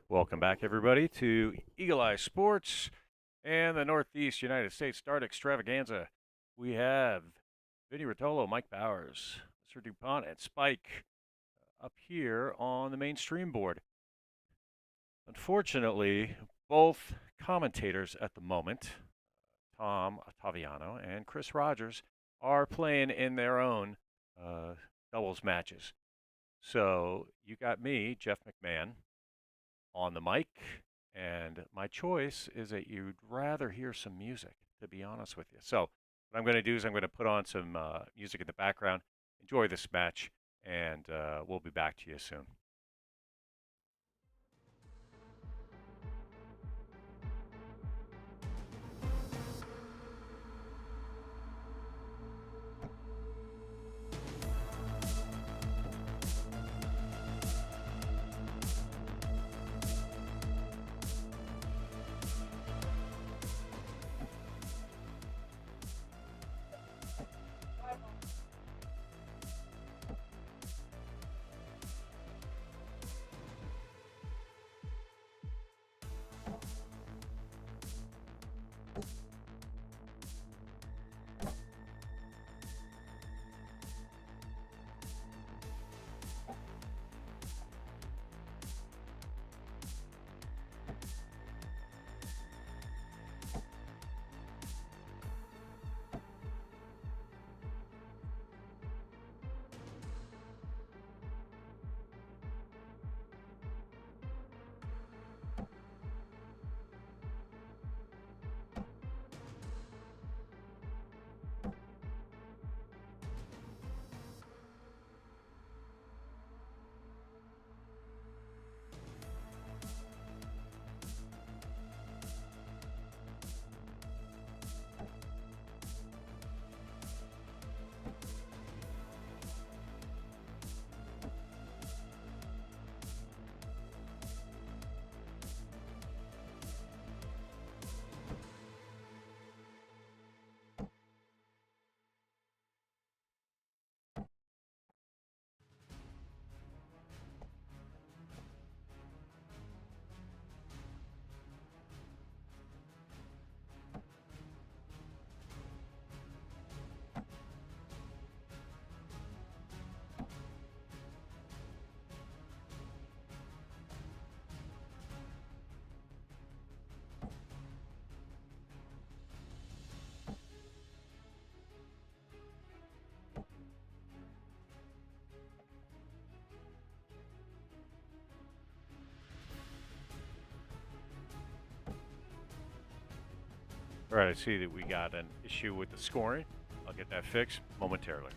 Welcome back, everybody, to Eagle Eye Sports and the Northeast United States Dart Extravaganza. We have Vinny Rotolo, Mike Bowers, Sir DuPont, and Spike up here on the mainstream board. Unfortunately, both commentators at the moment, Tom Ottaviano and Chris Rogers, are playing in their own doubles matches. So you got me, Jeff McMahon, on the mic, and my choice is that you'd rather hear some music, to be honest with you. So what I'm going to do is I'm going to put on some music in the background, enjoy this match, and we'll be back to you soon. All right, I see that we got an issue with the scoring. I'll get that fixed momentarily.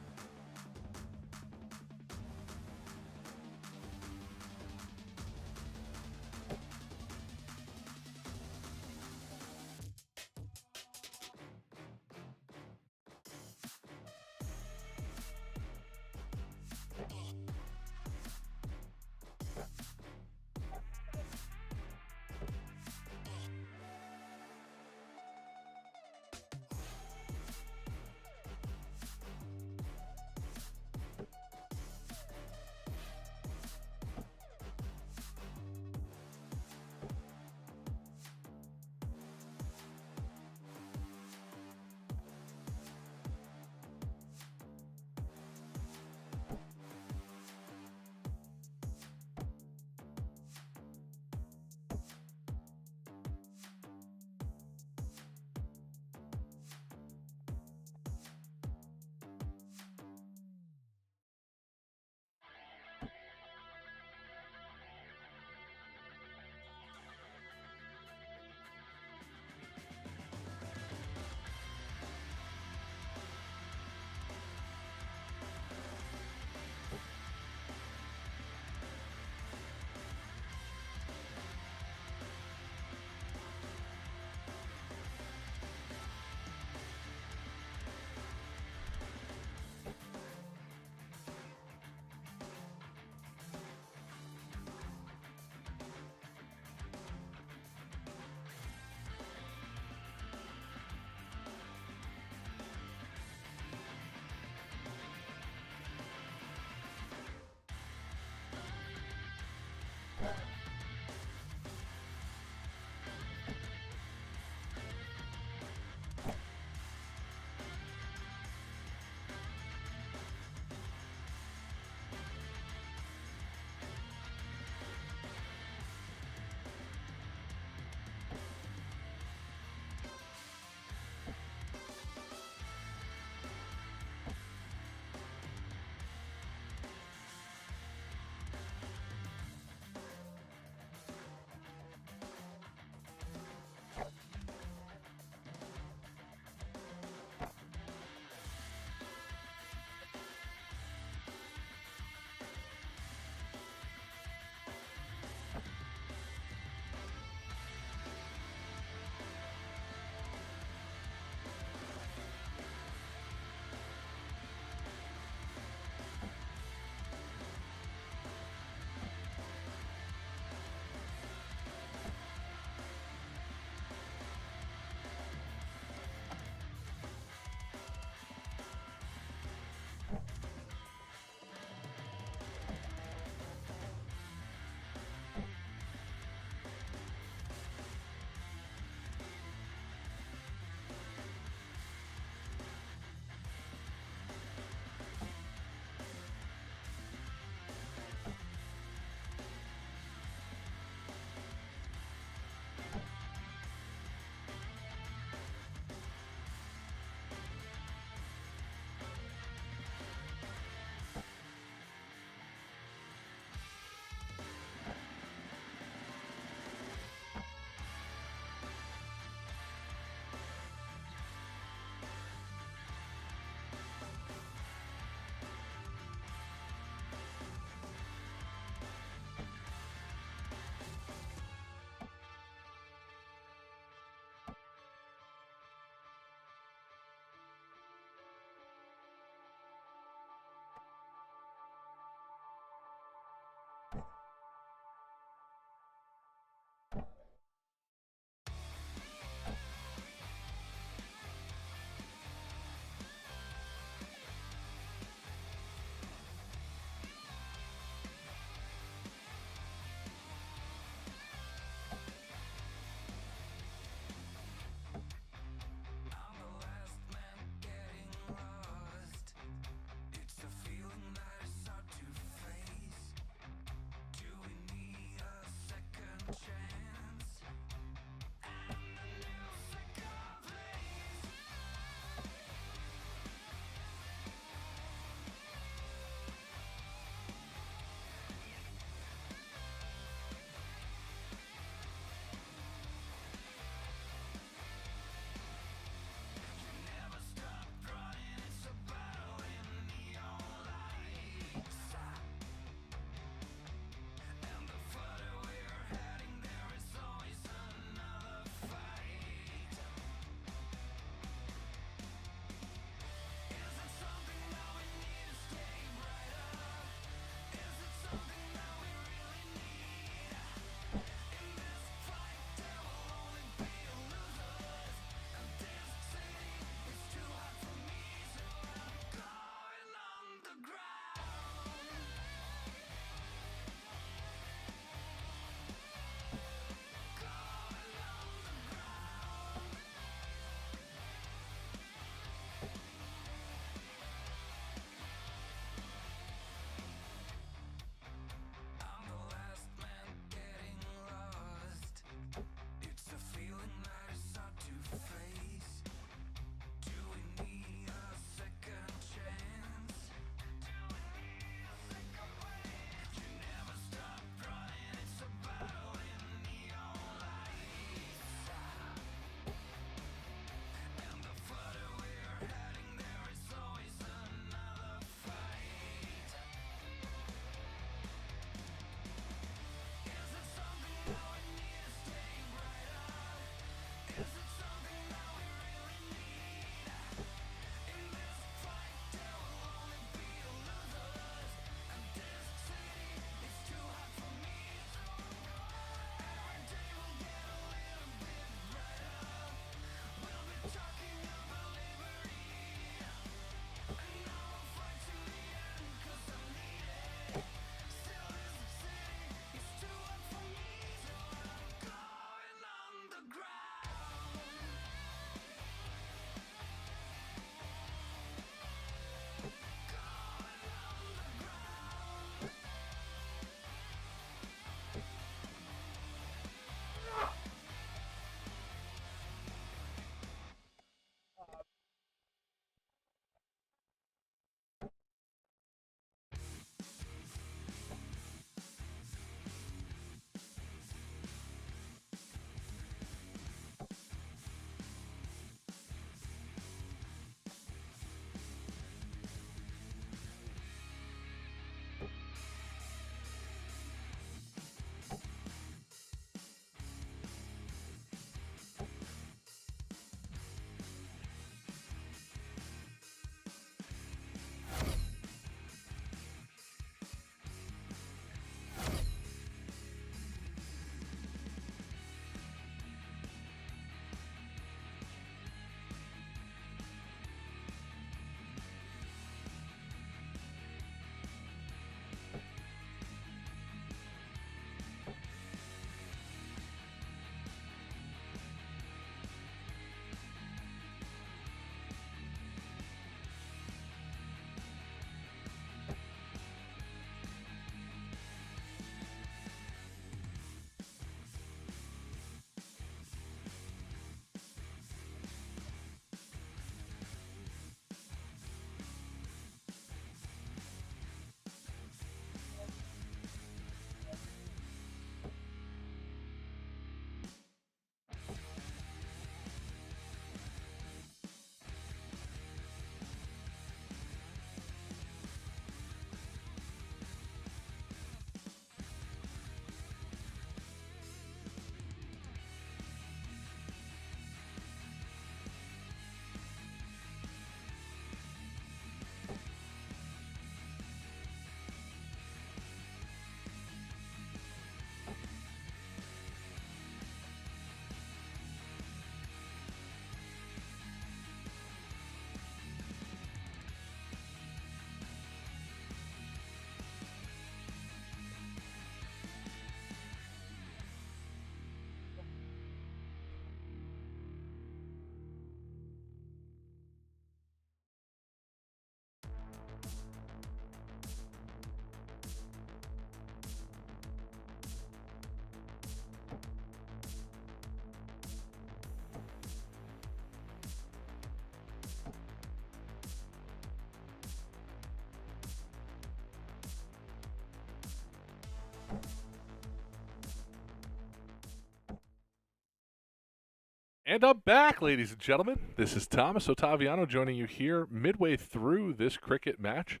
And I'm back, ladies and gentlemen. This is Thomas Ottaviano joining you here midway through this cricket match.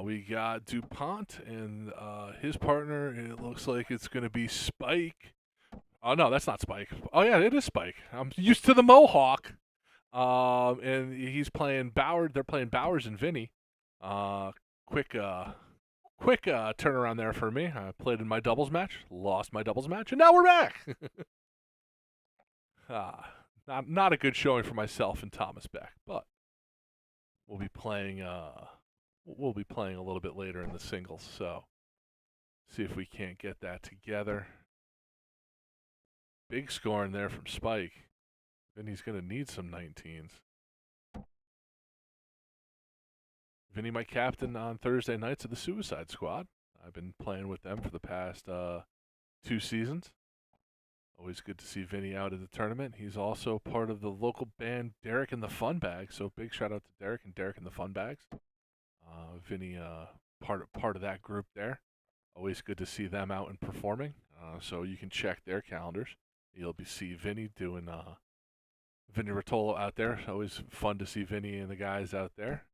We got DuPont and his partner. It looks like it's going to be Spike. Oh, no, that's not Spike. Oh, yeah, it is Spike. I'm used to the Mohawk. And he's playing Bowers. They're playing Bowers and Vinny. Quick turnaround there for me. I played in my doubles match, lost my doubles match, and now we're back. Not a good showing for myself and Thomas Beck, but we'll be playing a little bit later in the singles, so see if we can't get that together. Big scoring there from Spike. Then he's going to need some 19s. Vinny, my captain on Thursday nights of the Suicide Squad. I've been playing with them for the past 2 seasons. Always good to see Vinny out at the tournament. He's also part of the local band Derek and the Fun Bags, so big shout out to Derek and the Fun Bags. Vinny, part of that group there. Always good to see them out and performing. So you can check their calendars. You'll see Vinny doing Vinny Rotolo out there. Always fun to see Vinny and the guys out there.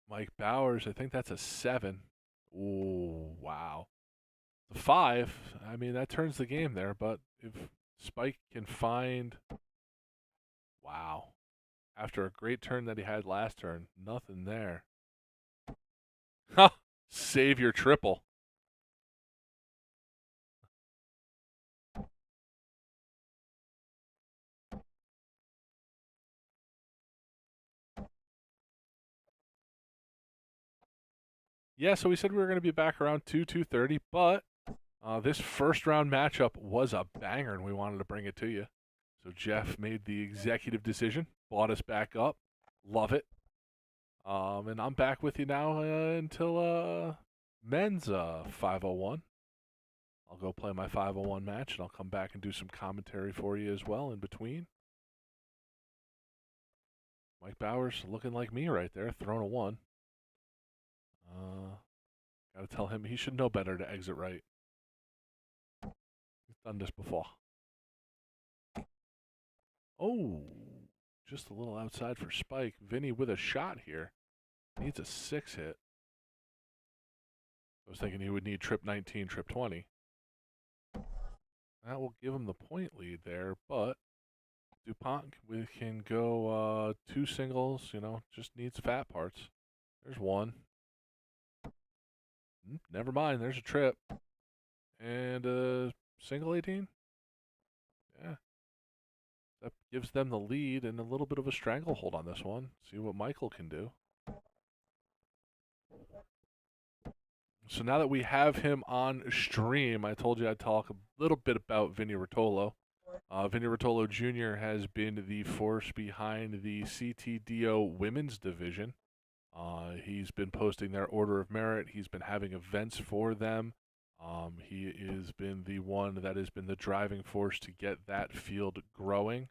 Mike Bowers, I think that's a 7. Ooh, wow. The 5, I mean, that turns the game there, but if Spike can find... Wow. After a great turn that he had last turn, nothing there. Ha! Save your triple. Yeah, so we said we were going to be back around 2:30, but this first round matchup was a banger, and we wanted to bring it to you. So Jeff made the executive decision, brought us back up. Love it. And I'm back with you now until men's 501. I'll go play my 501 match, and I'll come back and do some commentary for you as well in between. Mike Bowers looking like me right there, throwing a 1. Got to tell him he should know better to exit right. He's done this before. Oh, just a little outside for Spike. Vinny with a shot here. Needs a 6 hit. I was thinking he would need trip 19, trip 20. That will give him the point lead there, but DuPont, we can go 2 singles, just needs fat parts. There's 1. Never mind, there's a trip. And a single 18? Yeah. That gives them the lead and a little bit of a stranglehold on this one. See what Michael can do. So now that we have him on stream, I told you I'd talk a little bit about Vinny Rotolo. Vinny Rotolo Jr. has been the force behind the CTDO women's division. He's been posting their order of merit. He's been having events for them. He has been the one that has been the driving force to get that field growing.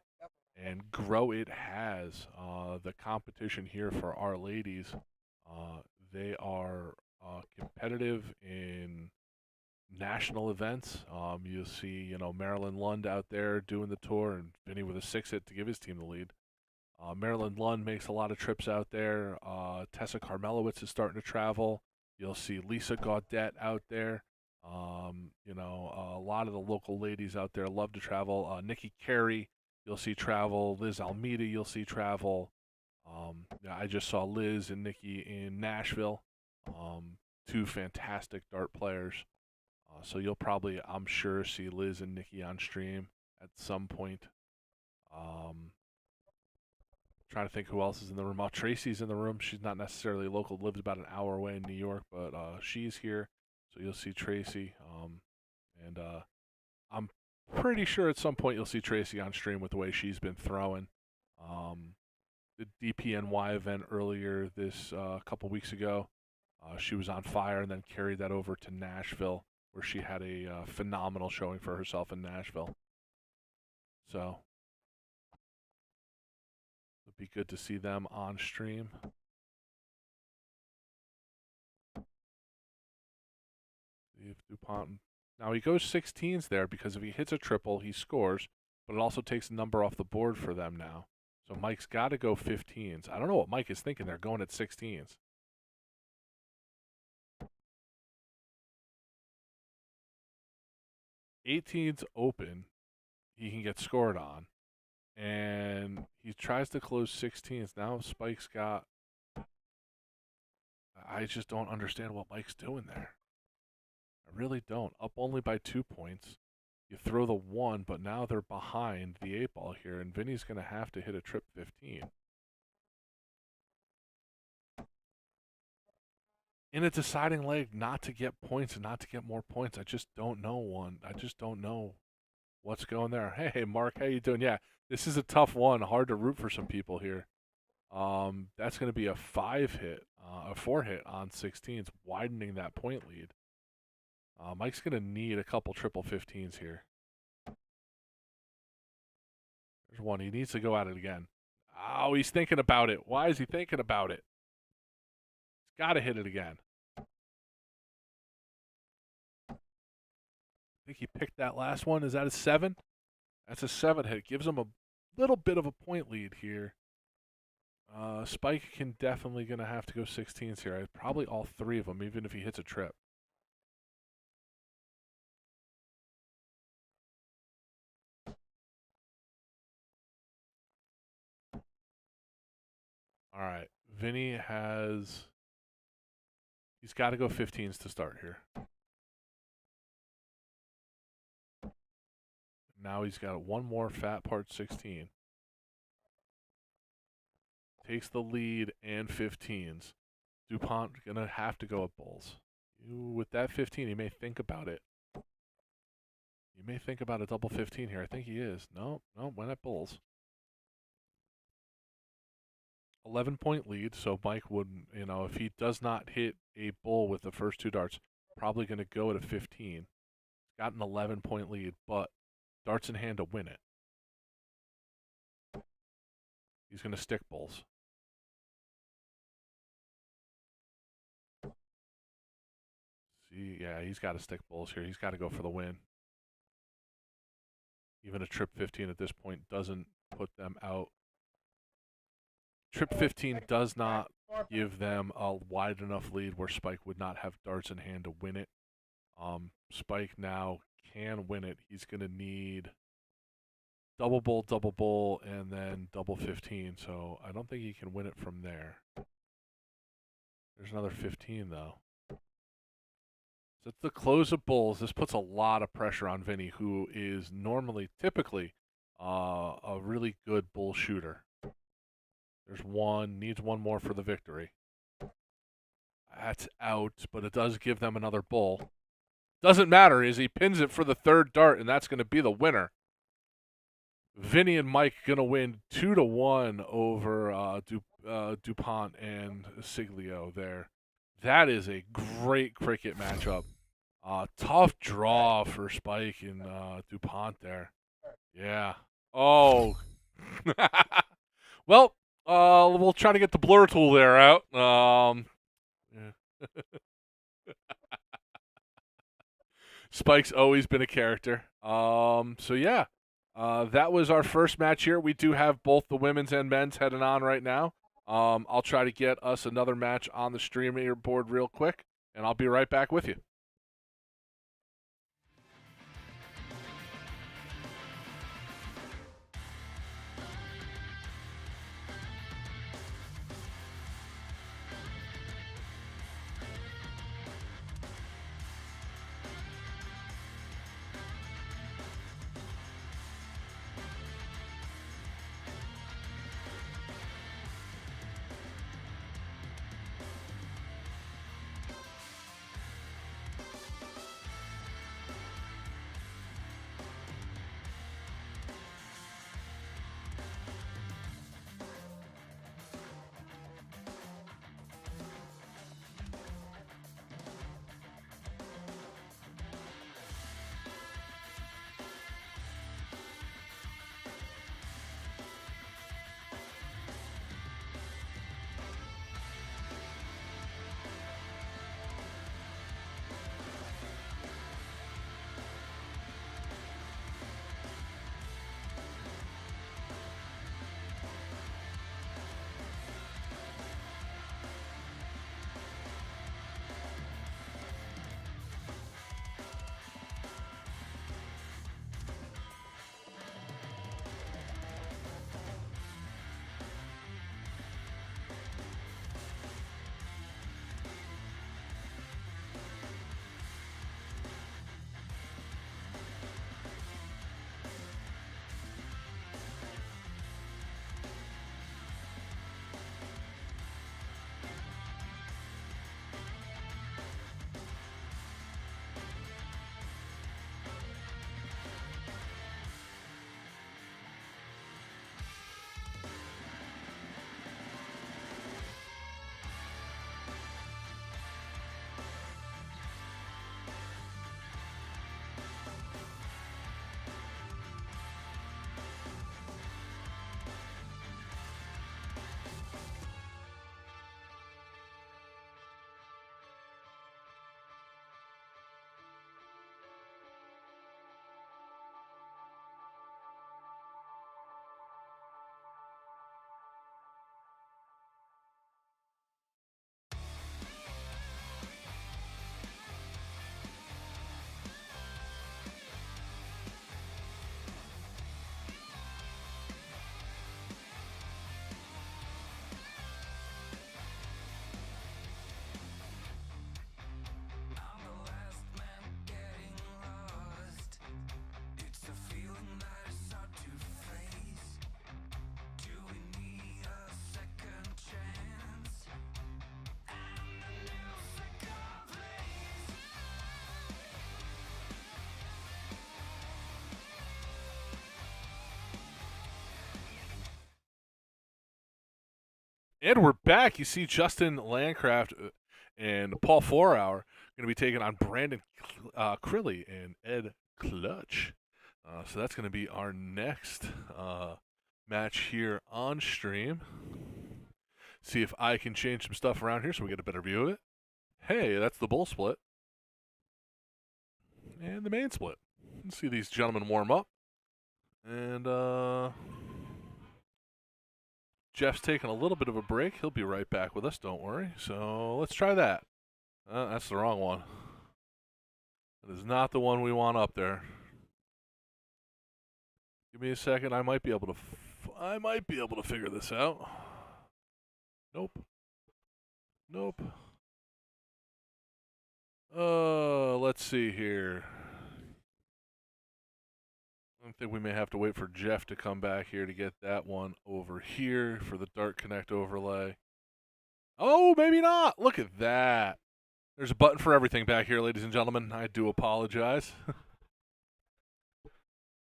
And grow it has. The competition here for our ladies, they are competitive in national events. You'll see, Marilyn Lund out there doing the tour, and Vinny with a 6 hit to give his team the lead. Marilyn Lund makes a lot of trips out there. Tessa Karmelowitz is starting to travel. You'll see Lisa Gaudet out there. A lot of the local ladies out there love to travel. Nikki Carey, you'll see travel. Liz Almeida, you'll see travel. I just saw Liz and Nikki in Nashville. 2 fantastic dart players. So you'll probably, I'm sure, see Liz and Nikki on stream at some point. Trying to think who else is in the room. Tracy's in the room. She's not necessarily local, lives about an hour away in New York, but she's here. So you'll see Tracy. And I'm pretty sure at some point you'll see Tracy on stream with the way she's been throwing. The DPNY event earlier this couple weeks ago, she was on fire and then carried that over to Nashville, where she had a phenomenal showing for herself in Nashville. So it'd be good to see them on stream. See if DuPont Now he goes 16s there because if he hits a triple, he scores, but it also takes a number off the board for them now. So Mike's got to go 15s. I don't know what Mike is thinking. They're going at 16s. 18's open. He can get scored on. And he tries to close 16s. Now Spike's got... I just don't understand what Mike's doing there. I really don't. Up only by 2 points. You throw the 1, but now they're behind the 8-ball here, and Vinny's going to have to hit a trip 15. In a deciding leg, not to get points and not to get more points. I just don't know one. I just don't know what's going there. Hey, Mark, how you doing? Yeah, this is a tough one. Hard to root for some people here. That's going to be a 5-hit, a 4-hit on 16s, widening that point lead. Mike's going to need a couple triple 15s here. There's one. He needs to go at it again. Oh, he's thinking about it. Why is he thinking about it? He's got to hit it again. I think he picked that last one. Is that a 7? That's a 7 hit. Gives him a little bit of a point lead here. Spike can definitely going to have to go 16s here. Probably all 3 of them, even if he hits a trip. All right. Vinny has... He's got to go 15s to start here. Now he's got one more fat part 16. Takes the lead and 15s. DuPont going to have to go at bulls. With that 15, he may think about it. He may think about a double 15 here. I think he is. No, went at bulls. 11-point lead, so Mike wouldn't, if he does not hit a bull with the first 2 darts, probably going to go at a 15. He's got an 11-point lead, but darts in hand to win it. He's going to stick bulls. See, yeah, he's got to stick bulls here. He's got to go for the win. Even a trip 15 at this point doesn't put them out. Trip 15 does not give them a wide enough lead where Spike would not have darts in hand to win it. Spike now can win it. He's going to need double bull, and then double 15. So I don't think he can win it from there. There's another 15, though. So it's the close of bulls. This puts a lot of pressure on Vinny, who is typically, a really good bull shooter. There's one, needs one more for the victory. That's out, but it does give them another bull. Doesn't matter, as he pins it for the 3rd dart, and that's going to be the winner. Vinny and Mike going to win 2-1 over DuPont and Siglio there. That is a great cricket matchup. Tough draw for Spike and DuPont there. Yeah. Oh. Well, we'll try to get the blur tool there out. Yeah. Spike's always been a character. So yeah, that was our first match here. We do have both the women's and men's heading on right now. I'll try to get us another match on the streamer board real quick, and I'll be right back with you. And we're back. You see Justin Landcraft and Paul Fourhour going to be taking on Brandon Crilly and Ed Clutch. So that's going to be our next match here on stream. See if I can change some stuff around here so we get a better view of it. Hey, that's the bull split. And the main split. Let's see these gentlemen warm up. And Jeff's taking a little bit of a break. He'll be right back with us, don't worry. So let's try that. That's the wrong one. That is not the one we want up there. Give me a second. I might be able to figure this out. Nope. Let's see here. I think we may have to wait for Jeff to come back here to get that one over here for the Dart Connect overlay. Oh, maybe not. Look at that. There's a button for everything back here, ladies and gentlemen. I do apologize.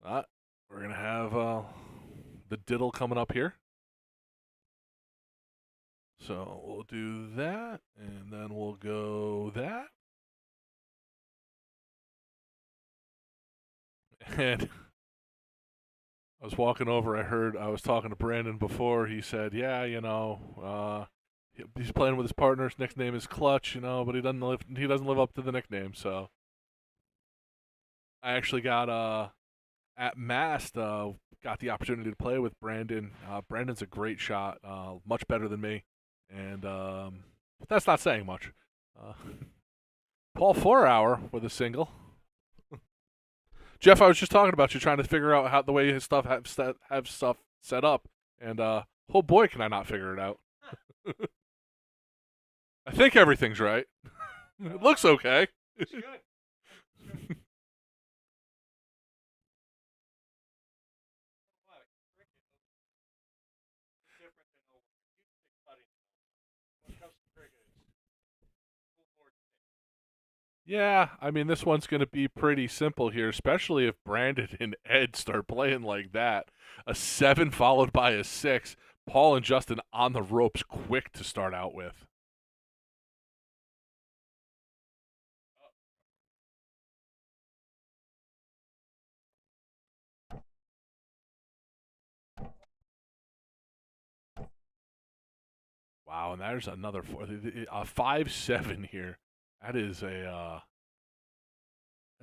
We're going to have the diddle coming up here. So we'll do that, and then we'll go that. And I was walking over, I was talking to Brandon before. He said, yeah, he's playing with his partner. His nickname is Clutch, but he doesn't live up to the nickname. So I actually got at Mast got the opportunity to play with Brandon. Brandon's a great shot, much better than me, and but that's not saying much. Paul Fourhour with a single. Jeff, I was just talking about you trying to figure out how the way his stuff have stuff set up, and oh boy, can I not figure it out. I think everything's right. It looks okay. It's good. Yeah, I mean, this one's going to be pretty simple here, especially if Brandon and Ed start playing like that. A 7 followed by a 6. Paul and Justin on the ropes quick to start out with. Wow, and there's another 5-7 here. That's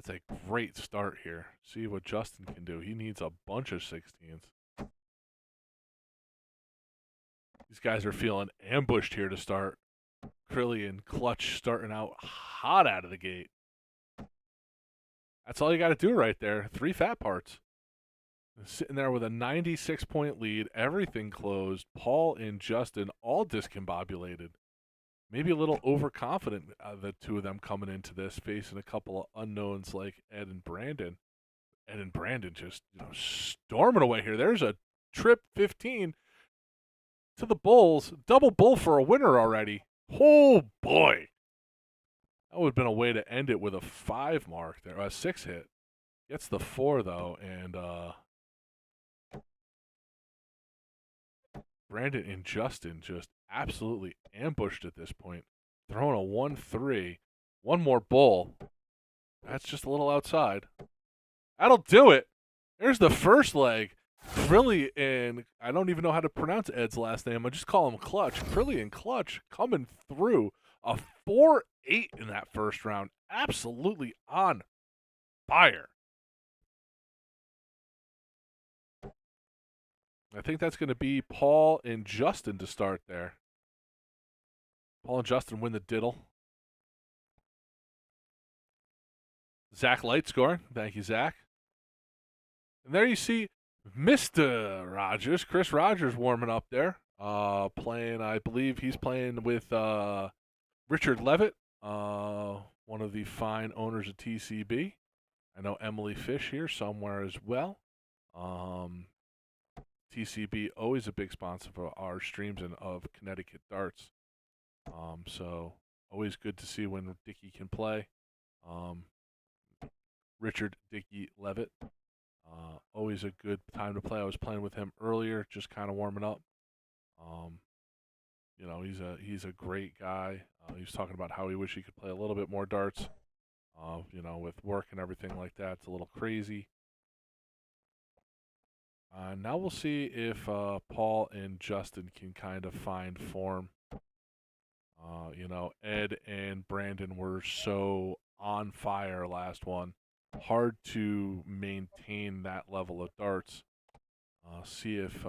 a great start here. See what Justin can do. He needs a bunch of 16s. These guys are feeling ambushed here to start. Crilly and Clutch starting out hot out of the gate. That's all you got to do right there. 3 fat parts. Sitting there with a 96-point lead, everything closed. Paul and Justin all discombobulated. Maybe a little overconfident, the two of them coming into this, facing a couple of unknowns like Ed and Brandon. Ed and Brandon just storming away here. There's a trip 15 to the Bulls. Double bull for a winner already. Oh, boy. That would have been a way to end it with a 5 mark there, a 6 hit. Gets the 4, though, and Brandon and Justin just absolutely ambushed at this point. Throwing a 1-3. One more bull. That's just a little outside. That'll do it. There's the first leg. Crilly and I don't even know how to pronounce Ed's last name. I just call him Clutch. Crilly and Clutch coming through. A 4-8 in that first round. Absolutely on fire. I think that's going to be Paul and Justin to start there. Paul and Justin win the diddle. Zach Light scoring. Thank you, Zach. And there you see Mr. Rogers, Chris Rogers warming up there. Playing, I believe he's playing with Richard Levitt, one of the fine owners of TCB. I know Emily Fish here somewhere as well. TCB, always a big sponsor for our streams and of Connecticut Darts. So always good to see when Dickie can play. Richard Dickie Levitt. Always a good time to play. I was playing with him earlier, just kind of warming up. You know, he's a great guy. He was talking about how he wish he could play a little bit more darts. You know, with work and everything like that, it's a little crazy. Now we'll see if Paul and Justin can kind of find form. You know, Ed and Brandon were so on fire last one. Hard to maintain that level of darts. See if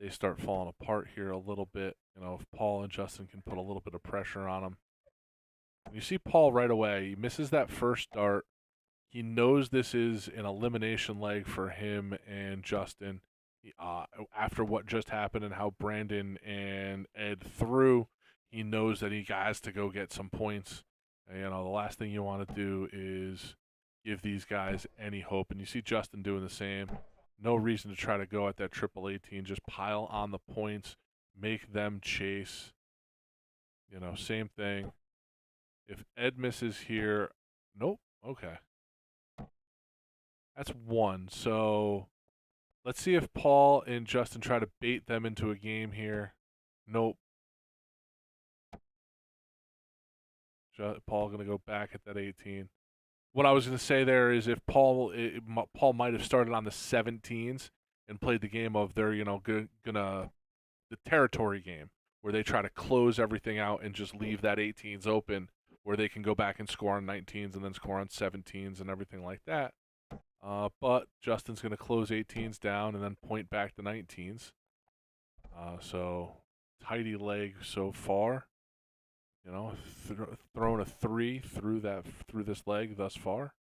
they start falling apart here a little bit. You know, if Paul and Justin can put a little bit of pressure on them. You see Paul right away. He misses that first dart. He knows this is an elimination leg for him and Justin. After what just happened and how Brandon and Ed threw, he knows that he has to go get some points. And, you know, the last thing you want to do is give these guys any hope. And you see Justin doing the same. No reason to try to go at that triple 18. Just pile on the points, make them chase. You know, same thing. If Ed misses here, nope. Okay. That's one. So let's see if Paul and Justin try to bait them into a game here. Nope. Paul going to go back at that 18. What I was going to say there is if Paul might have started on the 17s and played the game of they're, you know, gonna the territory game where they try to close everything out and just leave that 18s open where they can go back and score on 19s and then score on 17s and everything like that. But Justin's going to close 18s down and then point back to 19s. So tidy leg so far. You know, throwing a 3 through this leg thus far.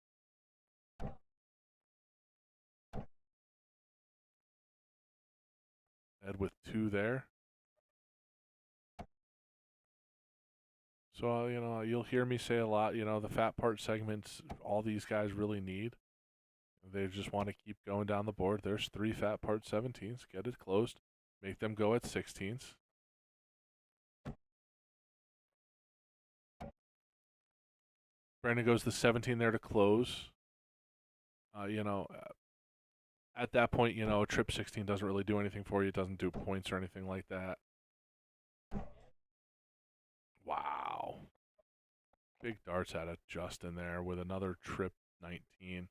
Ed with 2 there. So, you know, you'll hear me say a lot, you know, the fat part segments, all these guys really need. They just want to keep going down the board. There's 3 fat part 17s. Get it closed. Make them go at 16s. Brandon goes to 17 there to close. You know, at that point, you know, trip 16 doesn't really do anything for you. It doesn't do points or anything like that. Wow. Big darts out of Justin there with another trip 19.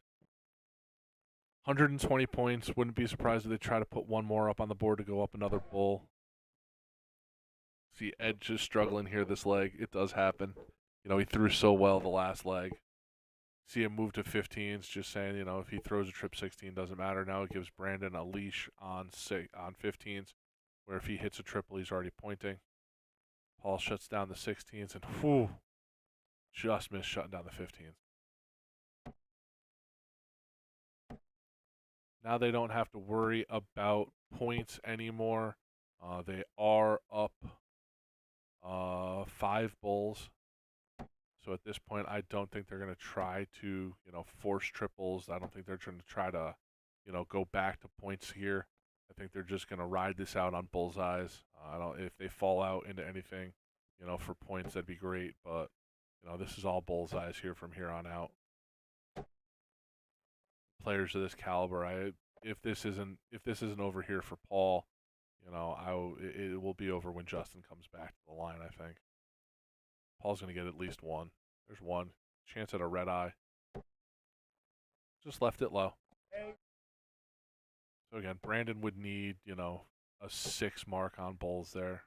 120 points. Wouldn't be surprised if they try to put one more up on the board to go up another bull. See, Ed just struggling here this leg. It does happen. You know, he threw so well the last leg. See him move to 15s, just saying, you know, if he throws a trip 16, doesn't matter. Now it gives Brandon a leash on 15s, where if he hits a triple, he's already pointing. Paul shuts down the 16s, and whew, just missed shutting down the 15s. Now they don't have to worry about points anymore. They are up 5 bulls. So at this point, I don't think they're going to try to, you know, force triples. I don't think they're going to try to, you know, go back to points here. I think they're just going to ride this out on bullseyes. If they fall out into anything, you know, for points, that'd be great. But, you know, this is all bullseyes here from here on out. Players of this caliber, if this isn't over here for Paul, you know, it will be over when Justin comes back to the line, I think. Paul's going to get at least one. There's one. Chance at a red eye. Just left it low. So again, Brandon would need, you know, a 6 mark on bulls there.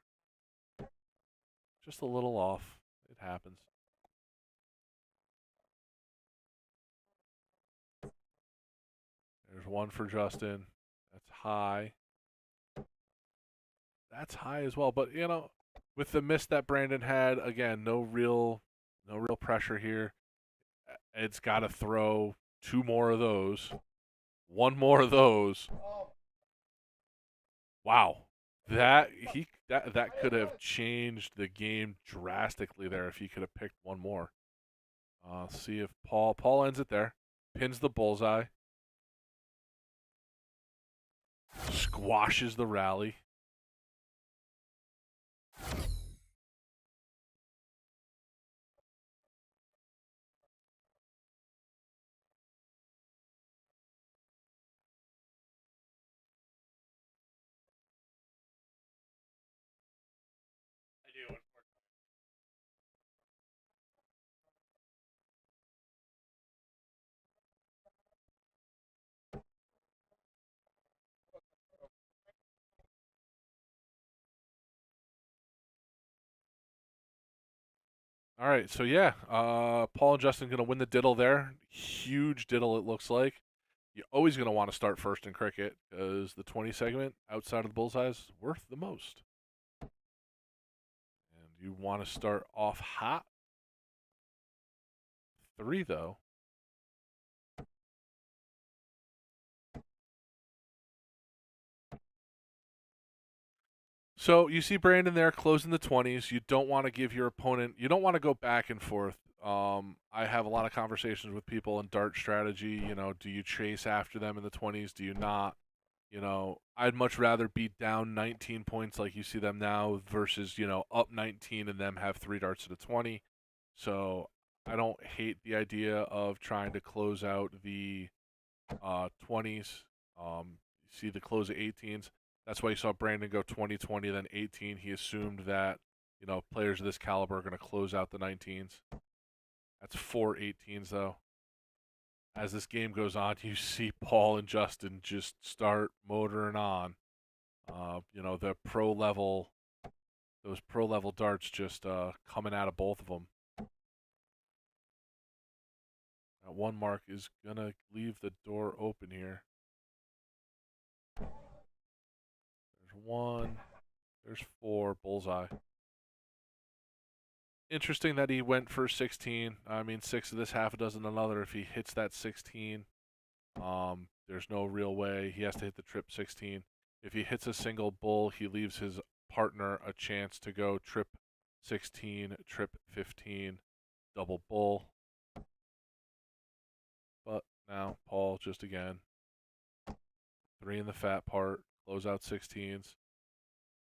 Just a little off. It happens. There's one for Justin. That's high. That's high as well. But, you know, with the miss that Brandon had, again, no real pressure here. Ed's got to throw 2 more of those. 1 more of those. Wow. That could have changed the game drastically there if he could have picked 1 more. See if Paul ends it there. Pins the bullseye. Squashes the rally. All right, so yeah, Paul and Justin going to win the diddle there. Huge diddle, it looks like. You're always going to want to start first in cricket because the 20 segment outside of the bullseye is worth the most. And you want to start off hot. 3, though. So you see Brandon there closing the 20s. You don't want to give your opponent, you don't want to go back and forth. I have a lot of conversations with people in dart strategy. Do you chase after them in the 20s? Do you not? I'd much rather be down 19 points like you see them now versus, up 19 and them have 3 darts at a 20. So I don't hate the idea of trying to close out the 20s. You see the close of 18s. That's why you saw Brandon go 20-20, then 18. He assumed that, players of this caliber are going to close out the 19s. That's 4 18s, though. As this game goes on, you see Paul and Justin just start motoring on. The those pro level darts just coming out of both of them. That one mark is going to leave the door open here. There's 1. There's 4. Bullseye. Interesting that he went for 16. I mean, 6 of this, half a dozen another. If he hits that 16, there's no real way. He has to hit the trip 16. If he hits a single bull, he leaves his partner a chance to go trip 16, trip 15, double bull. But now Paul just again 3 in the fat part, close out 16s,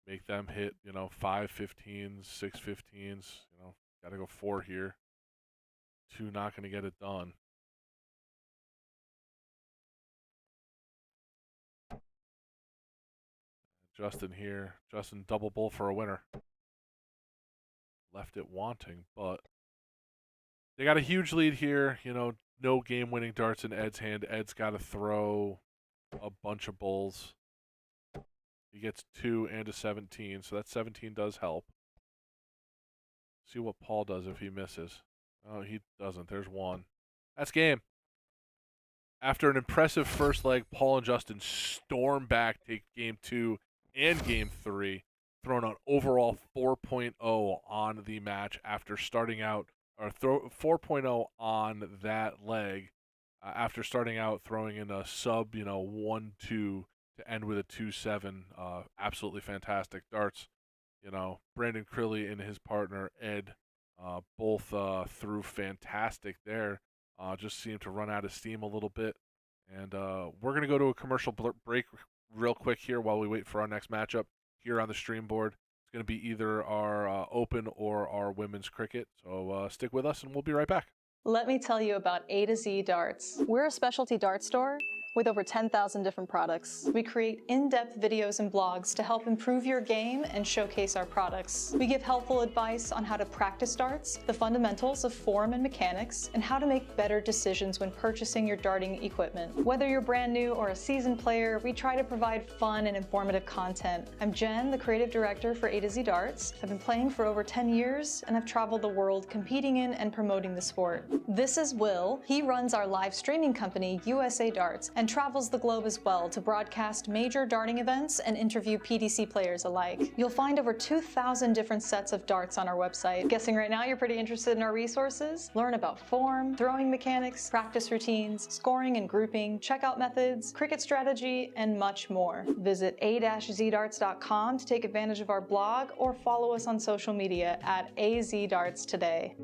make them hit 5 15s, 6 15s. Got to go 4 here. 2 not going to get it done. Justin here. Justin double bull for a winner. Left it wanting, but they got a huge lead here. No game-winning darts in Ed's hand. Ed's got to throw a bunch of bulls. He gets 2 and a 17, so that 17 does help. See what Paul does if he misses. Oh, he doesn't. There's 1. That's game. After an impressive first leg, Paul and Justin storm back, take game 2 and game 3, throwing an overall 4.0 on the match after starting out, or 4.0 on that leg after starting out throwing in a sub, 1-2 to end with a 2-7. Absolutely fantastic darts. Brandon Crilly and his partner Ed both threw fantastic there. Just seemed to run out of steam a little bit. And we're going to go to a commercial break real quick here while we wait for our next matchup here on the stream board. It's going to be either our open or our women's cricket. So stick with us and we'll be right back. Let me tell you about A to Z Darts. We're a specialty dart store with over 10,000 different products. We create in-depth videos and blogs to help improve your game and showcase our products. We give helpful advice on how to practice darts, the fundamentals of form and mechanics, and how to make better decisions when purchasing your darting equipment. Whether you're brand new or a seasoned player, we try to provide fun and informative content. I'm Jen, the creative director for A to Z Darts. I've been playing for over 10 years and I've traveled the world competing in and promoting the sport. This is Will. He runs our live streaming company, USA Darts, and travels the globe as well to broadcast major darting events and interview PDC players alike. You'll find over 2,000 different sets of darts on our website. Guessing right now you're pretty interested in our resources? Learn about form, throwing mechanics, practice routines, scoring and grouping, checkout methods, cricket strategy, and much more. Visit a-zdarts.com to take advantage of our blog or follow us on social media at AZDarts today.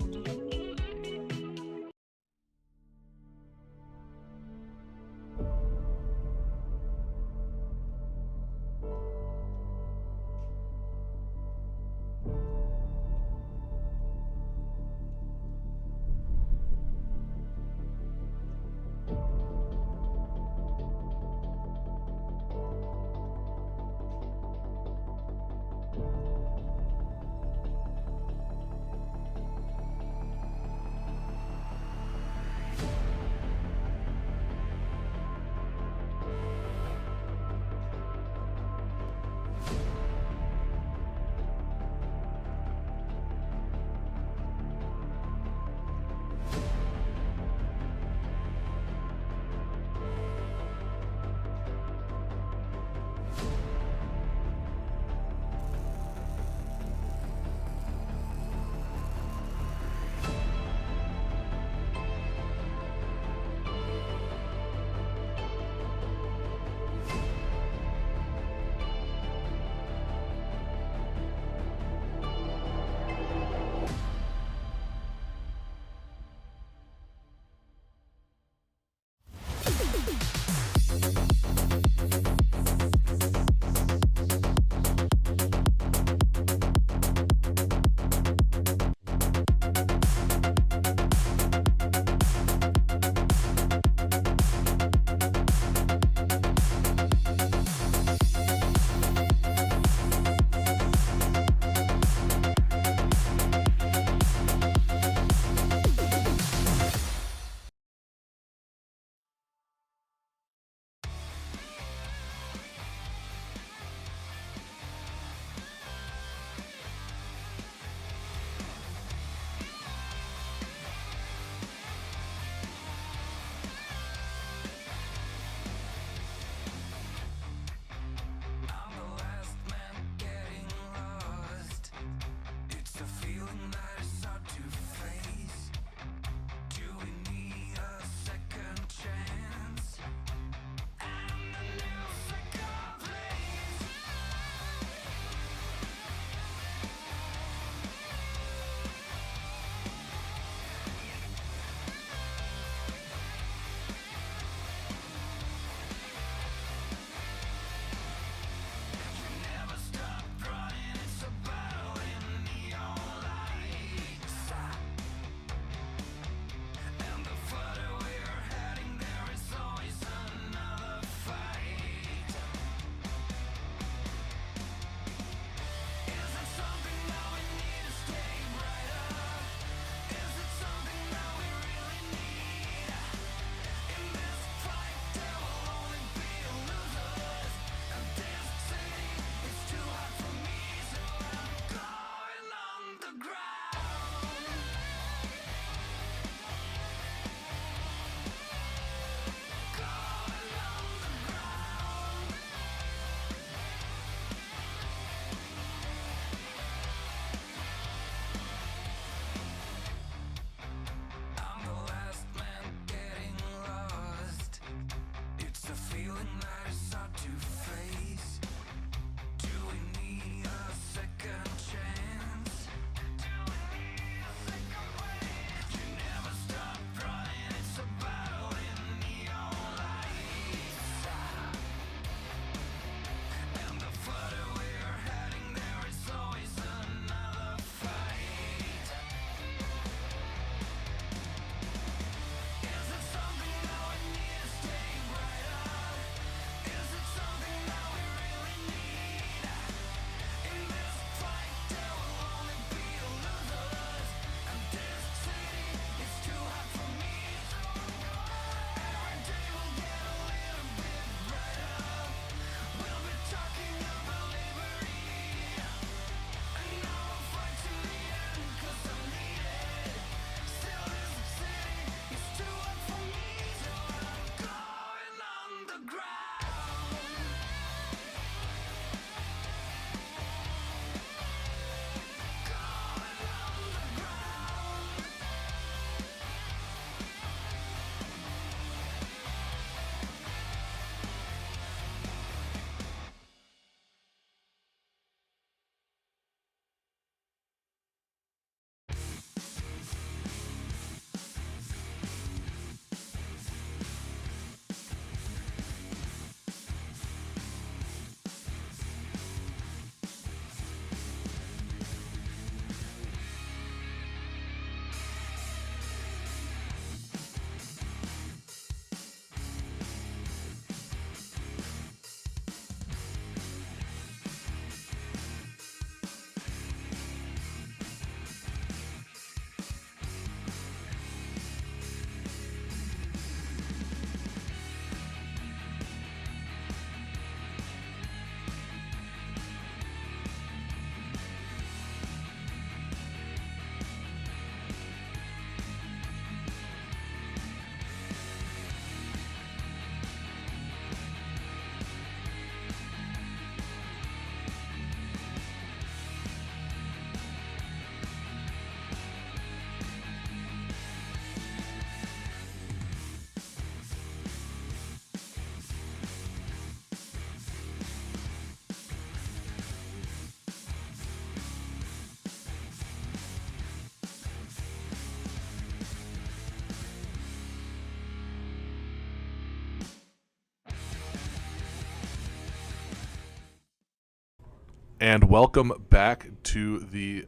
And welcome back to the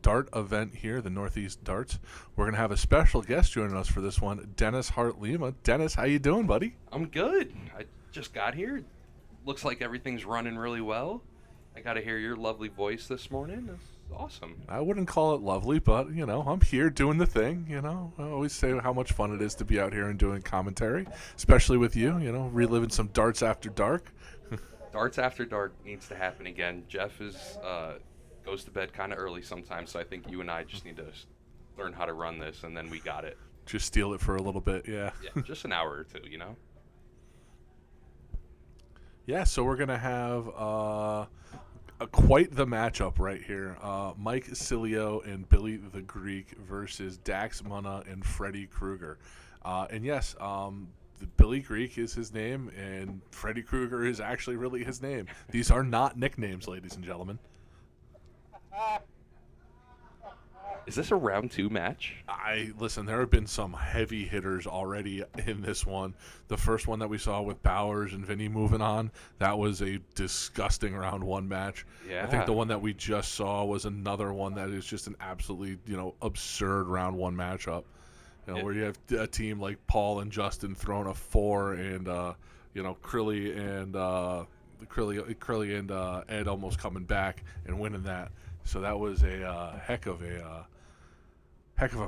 dart event here, the Northeast Darts. We're going to have a special guest joining us for this one, Dennis Hart Lima. Dennis, how you doing, buddy? I'm good. I just got here. Looks like everything's running really well. I got to hear your lovely voice this morning. That's awesome. I wouldn't call it lovely, but, you know, I'm here doing the thing, you know. I always say how much fun it is to be out here and doing commentary, especially with you, you know, reliving some darts after dark. Darts after dark needs to happen again. Jeff goes to bed kind of early sometimes, so I think you and I just need to learn how to run this, and then we got it. Just steal it for a little bit, yeah. Yeah, just an hour or two, you know? Yeah, so we're going to have quite the matchup right here. Mike Cilio and Billy the Greek versus Dax Munna and Freddy Krueger. And yes, Billy Greek is his name, and Freddy Krueger is actually really his name. These are not nicknames, ladies and gentlemen. Is this a round 2 match? Listen, there have been some heavy hitters already in this one. The first one that we saw with Bowers and Vinny moving on, that was a disgusting round 1 match. Yeah. I think the one that we just saw was another one that is just an absolutely, absurd round 1 matchup. Where you have a team like Paul and Justin throwing a 4 and, Crilly and Ed almost coming back and winning that. So that was a heck of a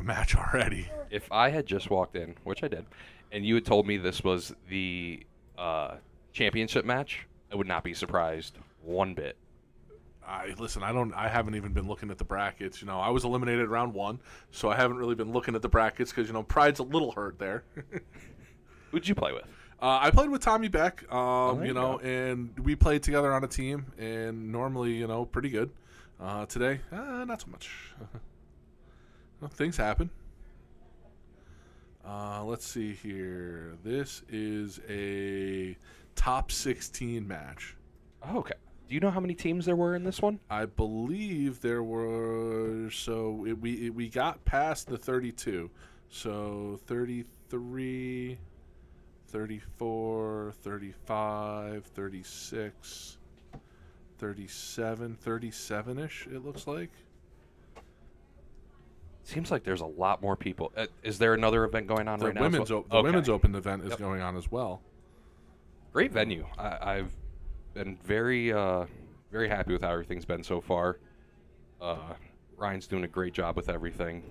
match already. If I had just walked in, which I did, and you had told me this was the championship match, I would not be surprised one bit. Listen. I haven't even been looking at the brackets. You know, I was eliminated round 1, so I haven't really been looking at the brackets because pride's a little hurt there. Who'd you play with? I played with Tommy Beck. There you go. And we played together on a team, and normally, pretty good. Today, not so much. Well, things happen. Let's see here. This is a top 16 match. Oh, okay. Do you know how many teams there were in this one? I believe there were. We got past the 32. So 33, 34, 35, 36, 37, 37-ish, it looks like. Seems like there's a lot more people. Is there another event going on right now? The Women's Open event is going on as well. Great venue. I've been very happy with how everything's been so far. Ryan's doing a great job with everything.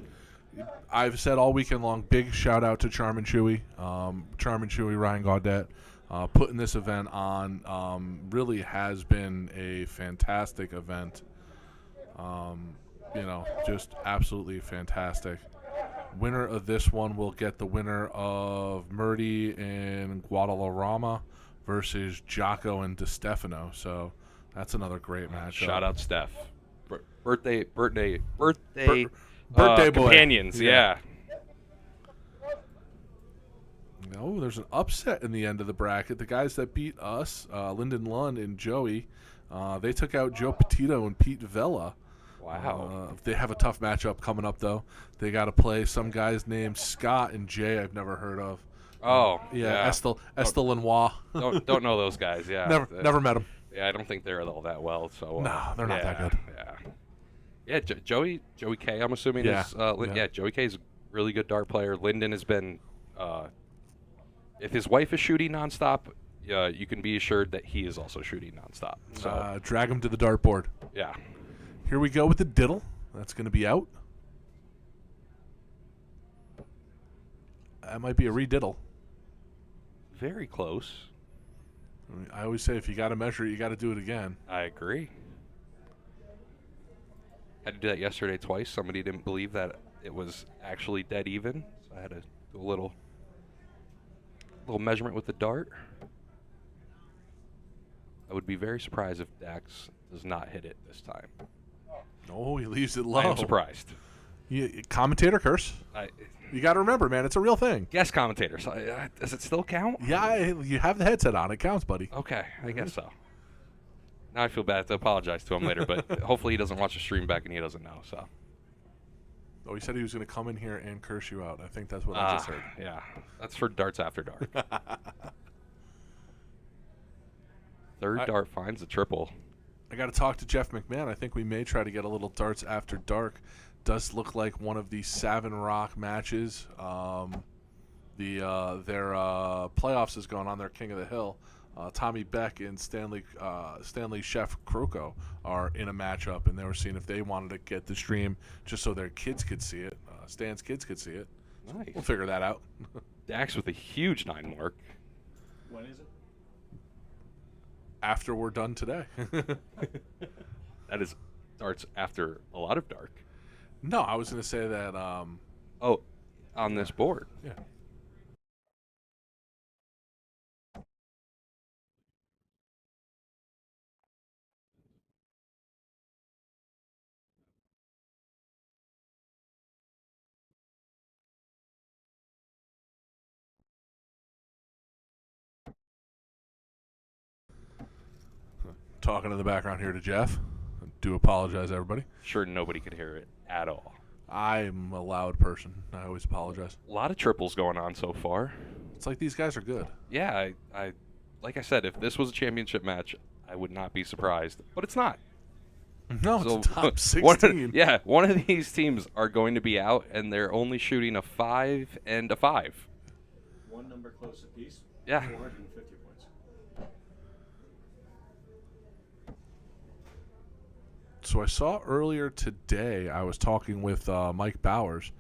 I've said all weekend long, big shout out to Charmin Chewie, Ryan Gaudet, putting this event on. Really has been a fantastic event. Just absolutely fantastic. Winner of this one will get the winner of Murdy and Guadalajara versus Jocko and DeStefano. So that's another great match. Shout out Steph. Birthday Birthday boy. Companions, yeah. No, there's an upset in the end of the bracket. The guys that beat us, Lyndon Lund and Joey, they took out Joe Petito and Pete Vela. Wow. They have a tough matchup coming up, though. They got to play some guys named Scott and Jay I've never heard of. Oh, yeah. Estel Lenoir. don't know those guys, yeah. Never met them. Yeah, I don't think they're all that well. So no, they're not that good. Yeah, Joey K, I'm assuming is Joey K is a really good dart player. Lyndon has been if his wife is shooting nonstop, you can be assured that he is also shooting nonstop. So drag him to the dartboard. Yeah. Here we go with the diddle. That's going to be out. That might be a re-diddle. Very close. I always say if you got to measure it, you got to do it again. I agree. Had to do that yesterday twice. Somebody didn't believe that it was actually dead even, so I had to do a little measurement with the dart. I would be very surprised if Dax does not hit it this time. No, he leaves it low. I am surprised. Commentator curse. You got to remember, man, it's a real thing. Guest commentator. So, does it still count? Yeah, you have the headset on. It counts, buddy. Okay, I guess so. Now I feel bad to apologize to him later, but hopefully he doesn't watch the stream back and he doesn't know. So. Oh, he said he was going to come in here and curse you out. I think that's what I just heard. Yeah, that's for Darts After Dark. Third dart finds a triple. I got to talk to Jeff McMahon. I think we may try to get a little Darts After Dark. Does look like one of the Savin Rock matches. Their playoffs is going on. Their King of the Hill. Tommy Beck and Stanley Chef Croco are in a matchup, and they were seeing if they wanted to get the stream just so their kids could see it. Stan's kids could see it. Nice. We'll figure that out. Dax with a huge 9 mark. When is it? After we're done today. That is Darts After a lot of dark. No, I was going to say that. On this board. Yeah. Talking in the background here to Jeff. I do apologize, everybody. Sure, nobody could hear it at all. I'm a loud person. I always apologize. A lot of triples going on so far. It's like these guys are good. Yeah, I like I said, if this was a championship match, I would not be surprised. But it's not. No, So, it's a top 16. One of these teams are going to be out, and they're only shooting a 5 and a 5. One number close apiece. Yeah. 450 points. So I saw earlier today, I was talking with Mike Bowers.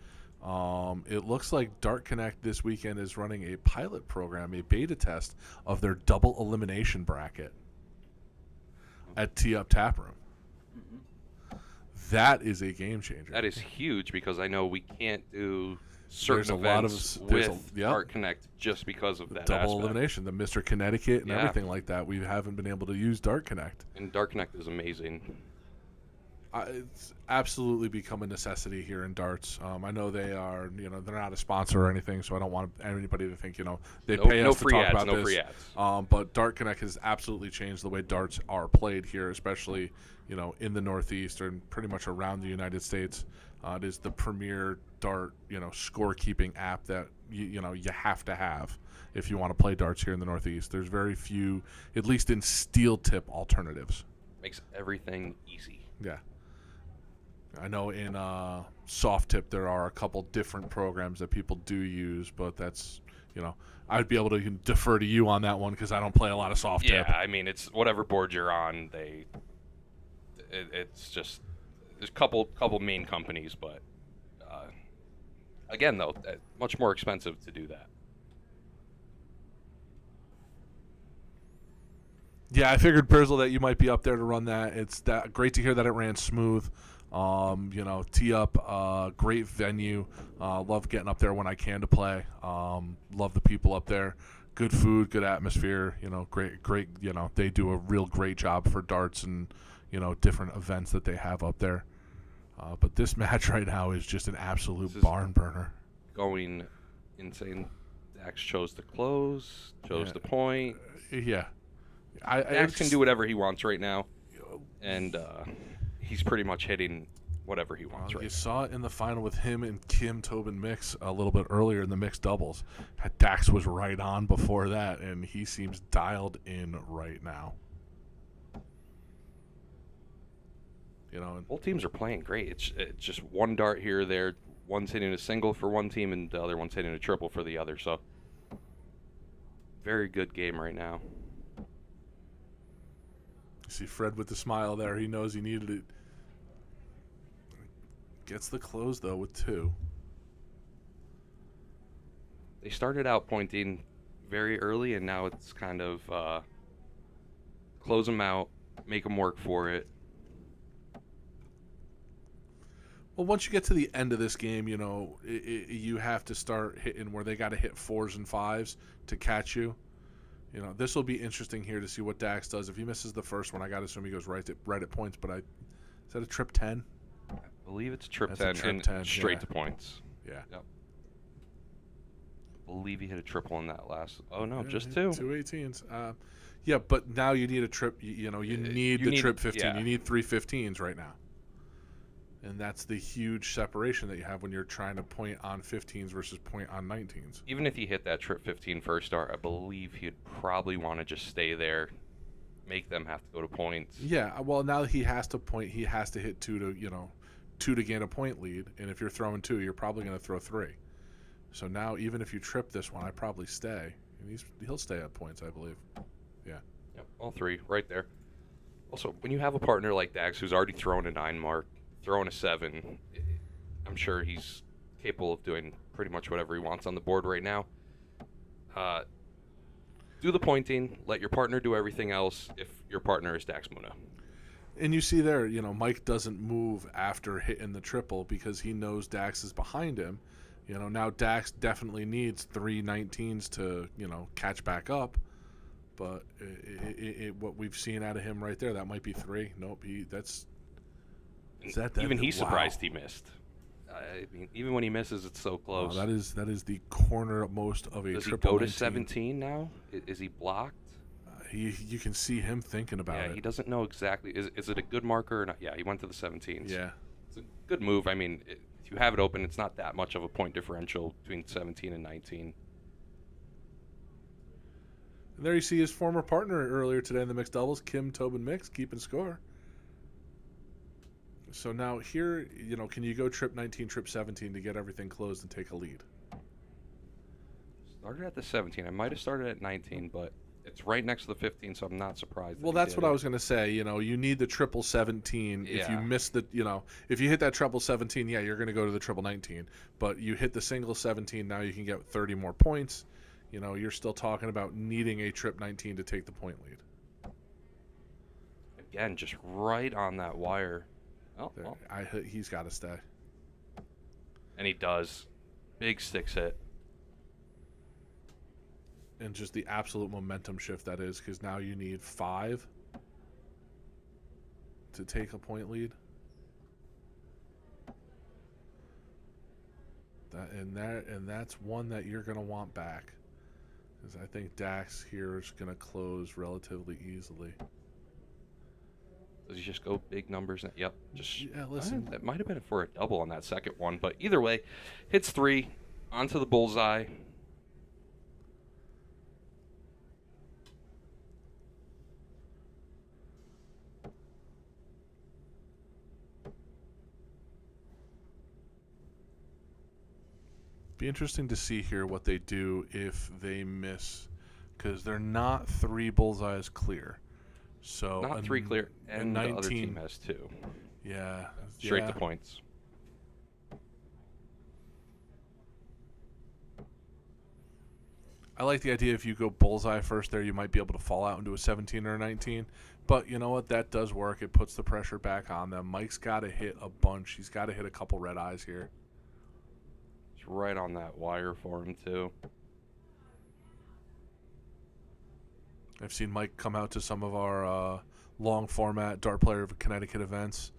It looks like Dart Connect this weekend is running a pilot program, a beta test of their double elimination bracket at Tee Up Tap Room. That is a game changer. That is huge because I know we can't do certain events there's with Dart Connect just because of that double aspect. elimination, the Mr. Connecticut and everything like that. We haven't been able to use Dart Connect. And Dart Connect is amazing. It's absolutely become a necessity here in darts. I know they are, they're not a sponsor or anything, so I don't want anybody to think, they pay us to talk about this. Free ads. But Dart Connect has absolutely changed the way darts are played here, especially, in the Northeast and pretty much around the United States. It is the premier dart, scorekeeping app that you have to have if you want to play darts here in the Northeast. There's very few, at least in steel tip alternatives. Makes everything easy. Yeah. I know in soft tip there are a couple different programs that people do use, but that's, I'd be able to defer to you on that one because I don't play a lot of soft tip. Yeah, I mean, it's whatever board you're on. It's just there's a couple main companies, but again though, much more expensive to do that. Yeah, I figured, Brizzle, that you might be up there to run that. It's great to hear that it ran smooth. Tee Up, great venue. Love getting up there when I can to play. Love the people up there. Good food, good atmosphere. Great. They do a real great job for darts and different events that they have up there. But this match right now is just an absolute barn burner. Going insane. Dax chose to close, chose to point. Yeah. Dax can do whatever he wants right now, and he's pretty much hitting whatever he wants right now. You saw it in the final with him and Kim Tobin mix a little bit earlier in the mixed doubles. Dax was right on before that, and he seems dialed in right now. Both teams are playing great. It's just one dart here or there. One's hitting a single for one team, and the other one's hitting a triple for the other. So, very good game right now. See Fred with the smile there. He knows he needed it. Gets the close, though, with 2. They started out pointing very early, and now it's kind of close them out, make them work for it. Well, once you get to the end of this game, you have to start hitting where they got to hit 4s and 5s to catch you. This will be interesting here to see what Dax does. If he misses the first one, I got to assume he goes right at points. But is that a trip 10? I believe it's trip 10 and 10, straight to points. Yeah. Yep. I believe he hit a triple in that last. Oh no, just 2. 2 18s. Yeah, but now you need a trip. You need the trip 15. Yeah. You need 3 15s right now. And that's the huge separation that you have when you're trying to point on 15s versus point on 19s. Even if he hit that trip 15 first dart, I believe he'd probably want to just stay there, make them have to go to points. Yeah, well, now he has to point. He has to hit 2 to gain a point lead. And if you're throwing 2, you're probably going to throw 3. So now, even if you trip this one, I probably stay. And he'll stay at points, I believe. Yeah. Yep, all 3 right there. Also, when you have a partner like Dax who's already thrown a 9 mark, throwing a 7, I'm sure he's capable of doing pretty much whatever he wants on the board right now. Do the pointing, let your partner do everything else if your partner is Dax Muna. And you see there, Mike doesn't move after hitting the triple because he knows Dax is behind him. Now Dax definitely needs 3 19s to, catch back up. But what we've seen out of him right there, that might be 3. Nope, Even he's surprised he missed. I mean, even when he misses, it's so close. That is the corner most of a Does triple. Does he go 19. to 17 now? Is he blocked? You can see him thinking about it. Yeah, he doesn't know exactly. Is it a good marker or not? Yeah, he went to the 17s. Yeah. It's a good move. I mean, if you have it open, it's not that much of a point differential between 17 and 19. And there you see his former partner earlier today in the mixed doubles, Kim Tobin mix, keeping score. So now here, can you go trip 19, trip 17 to get everything closed and take a lead? Started at the 17. I might have started at 19, but it's right next to the 15, so I'm not surprised. Well, that's what I was going to say. You need the triple 17. Yeah. If you miss the, if you hit that triple 17, yeah, you're going to go to the triple 19. But you hit the single 17, now you can get 30 more points. You're still talking about needing a trip 19 to take the point lead. Again, just right on that wire. Oh, well. He's got to stay. And he does. Big sticks hit. And just the absolute momentum shift that is, because now you need 5 to take a point lead. And that's one that you're going to want back, because I think Dax here is going to close relatively easily. Does he just go big numbers? Yep. Just listen. That might have been for a double on that second one, but either way, hits 3 onto the bullseye. Be interesting to see here what they do if they miss, because they're not 3 bullseyes clear. So not 3 clear, and 19, the other team has 2. Yeah. Straight to points. I like the idea if you go bullseye first there, you might be able to fall out into a 17 or a 19. But you know what? That does work. It puts the pressure back on them. Mike's got to hit a bunch. He's got to hit a couple red eyes here. It's right on that wire for him, too. I've seen Mike come out to some of our long format Dart Player of Connecticut events.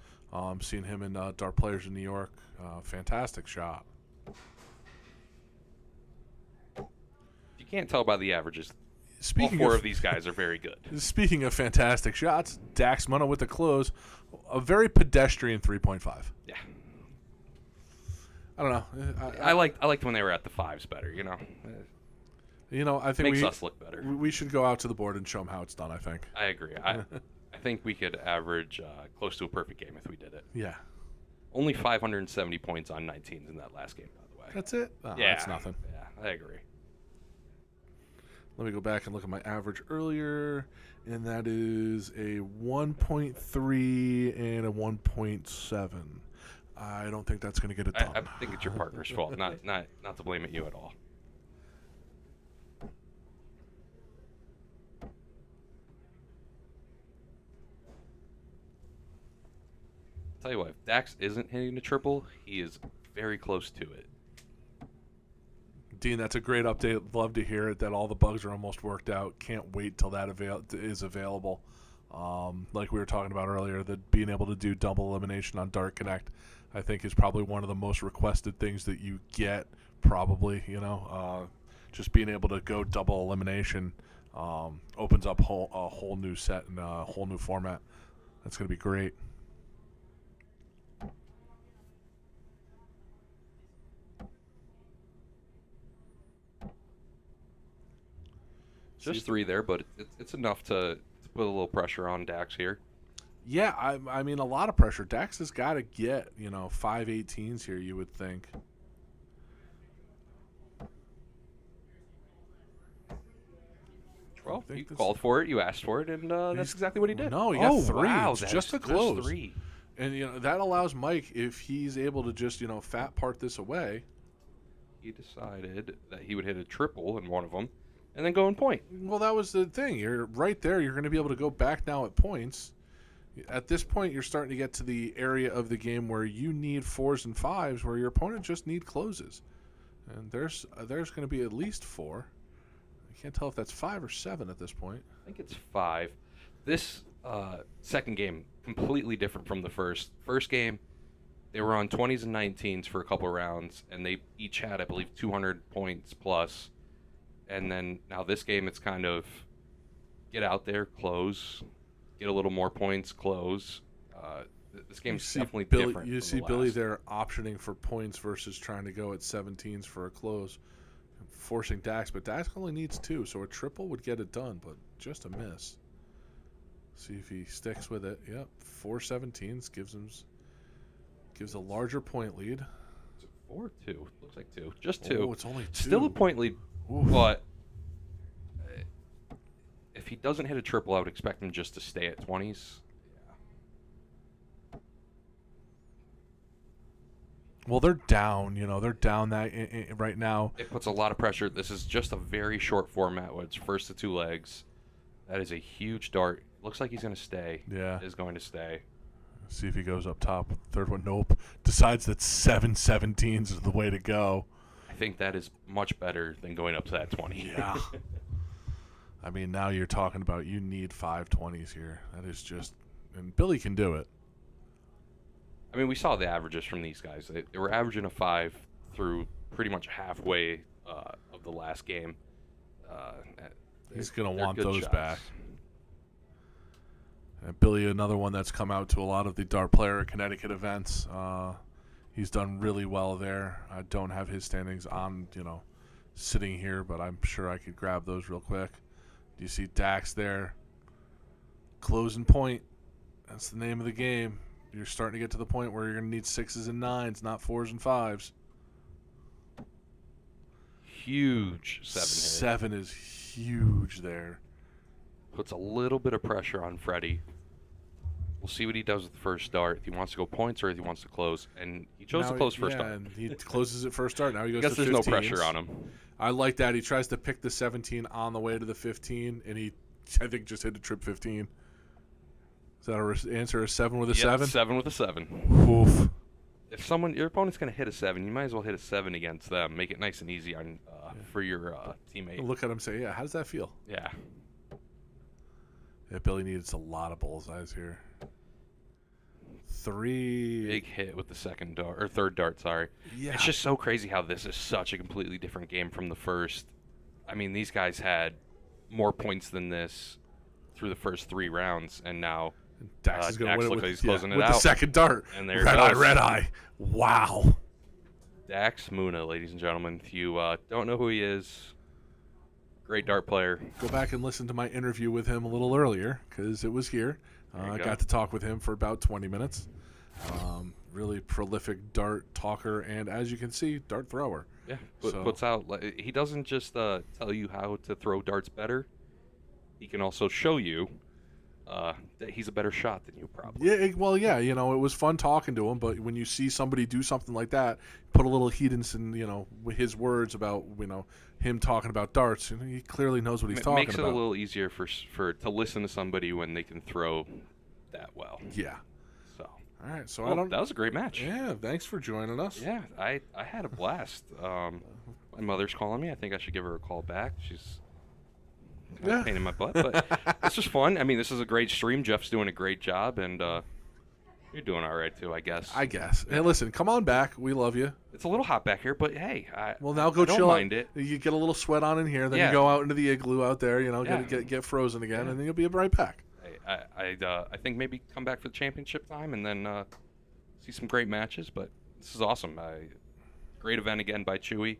Seen him in Dart Players in New York. Fantastic shot. You can't tell by the averages. All 4 of these guys are very good. Speaking of fantastic shots, Dax Munna with the close. A very pedestrian 3.5. Yeah. I don't know. I liked when they were at the 5s better, you know. I think makes us look better. We should go out to the board and show them how it's done, I think. I agree. I think we could average close to a perfect game if we did it. Yeah. Only 570 points on 19s in that last game, by the way. That's it? Oh, yeah. That's nothing. Yeah, I agree. Let me go back and look at my average earlier, and that is a 1.3 and a 1.7. I don't think that's going to get it done. I think it's your partner's fault, not to blame it you at all. Tell you what, if Dax isn't hitting a triple, he is very close to it. Dean, that's a great update. Love to hear it, that all the bugs are almost worked out. Can't wait till that is available. Like we were talking about earlier, that being able to do double elimination on Dart Connect, I think is probably one of the most requested things that you get, probably, just being able to go double elimination opens up a whole new set and a whole new format. That's going to be great. Just 3 there, but it's enough to put a little pressure on Dax here. Yeah, I mean, a lot of pressure. Dax has got to get, 5 18s here, you would think. Well, you called for it, you asked for it, and that's exactly what he did. No, he got 3. Wow, it's just a close. Just 3. And, that allows Mike, if he's able to just, fat part this away. He decided that he would hit a triple in one of them and then go in point. Well, that was the thing. You're right there. You're going to be able to go back now at points. At this point, you're starting to get to the area of the game where you need 4s and 5s, where your opponent just need closes. And there's going to be at least 4. I can't tell if that's 5 or 7 at this point. I think it's 5. This second game, completely different from the first. First game, they were on 20s and 19s for a couple rounds, and they each had, I believe, 200 points plus. And then now this game, it's kind of get out there, close, get a little more points, close. This game's definitely different. You see Billy there optioning for points versus trying to go at 17s for a close, forcing Dax. But Dax only needs 2, so a triple would get it done, but just a miss. See if he sticks with it. Yep, 4 17s gives a larger point lead. Is it 4 or 2? Looks like 2. Just 2. Oh, it's only 2. Still a point lead. Oof. But if he doesn't hit a triple, I would expect him just to stay at 20s. Yeah. Well, they're down. They're down that right now. It puts a lot of pressure. This is just a very short format where it's first to 2 legs. That is a huge dart. Looks like he's going to stay. Yeah. Is going to stay. See if he goes up top. Third one, nope. Decides that 7 17s is the way to go. I think that is much better than going up to that 20. Yeah. I mean, now you're talking about you need 5 20s here. That is just, and Billy can do it. I mean, we saw the averages from these guys. They were averaging a 5 through pretty much halfway of the last game. He's going to want good those shots. back. And Billy, another one that's come out to a lot of the Dart Player at Connecticut events. He's done really well there. I don't have his standings on, sitting here, but I'm sure I could grab those real quick. Do you see Dax there? Closing point. That's the name of the game. You're starting to get to the point where you're going to need 6s and 9s, not 4s and 5s. Huge 7 hit. 7 is huge there. Puts a little bit of pressure on Freddie. We'll see what he does with the first dart. If he wants to go points or if he wants to close. And he chose to close first dart. And he closes it first dart. Now he goes I guess to there's 15s. no pressure on him. I like that. He tries to pick the 17 on the way to the 15, and he, I think, just hit a trip 15. Is that a answer? A 7 with a 7? 7 with a 7. Oof. If your opponent's going to hit a 7, you might as well hit a 7 against them. Make it nice and easy on for your teammate. Look at him say, yeah, how does that feel? Yeah. Yeah, Billy needs a lot of bullseyes here. 3. Big hit with the second dart, or third dart, sorry. Yeah. It's just so crazy how this is such a completely different game from the first. I mean, these guys had more points than this through the first 3 rounds, and now Dax is going to win it looks with, like he's closing it with out. the second dart. And there it red eye, goes. red eye. Wow. Dax Muna, ladies and gentlemen. If you don't know who he is, great dart player. Go back and listen to my interview with him a little earlier because it was here. I got to talk with him for about 20 minutes. Really prolific dart talker and, as you can see, dart thrower. Yeah, puts out. He doesn't just tell you how to throw darts better. He can also show you that he's a better shot than you, probably. Yeah, it was fun talking to him, but when you see somebody do something like that, put a little hedence in, his words about, him talking about darts, he clearly knows what he's talking about. Makes it a little easier for to listen to somebody when they can throw that well. Yeah. So. All right, so That was a great match. Yeah, thanks for joining us. Yeah, I had a blast. My mother's calling me. I think I should give her a call back. She's kind of a pain in my butt, but this was fun. I mean, this is a great stream. Jeff's doing a great job, and you're doing all right too, I guess. Hey, listen, come on back. We love you. It's a little hot back here, but hey, now go I don't chill mind out. it. You get a little sweat on in here, then Yeah. you go out into the igloo out there. Yeah. Get frozen again, and then you'll be right back. I think maybe come back for the championship time and then see some great matches. But this is awesome. Great event again by Chewie.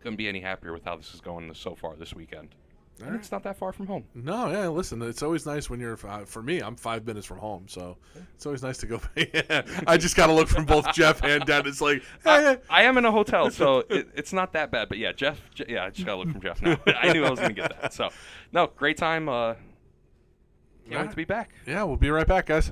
Couldn't be any happier with how this is going so far this weekend. And it's not that far from home. No, yeah, listen, it's always nice when you're, for me, I'm 5 minutes from home, so it's always nice to go. I just got to look from both Jeff and Dad. It's like, hey. I am in a hotel, so it's not that bad. But yeah, Jeff, I just got to look from Jeff now. I knew I was going to get that. So, no, great time. Can't wait to be back. Yeah, we'll be right back, guys.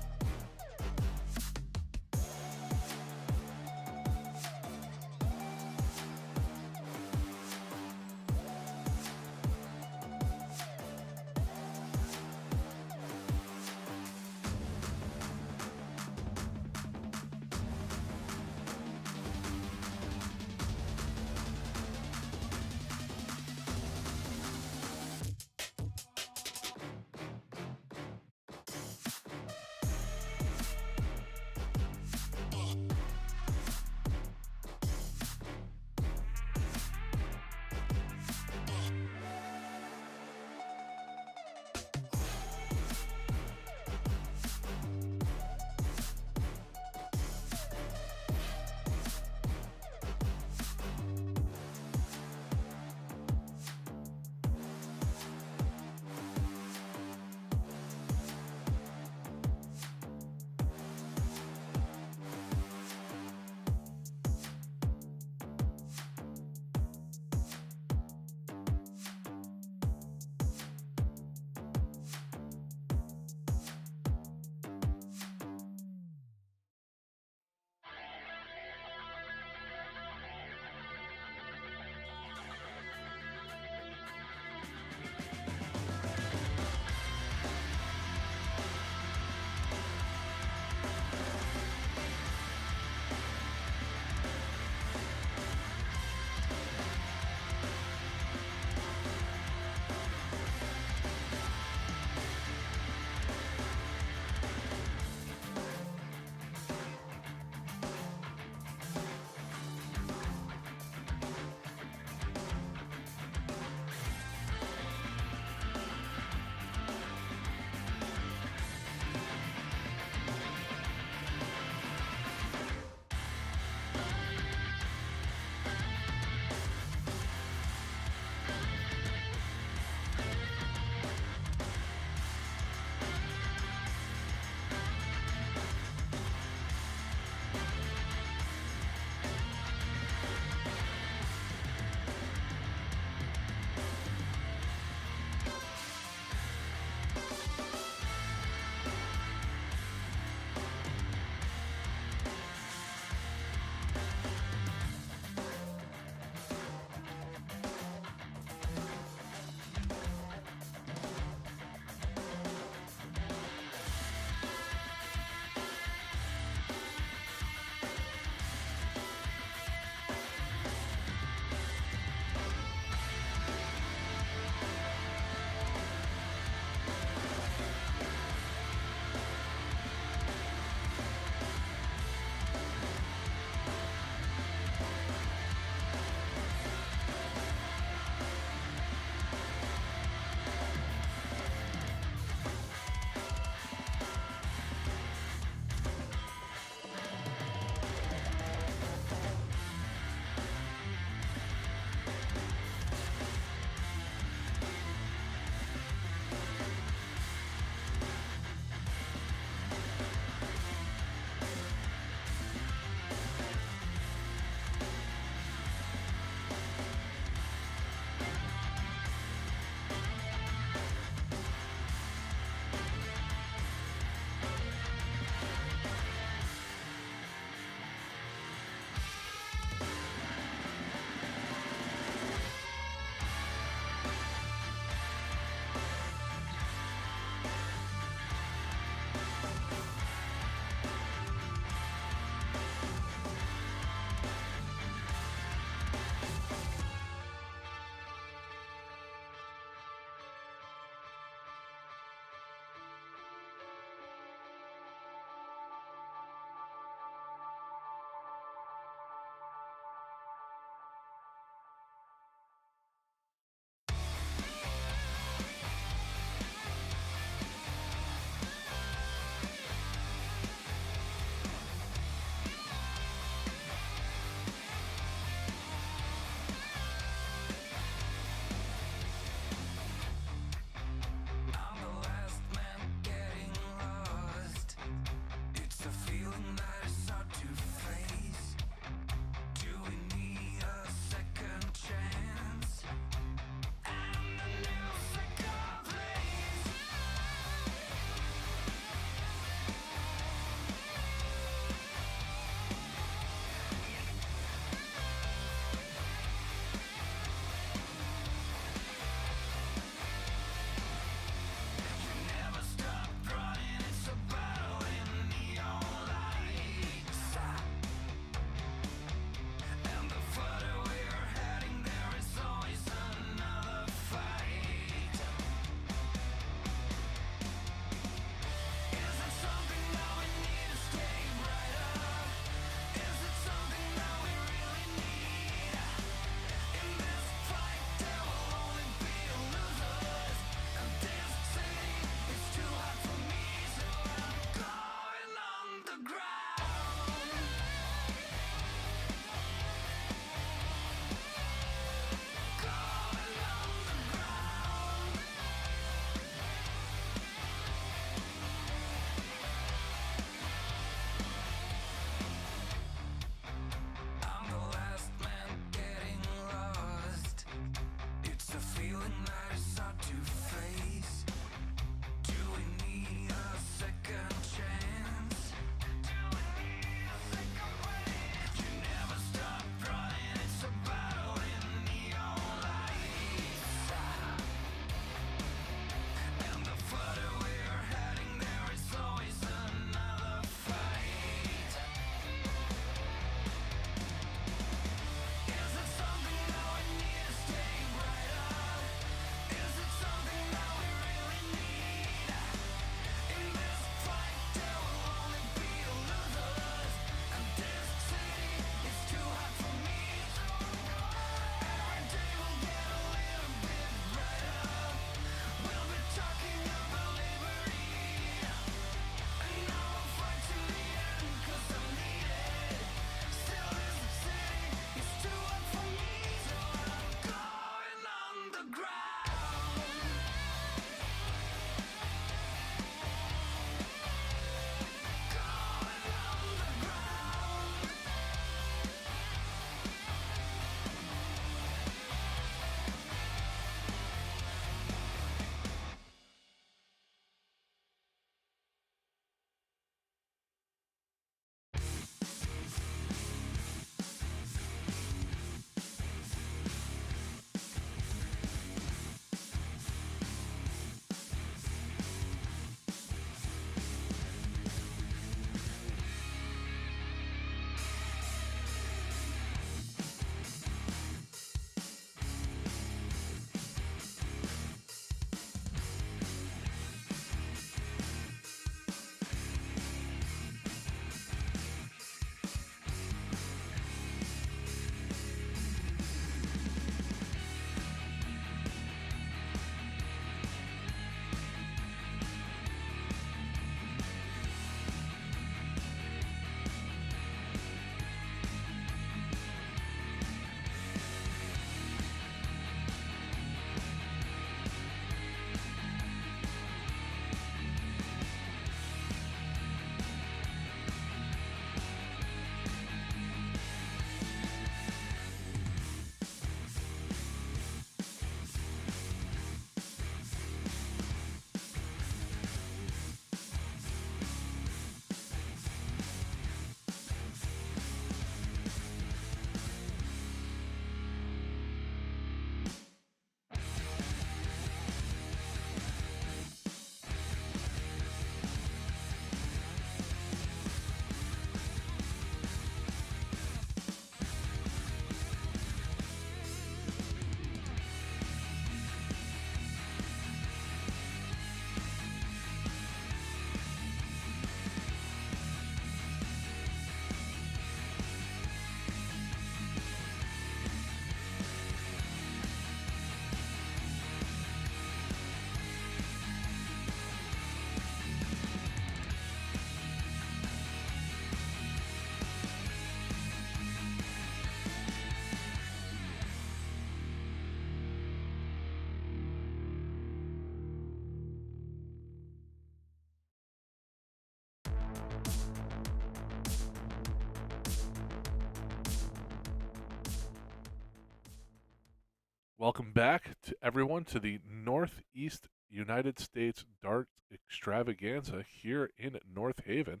Welcome back to everyone to the Northeast United States Darts Extravaganza here in North Haven.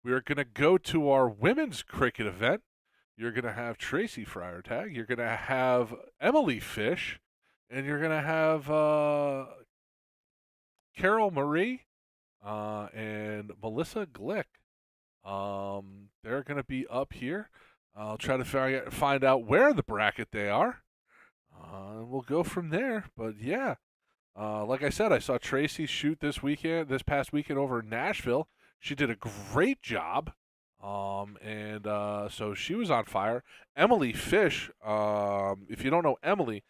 We are going to go to our women's cricket event. You're going to have Tracy Friartag, you're going to have Emily Fish, and you're going to have Carol Marie and Melissa Glick. They're going to be up here. I'll try to find out where in the bracket they are. And we'll go from there. But yeah, like I said, I saw Tracy shoot this past weekend over in Nashville. She did a great job. So she was on fire. Emily Fish, if you don't know Emily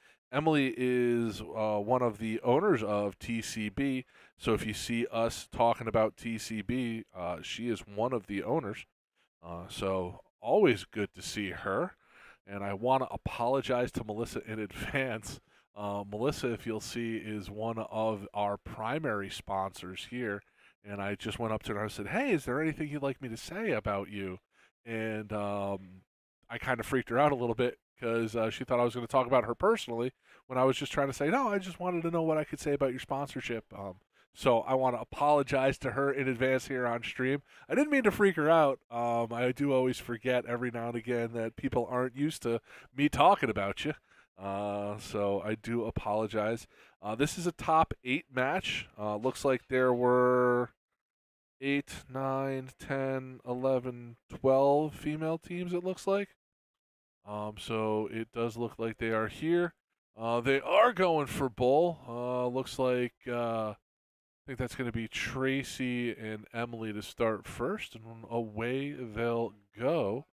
is one of the owners of TCB. So if you see us talking about TCB, she is one of the owners. So always good to see her. And I want to apologize to Melissa in advance. Melissa, if you'll see, is one of our primary sponsors here. And I just went up to her and I said, hey, is there anything you'd like me to say about you? And I kind of freaked her out a little bit because she thought I was going to talk about her personally when I was just trying to say, no, I just wanted to know what I could say about your sponsorship. So I want to apologize to her in advance here on stream. I didn't mean to freak her out. I do always forget every now and again that people aren't used to me talking about you. So I do apologize. This is a top 8 match. Looks like there were 8, 9, 10, 11, 12 female teams, it looks like. So it does look like they are here. They are going for bull. Looks like... I think that's going to be Tracy and Emily to start first, and away they'll go.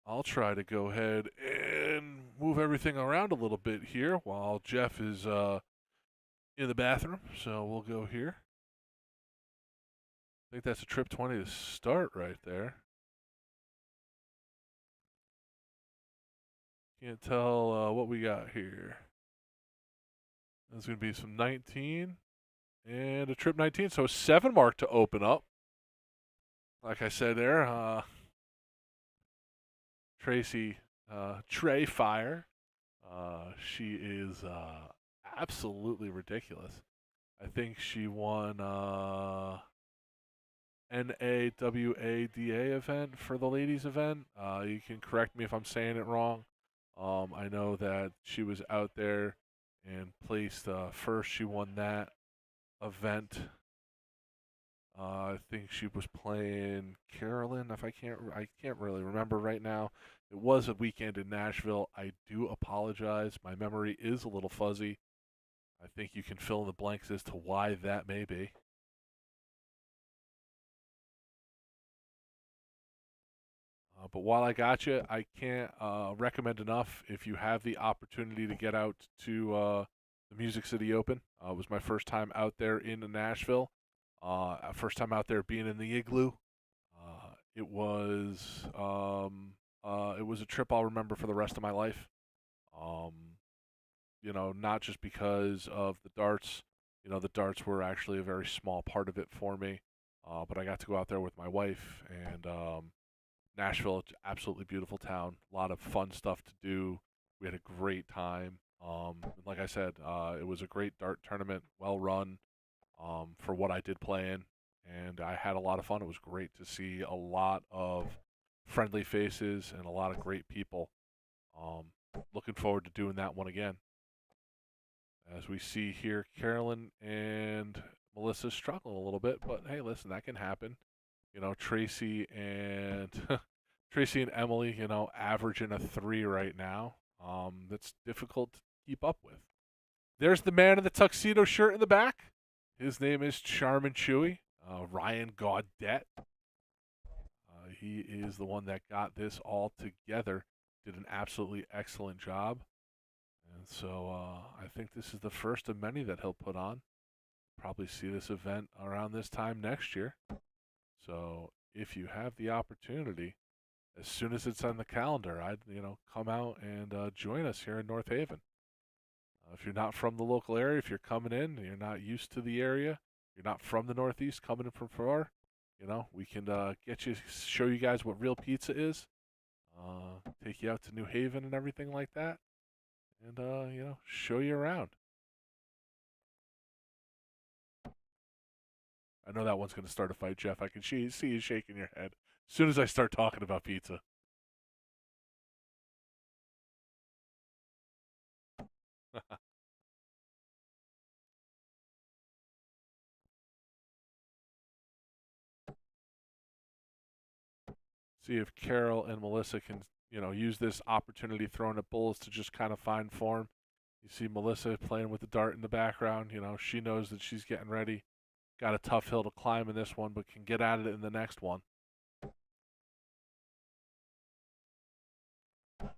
I'll try to go ahead and move everything around a little bit here while Jeff is in the bathroom. So we'll go here. I think that's a trip 20 to start right there. Can't tell what we got here. There's going to be some 19. And a trip 19, so 7 mark to open up. Like I said there, Tracy Trey Fire. She is absolutely ridiculous. I think she won NAWADA event for the ladies event. You can correct me if I'm saying it wrong. I know that she was out there and placed first. She won that event. I think she was playing Carolyn. I can't really remember right now. It was a weekend in Nashville. I do apologize. My memory is a little fuzzy. I think you can fill in the blanks as to why that may be. But while I got you, I can't recommend enough if you have the opportunity to get out to the Music City Open. It was my first time out there in Nashville. First time out there being in the Igloo. It was a trip I'll remember for the rest of my life. Not just because of the darts. The darts were actually a very small part of it for me. But I got to go out there with my wife, and Nashville, absolutely beautiful town. A lot of fun stuff to do. We had a great time. Like I said, it was a great dart tournament, well run for what I did play in, and I had a lot of fun. It was great to see a lot of friendly faces and a lot of great people. Looking forward to doing that one again. As we see here, Carolyn and Melissa struggling a little bit, but hey, listen, that can happen. Tracy and Tracy and Emily, averaging a 3 right now. That's difficult to keep up with. There's the man in the tuxedo shirt in the back. His name is Charmin Chewie, Ryan Gaudet. He is the one that got this all together. Did an absolutely excellent job. And so I think this is the first of many that he'll put on. Probably see this event around this time next year. So if you have the opportunity, as soon as it's on the calendar, I'd come out and join us here in North Haven. If you're not from the local area, if you're coming in, you're not used to the area, you're not from the Northeast, coming in from far, we can show you guys what real pizza is, take you out to New Haven and everything like that. and show you around. I know that one's going to start a fight, Jeff. I can see you shaking your head as soon as I start talking about pizza. See if Carol and Melissa can, use this opportunity thrown at Bulls to just kind of find form. You see Melissa playing with the dart in the background. She knows that she's getting ready. Got a tough hill to climb in this one, but can get at it in the next one. That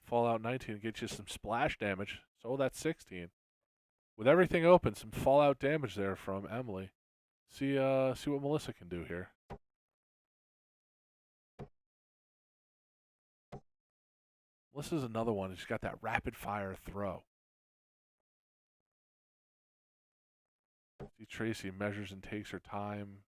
Fallout 19 gets you some splash damage. So that's 16. With everything open, some Fallout damage there from Emily. See what Melissa can do here. Melissa's another one. She's got that rapid fire throw. See, Tracy measures and takes her time.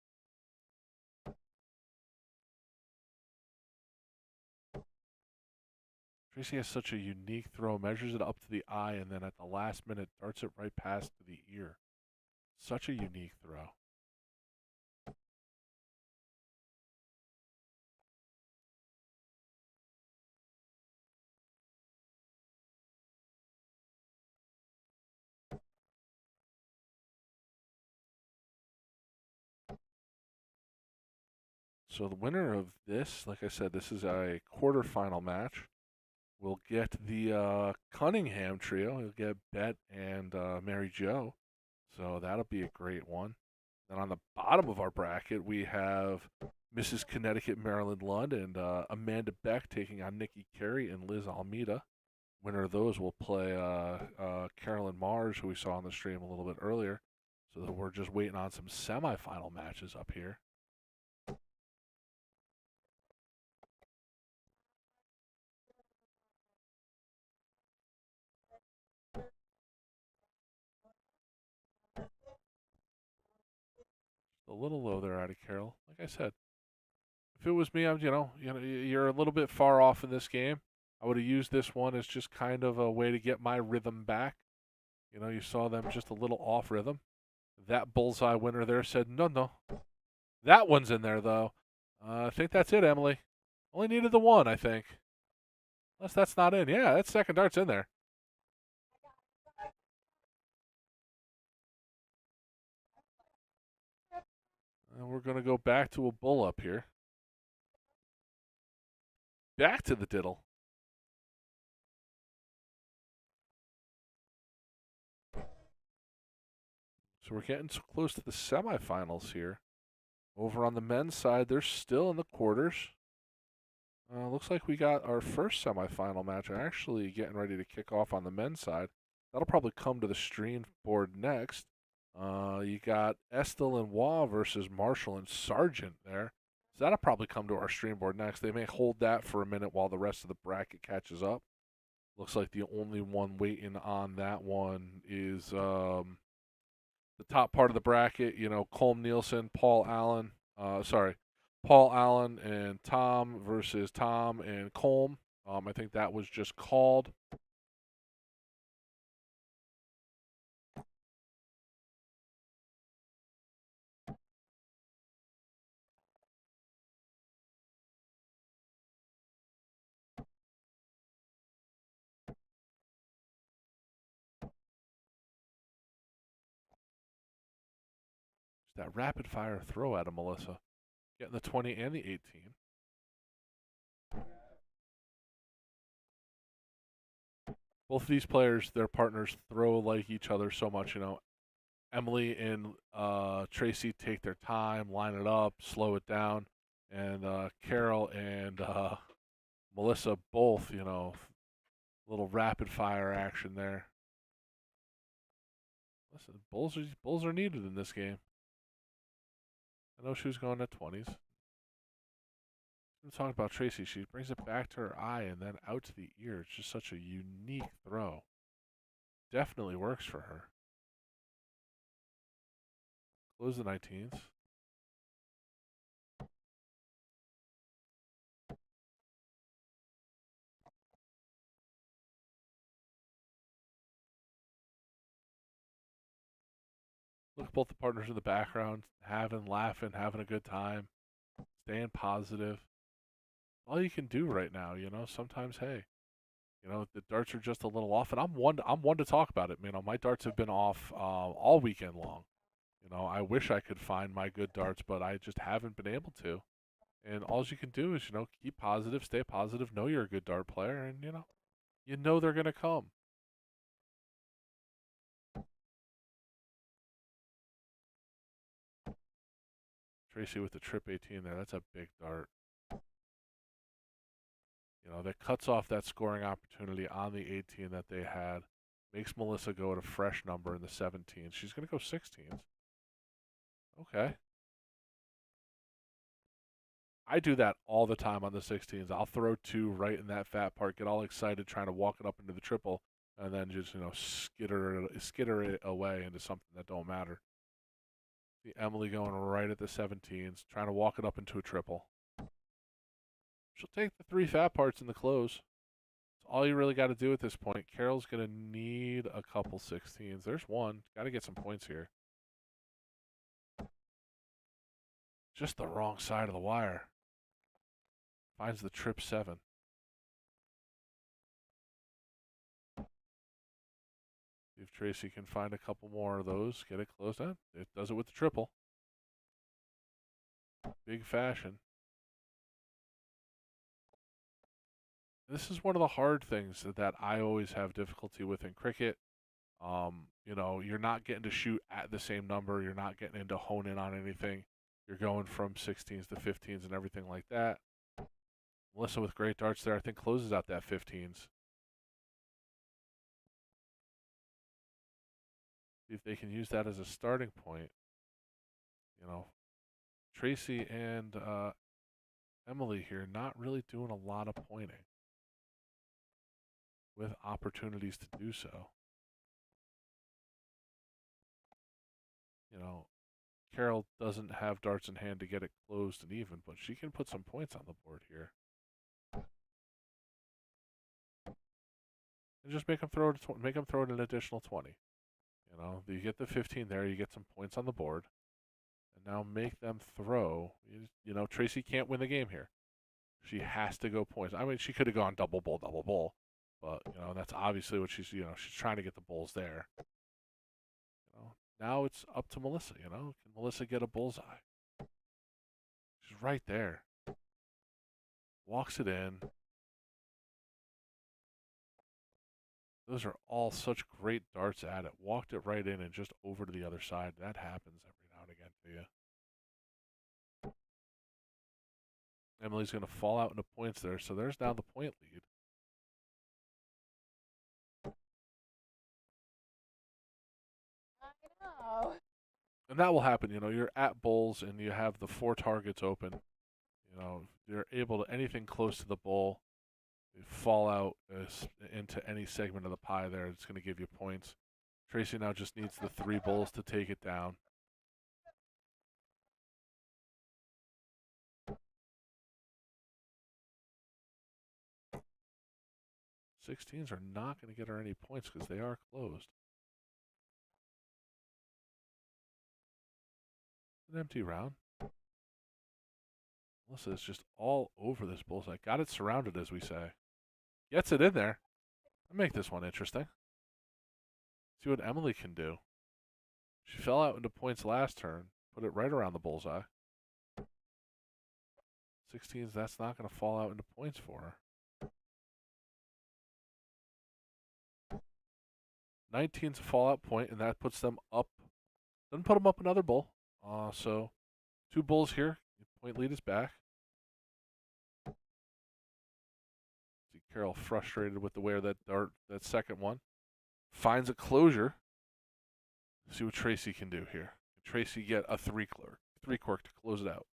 Tracy has such a unique throw. Measures it up to the eye, and then at the last minute, darts it right past to the ear. Such a unique throw. So the winner of this, like I said, this is a quarterfinal match. We'll get the Cunningham trio. You'll get Bet and Mary Jo. So that'll be a great one. Then on the bottom of our bracket, we have Mrs. Connecticut, Maryland Lund, and Amanda Beck taking on Nikki Carey and Liz Almeida. Winner of those will play Carolyn Mars, who we saw on the stream a little bit earlier. So that we're just waiting on some semifinal matches up here. A little low there out of Carol. Like I said, if it was me, you're a little bit far off in this game. I would have used this one as just kind of a way to get my rhythm back. You saw them just a little off rhythm. That bullseye winner there said, no. That one's in there, though. I think that's it, Emily. Only needed the one, I think. Unless that's not in. Yeah, that second dart's in there. And we're going to go back to a bull up here. Back to the diddle. So we're getting so close to the semifinals here. Over on the men's side, they're still in the quarters. Looks like we got our first semifinal match actually getting ready to kick off on the men's side. That'll probably come to the stream board next. You got Estelle and Waugh versus Marshall and Sargent there. So that'll probably come to our stream board next. They may hold that for a minute while the rest of the bracket catches up. Looks like the only one waiting on that one is the top part of the bracket. Colm Nielsen, Paul Allen and Tom versus Tom and Colm. I think that was just called. That rapid fire throw at him, Melissa. Getting the 20 and the 18. Both of these players, their partners, throw like each other so much. Emily and Tracy take their time, line it up, slow it down. And Carol and Melissa both, little rapid fire action there. Listen, bulls are needed in this game. I know she was going at 20s. I'm talking about Tracy. She brings it back to her eye and then out to the ear. It's just such a unique throw. Definitely works for her. Close the 19s. Look at both the partners in the background, laughing, having a good time, staying positive. All you can do right now, sometimes, hey, the darts are just a little off, and I'm one to talk about it. My darts have been off all weekend long. I wish I could find my good darts, but I just haven't been able to. And all you can do is, keep positive, stay positive, know you're a good dart player, and, they're going to come. Tracy with the trip 18 there. That's a big dart. That cuts off that scoring opportunity on the 18 that they had. Makes Melissa go at a fresh number in the 17. She's going to go 16s. Okay. I do that all the time on the 16s. I'll throw 2 right in that fat part, get all excited trying to walk it up into the triple, and then just, skitter it away into something that don't matter. See Emily going right at the 17s, trying to walk it up into a triple. She'll take the 3 fat parts in the close. That's all you really got to do at this point. Carol's going to need a couple 16s. There's one. Got to get some points here. Just the wrong side of the wire. Finds the trip 7. See if Tracy can find a couple more of those. Get it closed out. It does it with the triple. Big fashion. This is one of the hard things that I always have difficulty with in cricket. You're not getting to shoot at the same number. You're not getting into hone in on anything. You're going from 16s to 15s and everything like that. Melissa with great darts there, I think, closes out that 15s. See if they can use that as a starting point. Tracy and Emily here not really doing a lot of pointing with opportunities to do so. Carol doesn't have darts in hand to get it closed and even, but she can put some points on the board here. And just make them throw it an additional 20. You get the 15 there, you get some points on the board. And now make them throw. Tracy can't win the game here. She has to go points. She could have gone double bull. But, that's obviously what she's trying to get the bulls there. Now it's up to Melissa, Can Melissa get a bullseye? She's right there. Walks it in. Those are all such great darts at it. Walked it right in and just over to the other side. That happens every now and again to you. Emily's going to fall out into points there, so there's now the point lead. And that will happen, you're at bulls and you have the 4 targets open. You're able to, anything close to the bull, you fall out into any segment of the pie there. It's going to give you points. Tracy now just needs the 3 bulls to take it down. Sixteens are not going to get her any points because they are closed. An empty round. Melissa is just all over this bullseye. Got it surrounded, as we say. Gets it in there. I'll make this one interesting. See what Emily can do. She fell out into points last turn. Put it right around the bullseye. 16s, that's not going to fall out into points for her. 19's a fallout point, and that puts them up. Doesn't put them up another bull. So 2 bulls here. Point lead is back. See Carol frustrated with the way of that dart, that second one. Finds a closure. See what Tracy can do here. Can Tracy get a 3 cork to close it out?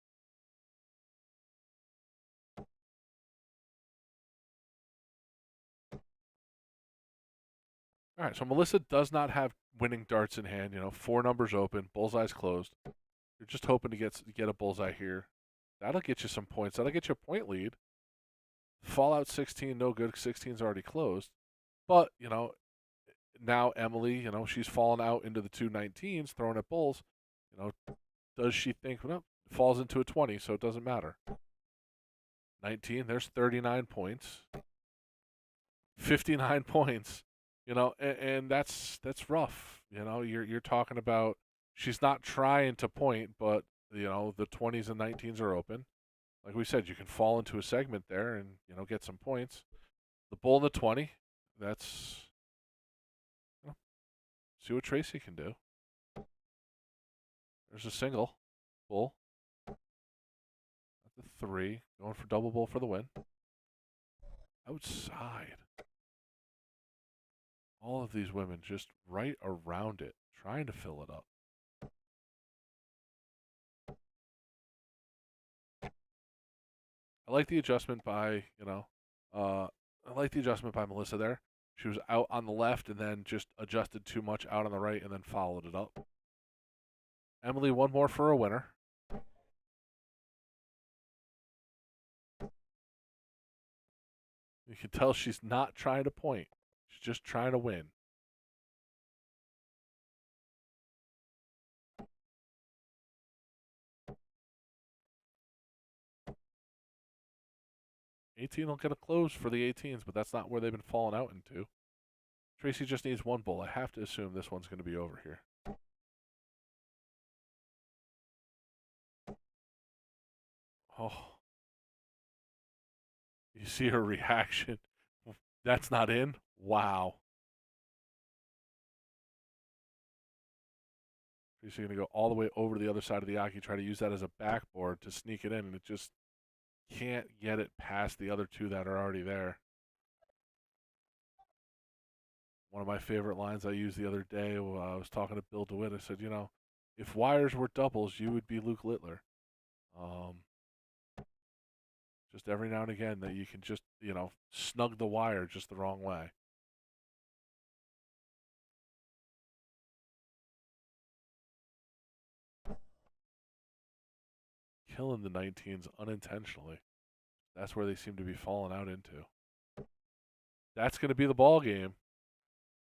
All right, so Melissa does not have winning darts in hand. 4 numbers open, bullseye's closed. You're just hoping to get a bullseye here. That'll get you some points. That'll get you a point lead. Fallout 16, no good. 16's already closed. But, now Emily, she's fallen out into the 219s, throwing at bulls. Does she think, well, it falls into a 20, so it doesn't matter. 19, there's 39 points. 59 points, and that's rough. You're talking about she's not trying to point, but the 20s and 19s are open. Like we said, you can fall into a segment there and get some points. The bull and the 20, that's see what Tracy can do. There's a single bull at the 3, going for double bull for the win. Outside. All of these women just right around it, trying to fill it up. I like the adjustment by, Melissa there. She was out on the left and then just adjusted too much out on the right and then followed it up. Emily, one more for a winner. You can tell she's not trying to point. She's just trying to win. '18 will get a close for the 18s, but that's not where they've been falling out into. Tracy just needs one bull. I have to assume this one's going to be over here. Oh. You see her reaction. That's not in? Wow. Tracy going to go all the way over to the other side of the Aki, try to use that as a backboard to sneak it in, and it just can't get it past the other two that are already there. One of my favorite lines I used the other day, I was talking to Bill DeWitt. I said, if wires were doubles, you would be Luke Littler. Just every now and again that you can just, snug the wire just the wrong way. Killing the 19s unintentionally. That's where they seem to be falling out into. That's going to be the ball game.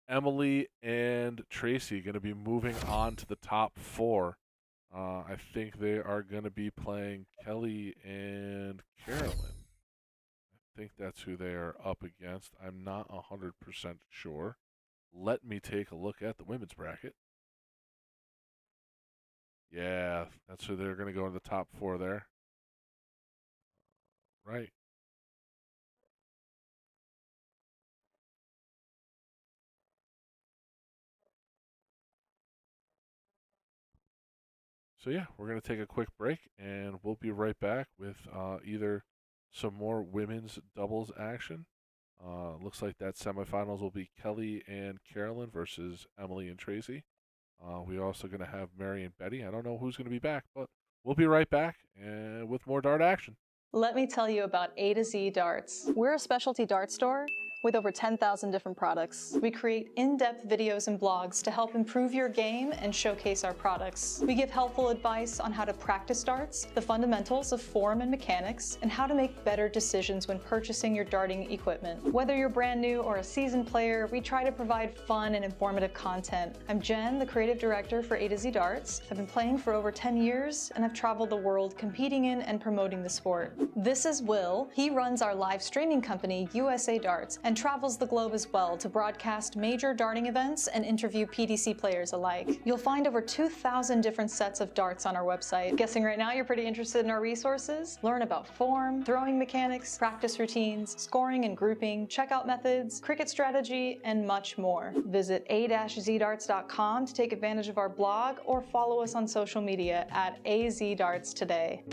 Emily and Tracy going to be moving on to the top 4. I think they are going to be playing Kelly and Carolyn. I think that's who they are up against. I'm not 100% sure. Let me take a look at the women's bracket. Yeah, that's who they're going to go in the top 4 there. Right. So yeah, we're going to take a quick break, and we'll be right back with either some more women's doubles action. Looks like that semifinals will be Kelly and Carolyn versus Emily and Tracy. We're also going to have Mary and Betty. I don't know who's going to be back, but we'll be right back with more dart action. Let me tell you about A to Z Darts. We're a specialty dart store with over 10,000 different products. We create in-depth videos and blogs to help improve your game and showcase our products. We give helpful advice on how to practice darts, the fundamentals of form and mechanics, and how to make better decisions when purchasing your darting equipment. Whether you're brand new or a seasoned player, we try to provide fun and informative content. I'm Jen, the creative director for A to Z Darts. I've been playing for over 10 years and have traveled the world competing in and promoting the sport. This is Will. He runs our live streaming company, USA Darts, and travels the globe as well to broadcast major darting events and interview PDC players alike. You'll find over 2,000 different sets of darts on our website. Guessing right now you're pretty interested in our resources? Learn about form, throwing mechanics, practice routines, scoring and grouping, checkout methods, cricket strategy, and much more. Visit a-zdarts.com to take advantage of our blog or follow us on social media at AZDarts today.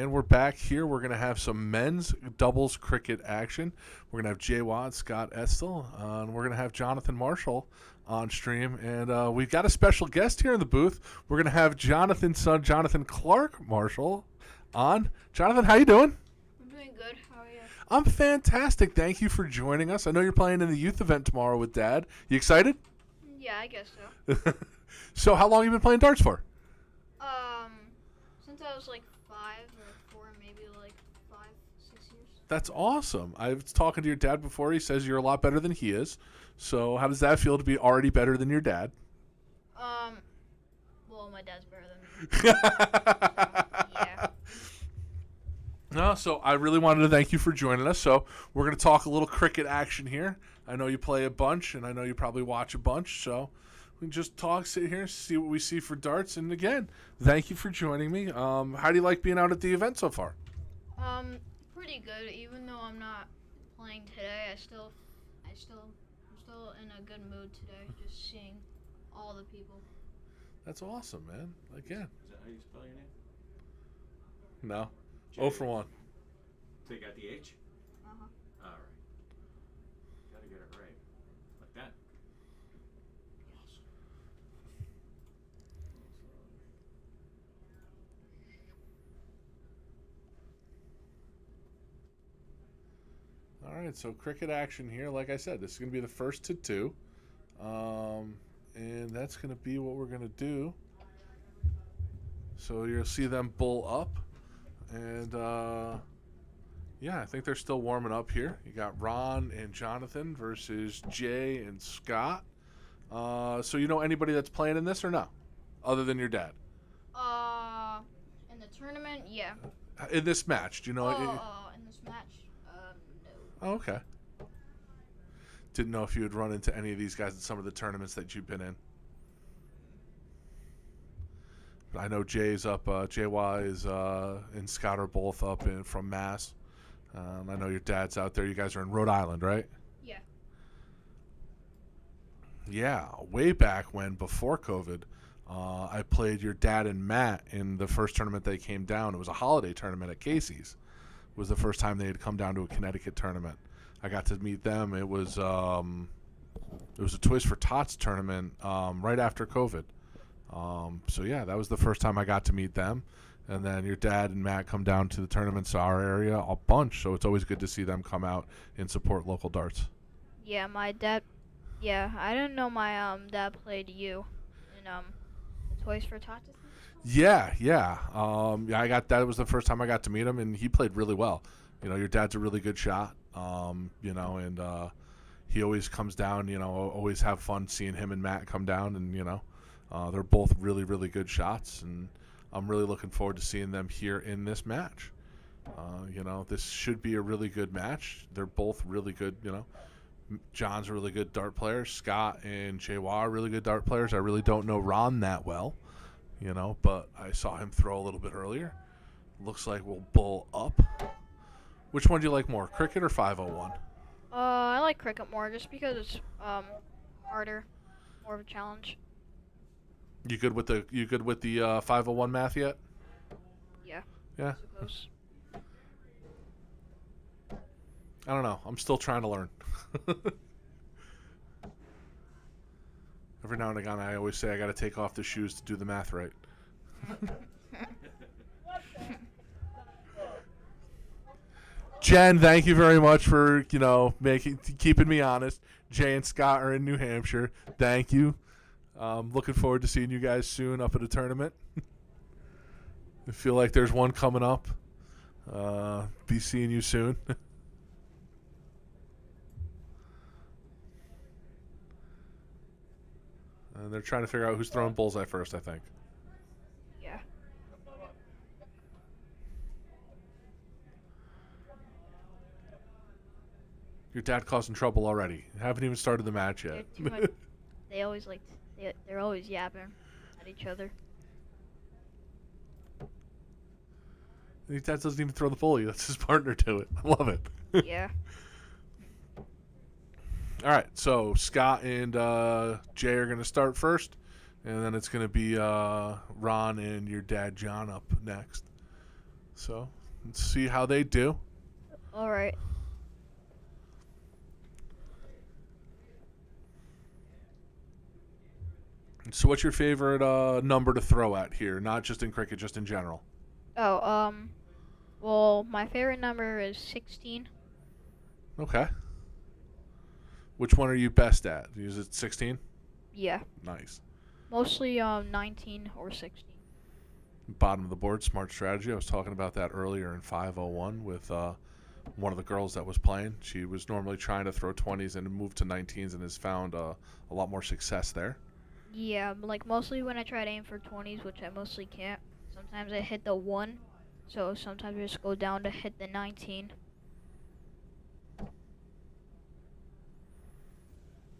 And we're back here. We're going to have some men's doubles cricket action. We're going to have Jay Watt, Scott Estel, and we're going to have Jonathan Marshall on stream. And we've got a special guest here in the booth. We're going to have Jonathan's son, Jonathan Clark Marshall, on. Jonathan, how you doing? I'm doing good. How are you? I'm fantastic. Thank you for joining us. I know you're playing in the youth event tomorrow with Dad. You excited? Yeah, I guess so. So how long have you been playing darts for? Since I was like 5 or 4, maybe like 5, 6 years. That's awesome. I was talking to your dad before. He says you're a lot better than he is. So how does that feel to be already better than your dad? Well, my dad's better than me. Yeah. No, so I really wanted to thank you for joining us. So we're going to talk a little cricket action here. I know you play a bunch, and I know you probably watch a bunch. So we can just talk, sit here, see what we see for darts. And again, thank you for joining me. How do you like being out at the event so far? Pretty good. Even though I'm not playing today, I'm still in a good mood today. Just seeing all the people. That's awesome, man. Again. Is that how you spell your name? No. 0 for 1. So you got the H? Uh-huh. All right. Gotta get it right. Like that. Awesome. All right, so cricket action here. Like I said, this is going to be the first to 2. And that's going to be what we're going to do. So you'll see them bull up. And, yeah, I think they're still warming up here. You got Ron and Jonathan versus Jay and Scott. So you know anybody that's playing in this or no? Other than your dad? In the tournament, yeah. In this match, do you know? In this match, no. Oh, okay. Didn't know if you had run into any of these guys at some of the tournaments that you've been in. I know Jay's up. JY is and Scott are both up from Mass. I know your dad's out there. You guys are in Rhode Island, right? Yeah. Yeah, way back when, before COVID, I played your dad and Matt in the first tournament they came down. It was a holiday tournament at Casey's. It was the first time they had come down to a Connecticut tournament. I got to meet them. It was a Toys for Tots tournament right after COVID. So yeah, that was the first time I got to meet them. And then your dad and Matt come down to the tournaments our area a bunch. So it's always good to see them come out and support local darts. Yeah, my dad. Yeah, I didn't know my dad played you in the Toys for Tots. Yeah. I got that. It was the first time I got to meet him, and he played really well. You know, your dad's a really good shot. You know, and he always comes down. You know, always have fun seeing him and Matt come down, and you know, they're both really, really good shots, and I'm really looking forward to seeing them here in this match. You know, this should be a really good match. They're both really good. You know, John's a really good dart player. Scott and Jay are really good dart players. I really don't know Ron that well, you know, but I saw him throw a little bit earlier. Looks like we'll bull up. Which one do you like more, cricket or 501? I like cricket more just because it's harder, more of a challenge. You good with the 501 math yet? Yeah. Yeah. I suppose. I don't know. I'm still trying to learn. Every now and again, I always say I got to take off the shoes to do the math right. Jen, thank you very much for, you know, keeping me honest. Jay and Scott are in New Hampshire. Thank you. Looking forward to seeing you guys soon up at a tournament. I feel like there's one coming up. Be seeing you soon. And they're trying to figure out who's throwing bullseye first, I think. Yeah. Your dad causing trouble already. Haven't even started the match They're yet. too much. They always they're always yapping at each other. Your dad doesn't even throw the pulley. That's his partner to it. I love it. Yeah. All right, so Scott and Jay are going to start first, and then it's going to be Ron and your dad John up next. So let's see how they do. All right. So what's your favorite number to throw at here? Not just in cricket, just in general. Oh, well, my favorite number is 16. Okay. Which one are you best at? Is it 16? Yeah. Nice. Mostly 19 or 16. Bottom of the board, smart strategy. I was talking about that earlier in 501 with one of the girls that was playing. She was normally trying to throw 20s and moved to 19s and has found a lot more success there. Yeah, like mostly when I try to aim for 20s, which I mostly can't. Sometimes I hit the 1, so sometimes I just go down to hit the 19.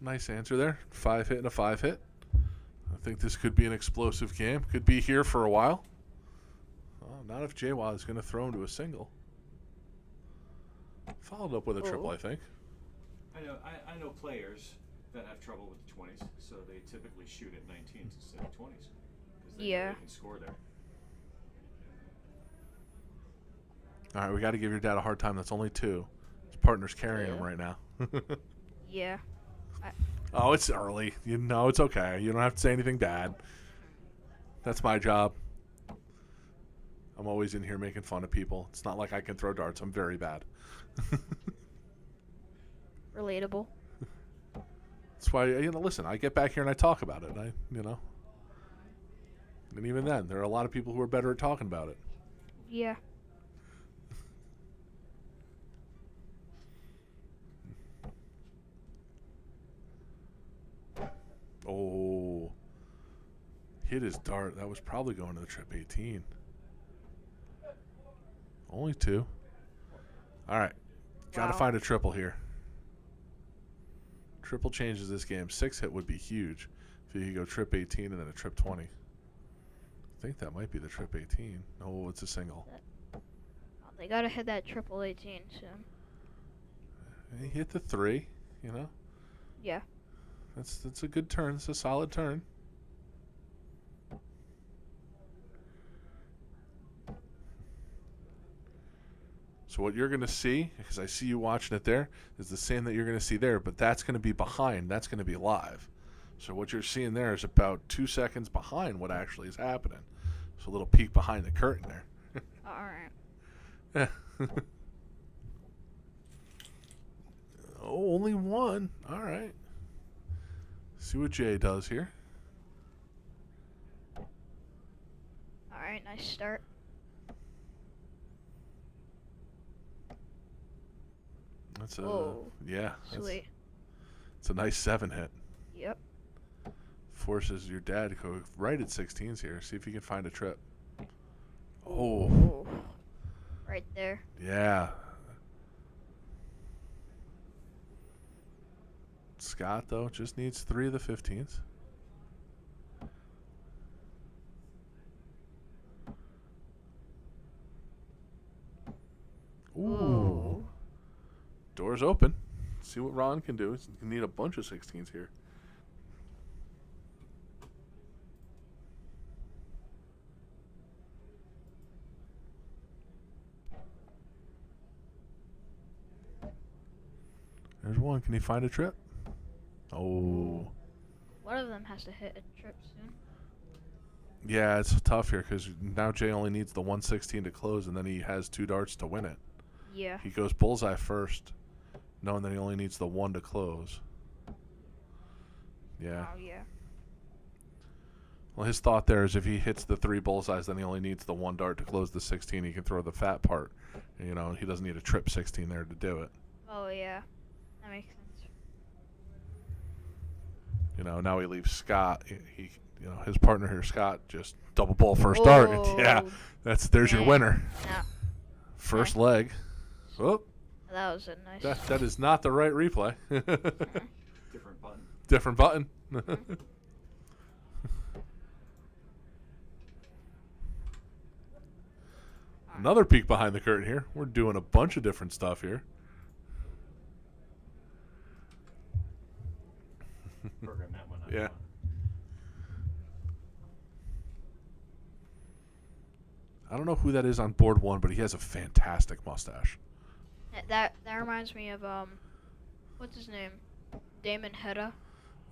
Nice answer there. 5 hit and a 5 hit. I think this could be an explosive game. Could be here for a while. Not if Jaywa is going to throw him to a single. Followed up with a triple, I think. I know players that have trouble with the 20s, so they typically shoot at 19s instead of 20s. Yeah. They can score there. All right, we got to give your dad a hard time. That's only 2. His partner's carrying him right now. Yeah. Oh, it's early. You know, it's okay. You don't have to say anything bad. That's my job. I'm always in here making fun of people. It's not like I can throw darts. I'm very bad. Relatable. That's why, listen, I get back here and I talk about it. And even then, there are a lot of people who are better at talking about it. Yeah. Oh. Hit his dart. That was probably going to the trip 18. Only 2. All right. Got to find a triple here. Triple changes this game. 6 hit would be huge if you could go trip 18 and then a trip 20. I think that might be the trip 18. Oh, it's a single. They got to hit that triple 18 soon. He hit the 3, Yeah. That's a good turn. It's a solid turn. So what you're going to see, because I see you watching it there, is the same that you're going to see there, but that's going to be behind. That's going to be live. So what you're seeing there is about 2 seconds behind what actually is happening. So a little peek behind the curtain there. All right. Yeah. Oh, only 1. All right. See what Jay does here. All right, nice start. That's Sweet. It's a nice 7 hit. Yep. Forces your dad to go right at 16s here. See if he can find a trip. Oh. Ooh. Right there. Yeah. Scott, though, just needs 3 of the 15s. Ooh. Doors open. See what Ron can do. He's going to need a bunch of 16s here. There's one. Can he find a trip? Oh. One of them has to hit a trip soon. Yeah, it's tough here because now Jay only needs the 116 to close, and then he has 2 darts to win it. Yeah. He goes bullseye first, knowing that he only needs the 1 to close. Yeah. Oh, yeah. Well, his thought there is if he hits the 3 bullseyes, then he only needs the 1 dart to close the 16. He can throw the fat part. He doesn't need a trip 16 there to do it. Oh, yeah. That makes sense. Now he leaves Scott. He his partner here, Scott, just double ball first dart. Yeah, there's your winner. Yeah. First leg. Oh, That was a nice. that is not the right replay. Different button. Different button. Another peek behind the curtain here. We're doing a bunch of different stuff here. Program that one up. Yeah. I don't know who that is on board 1, but he has a fantastic mustache. That reminds me of what's his name? Damon Hedda.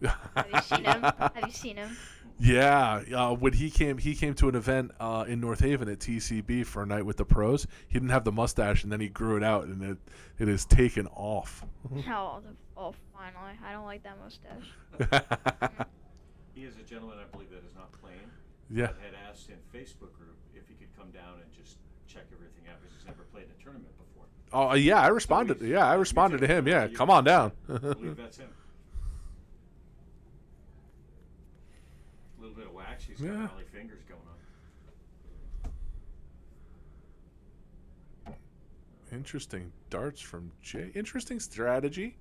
Have you seen him? Have you seen him? Yeah, when he came to an event in North Haven at TCB for a night with the pros. He didn't have the mustache, and then he grew it out, and it is taken off. Oh, finally. I don't like that mustache. He is a gentleman, I believe, that is not playing. Yeah. That had asked in Facebook group if he could come down and just check everything out because he's never played in a tournament before. Oh yeah, I responded. Yeah, I responded to him. Yeah, come on down. I believe that's him. A little bit of wax. He's got gnarly fingers going on. Interesting darts from Jay. Interesting strategy.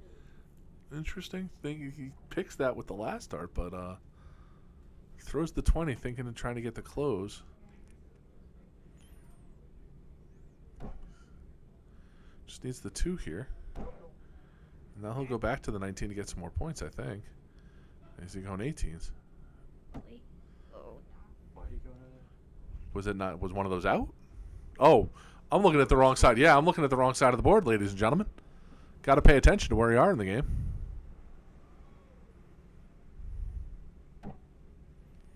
Interesting thing. He picks that with the last dart, but throws the 20, thinking of trying to get the close. Just needs the 2 here. And now he'll go back to the 19 to get some more points, I think. Is he going 18s? Oh, no. Why are you going to that? Was it not? Was one of those out? Oh, I'm looking at the wrong side. Yeah, I'm looking at the wrong side of the board, ladies and gentlemen. Got to pay attention to where you are in the game.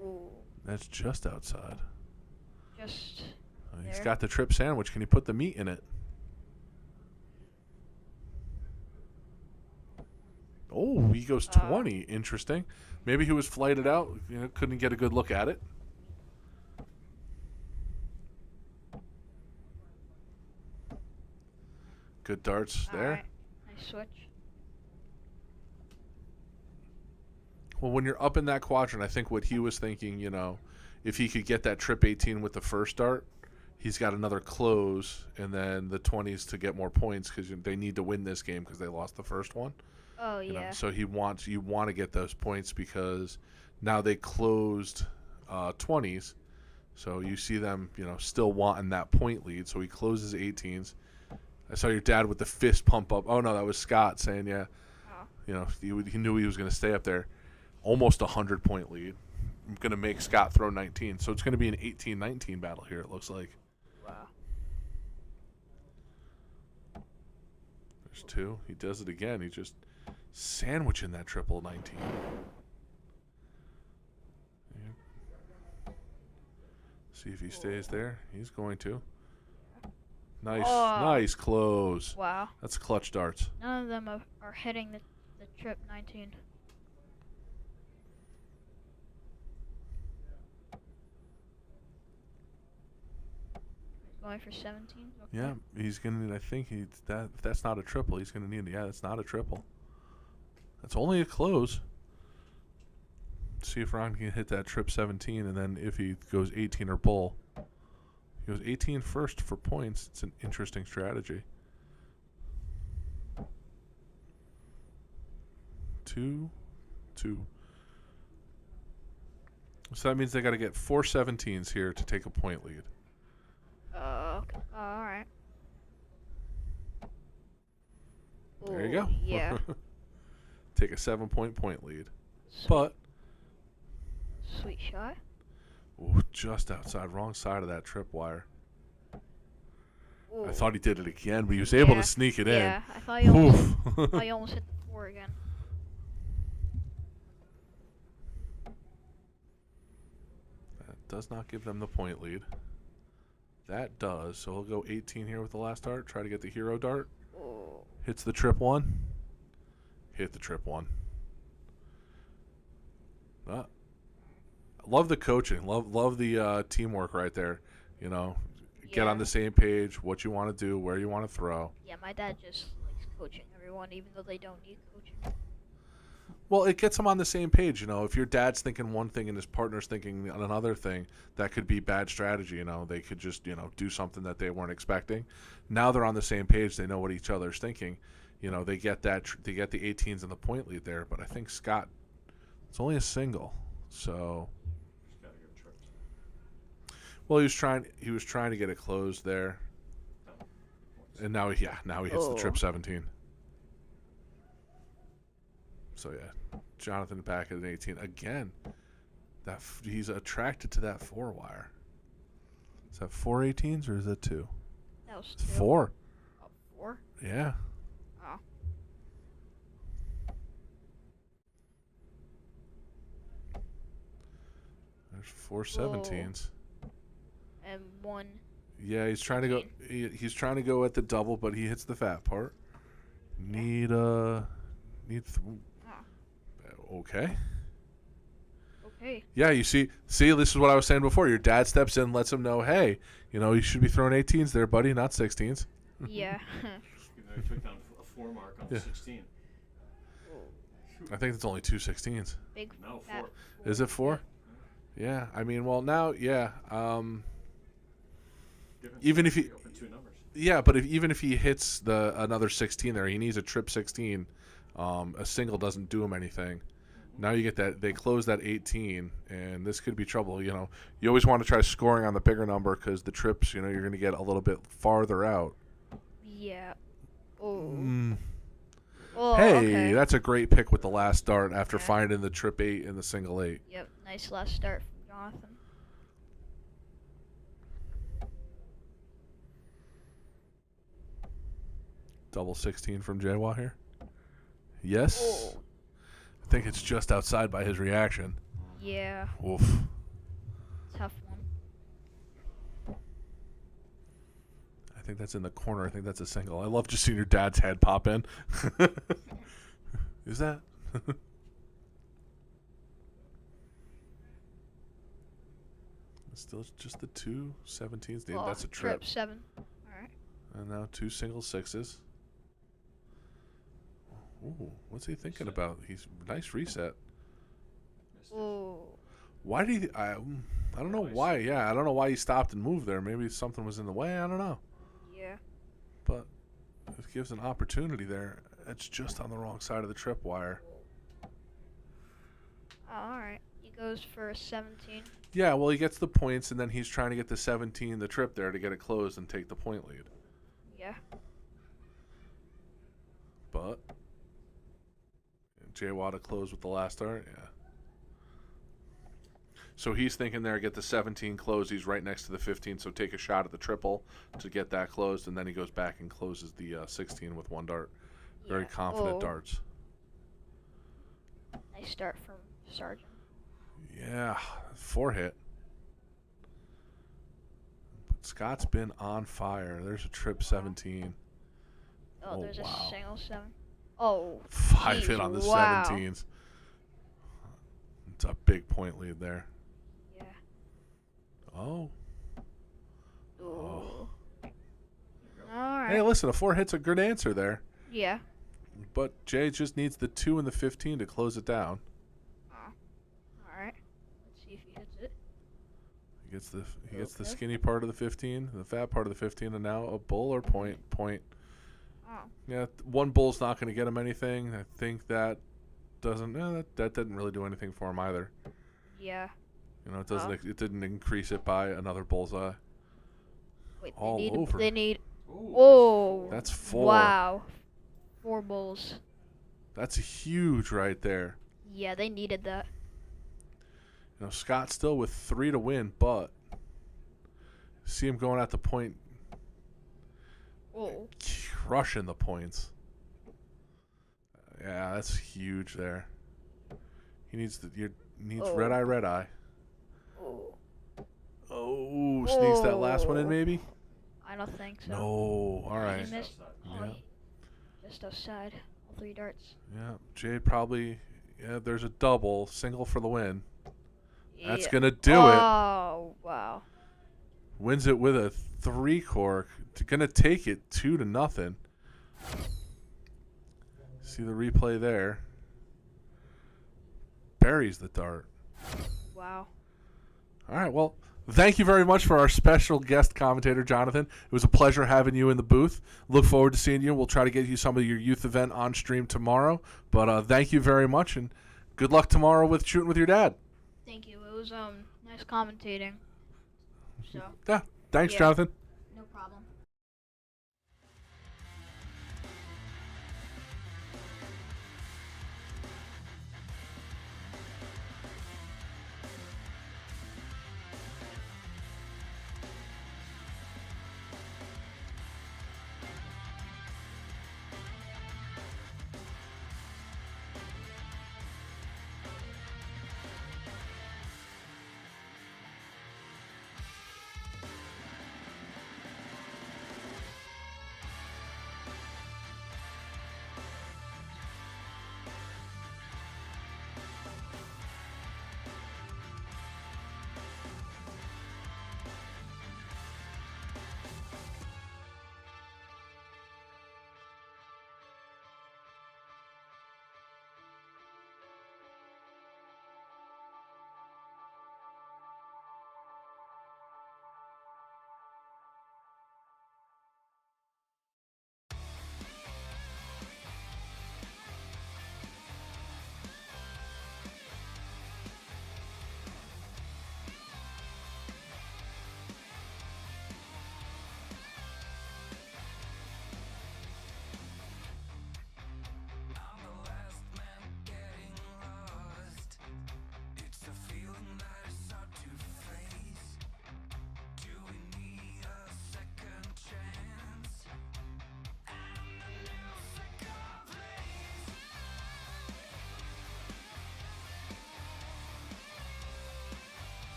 Ooh, That's just outside. just He's there. got the trip sandwich. Can he put the meat in it? Oh, he goes 20. Interesting. Maybe he was flighted out. Couldn't get a good look at it. Good darts there. Alright, nice switch. Well, when you're up in that quadrant, I think what he was thinking, if he could get that trip 18 with the first dart, he's got another close, and then the 20s to get more points because they need to win this game because they lost the first one. Oh, yeah. So you want to get those points because now they closed 20s, so you see them still wanting that point lead. So he closes 18s. I saw your dad with the fist pump up. Oh no, that was Scott saying he knew he was going to stay up there. Almost 100-point lead. I'm going to make Scott throw 19, so it's going to be an 18-19 battle here. It looks like. Wow. There's 2. He does it again. He just sandwiching that triple 19. See if he stays there. He's going to. Nice, nice close. Wow. That's clutch darts. None of them are hitting the trip 19. Going for 17. Okay. Yeah, he's gonna need. I think if that's not a triple, he's gonna need. Yeah, that's not a triple. That's only a close. See if Ron can hit that trip 17, and then if he goes 18 or bull. He goes 18 first for points. It's an interesting strategy. 2, 2. So that means they got to get 4 17s here to take a point lead. Okay. All right. There you go. Yeah. Take a 7-point lead. Sweet. But Sweet shot. ooh, just outside, wrong side of that tripwire. Ooh. I thought he did it again, but he was able Yeah. to sneak it Yeah, in. I thought you almost, Oof. thought you almost hit the 4 again. That does not give them the point lead. That does. So he'll go 18 here with the last dart. Try to get the hero dart. Ooh. Hits the trip 1. Hit the trip 1. Love the coaching. Love the teamwork right there. Get on the same page. What you want to do. Where you want to throw. Yeah, my dad just likes coaching everyone, even though they don't need coaching. Well, it gets them on the same page. If your dad's thinking one thing and his partner's thinking another thing, that could be bad strategy. They could just do something that they weren't expecting. Now they're on the same page. They know what each other's thinking. They get that. They get the 18s and the point lead there. But I think Scott, it's only a single. So. Well, he was trying to get it closed there. And now he hits the trip 17. So yeah, Jonathan back at an 18 again. He's attracted to that 4-wire. Is that 4 18s or is that 2? That was It's 2. 4. Oh, 4? Yeah. Oh. There's 4 17s. And 1. Yeah, he's trying to go. He's trying to go at the double, but he hits the fat part. Need Oh. Okay. Okay. Yeah, you see, this is what I was saying before. Your dad steps in, lets him know, hey, you should be throwing 18s there, buddy, not 16s. Yeah. I took down a 4 mark on the 16. I think it's only 2 16s. Big No, fat 4. Is it 4? Yeah. I mean, well, now, yeah. Even if he, open 2 numbers. yeah, but even if he hits another 16 there, he needs a trip 16. A single doesn't do him anything. Now you get that they close that 18, and this could be trouble. You always want to try scoring on the bigger number because the trips, you're going to get a little bit farther out. Yeah. Oh. Hey, okay. that's a great pick with the last dart after finding the trip 8 and the single 8. Yep. Nice last start from Jonathan. Double 16 from Jawa here. Yes. Oh. I think it's just outside by his reaction. Yeah. Oof. Tough one. I think that's in the corner. I think that's a single. I love just seeing your dad's head pop in. Is that? It's still just the 2 17s. Oh, That's a trip. 7. All right. And now 2 single 6s. Ooh, what's he thinking about? He's nice reset. Oh. Why did he? I don't know why. Yeah, I don't know why he stopped and moved there. Maybe something was in the way. I don't know. Yeah. But it gives an opportunity there. It's just on the wrong side of the trip wire. Oh, all right. He goes for a 17. Yeah, well, he gets the points, and then he's trying to get the 17, the trip there, to get it closed and take the point lead. Yeah. But Jay Watt to close with the last dart, yeah. So he's thinking there, get the 17 closed. He's right next to the 15, so take a shot at the triple to get that closed, and then he goes back and closes the 16 with 1 dart. Very confident darts. Nice start from Sargent. Yeah, 4 hit. But Scott's been on fire. There's a trip 17. Oh, there's wow. a single 7. Oh, 5 geez, hit on the wow. 17s. It's a big point lead there. Yeah. Oh. Ooh. Oh. All right. Hey, listen, a 4 hit's a good answer there. Yeah. But Jay just needs the 2 and the 15 to close it down. Oh. All right. Let's see if he hits it. He gets the skinny part of the 15, the fat part of the 15, and now a bull or point. Oh. Yeah, 1 bull's not going to get him anything. I think that doesn't. That didn't really do anything for him either. Yeah. It doesn't. It didn't increase it by another bullseye. Wait, All over. They need. Oh. That's 4. Wow. 4 bulls. That's huge right there. Yeah, they needed that. Scott still with 3 to win, but see him going at the point, Oh. crushing the points. Yeah, that's huge there. He needs red eye. Oh. Oh, sneaks that last one in maybe? I don't think so. No. All right. He missed. Yeah. Just outside. All 3 darts. Yeah, Jay probably. Yeah, there's a double, single for the win. That's Yeah. gonna do it. Oh, wow. Wins it with a 3 cork. Gonna take it 2-0. See the replay there. Buries the dart. Wow. All right, well, thank you very much for our special guest commentator, Jonathan. It was a pleasure having you in the booth. Look forward to seeing you. We'll try to get you some of your youth event on stream tomorrow. But thank you very much, and good luck tomorrow with shooting with your dad. Thank you. It was nice commentating. So. Yeah, thanks, Yeah. Jonathan. No problem.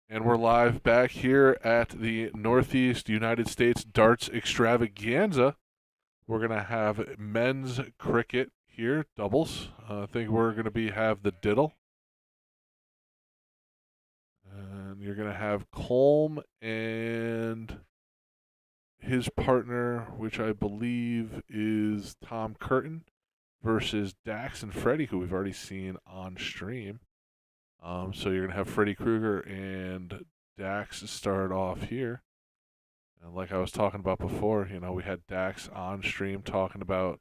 And we're live back here at the Northeast United States Darts Extravaganza. We're going to have men's cricket here, doubles. I think we're going to have the diddle. And you're going to have Colm and his partner, which I believe is Tom Curtin, versus Dax and Freddie, who we've already seen on stream. So you're going to have Freddie Krueger and Dax start off here. And like I was talking about before, you know, we had Dax on stream talking about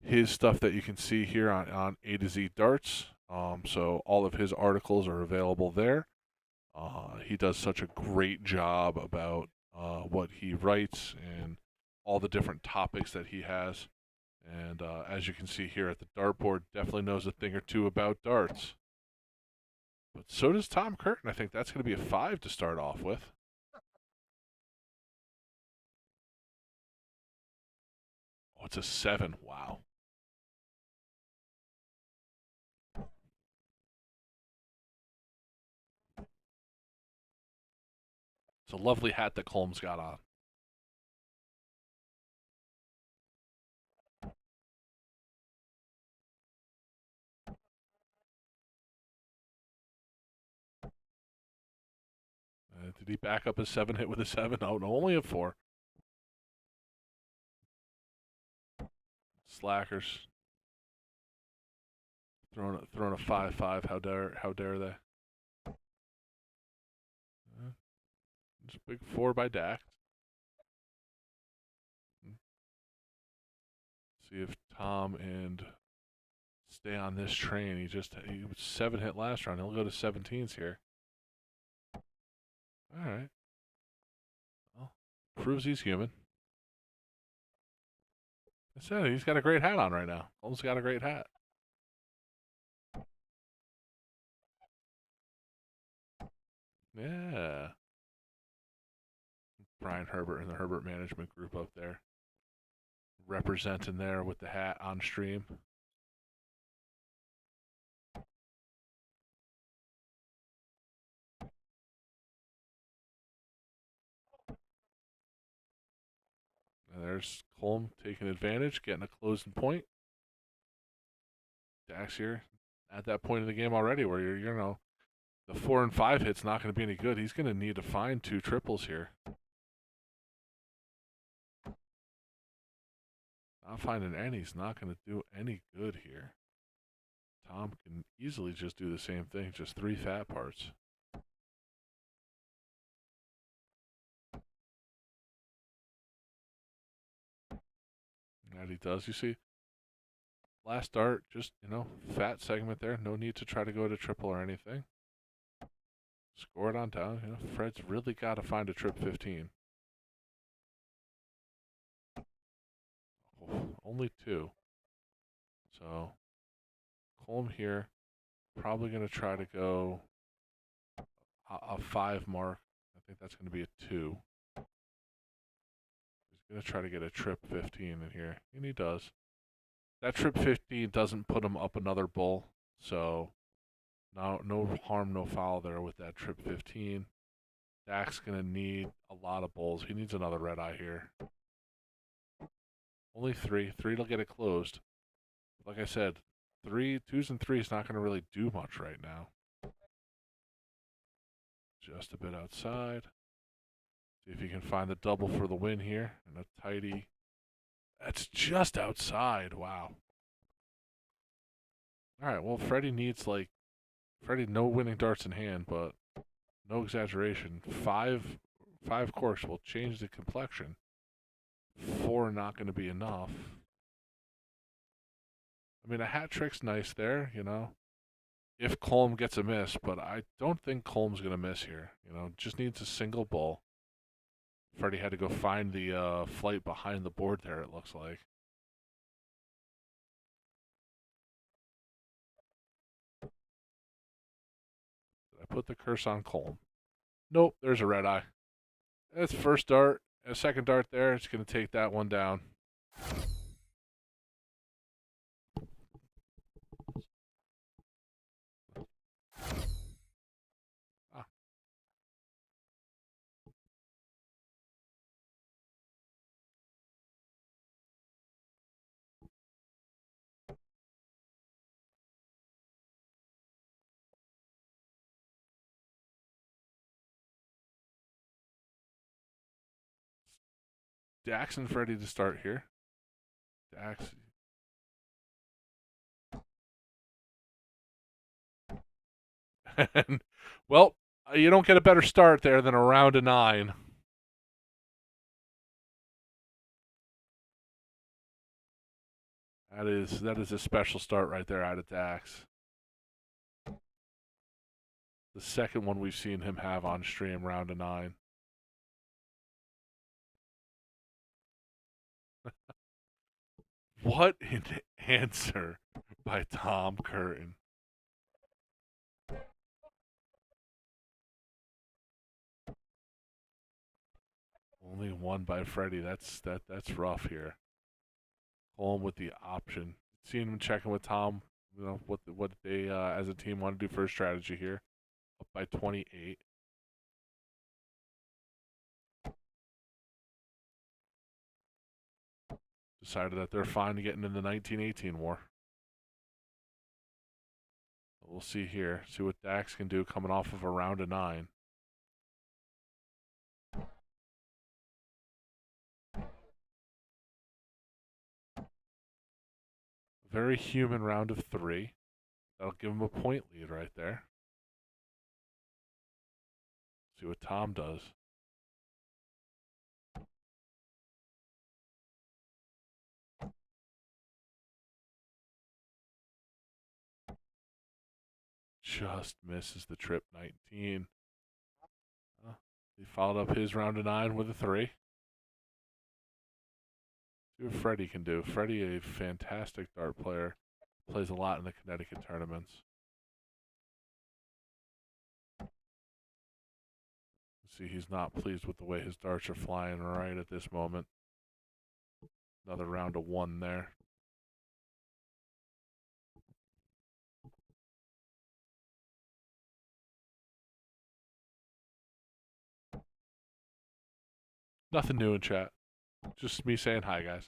his stuff that you can see here on A to Z Darts. So all of his articles are available there. He does such a great job about what he writes and all the different topics that he has. And as you can see here at the dartboard, definitely knows a thing or two about darts. But so does Tom Curtin. I think that's going to be a 5 to start off with. Oh, it's a 7. Wow. It's a lovely hat that Colm's got on. Did he back up his 7 hit with a 7? Oh, no, only a 4. Slackers. Throwing a 5-5. How dare they? It's a big 4 by Dax. See if Tom and stay on this train. He was 7 hit last round. He'll go to 17s here. All right. Well, proves he's human. I said he's got a great hat on right now. Holmes got a great hat. Yeah. Brian Herbert and the Herbert Management Group up there. Representing there with the hat on stream. And there's Colm taking advantage, getting a closing point. Dax here at that point in the game already where you know, the 4 and 5 hit's not going to be any good. He's going to need to find 2 triples here. Not finding any's not going to do any good here. Tom can easily just do the same thing, just 3 fat parts. That he does, you see. Last dart, just, you know, fat segment there. No need to try to go to triple or anything. Score it on down. You know, Fred's really got to find a trip 15. Oh, only 2. So, Colm here, probably going to try to go a 5 mark. I think that's going to be a 2. He's going to try to get a trip 15 in here, and he does. That trip 15 doesn't put him up another bull, so no harm, no foul there with that trip 15. Dak's going to need a lot of bulls. He needs another red eye here. Only 3. 3 will get it closed. Like I said, 2s and 3s not going to really do much right now. Just a bit outside. See if you can find the double for the win here. And a tidy. That's just outside. Wow. All right, well, Freddie no winning darts in hand, but no exaggeration. 5 corks will change the complexion. 4 not going to be enough. I mean, a hat trick's nice there, you know, if Colm gets a miss, but I don't think Colm's going to miss here. You know, just needs a single bull. Freddie had to go find the flight behind the board there, it looks like. Did I put the curse on Colm? Nope, there's a red eye. That's first dart. A second dart there. It's going to take that one down. Dax and Freddie to start here. Dax. And, well, you don't get a better start there than a round of 9. That is a special start right there out of Dax. The second one we've seen him have on stream, round of 9. What an answer by Tom Curtin. Only one by Freddie. That's rough here. Home with the option. Seeing him checking with Tom, you know, what they as a team want to do for a strategy here. Up by 28. Decided that they're fine to get into the 1918 war. We'll see here. See what Dax can do coming off of a round of 9. Very human round of 3. That'll give him a point lead right there. See what Tom does. Just misses the trip 19. He followed up his round of 9 with a 3. See what Freddie can do. Freddie, a fantastic dart player, plays a lot in the Connecticut tournaments. See, he's not pleased with the way his darts are flying right at this moment. Another round of 1 there. Nothing new in chat. Just me saying hi, guys.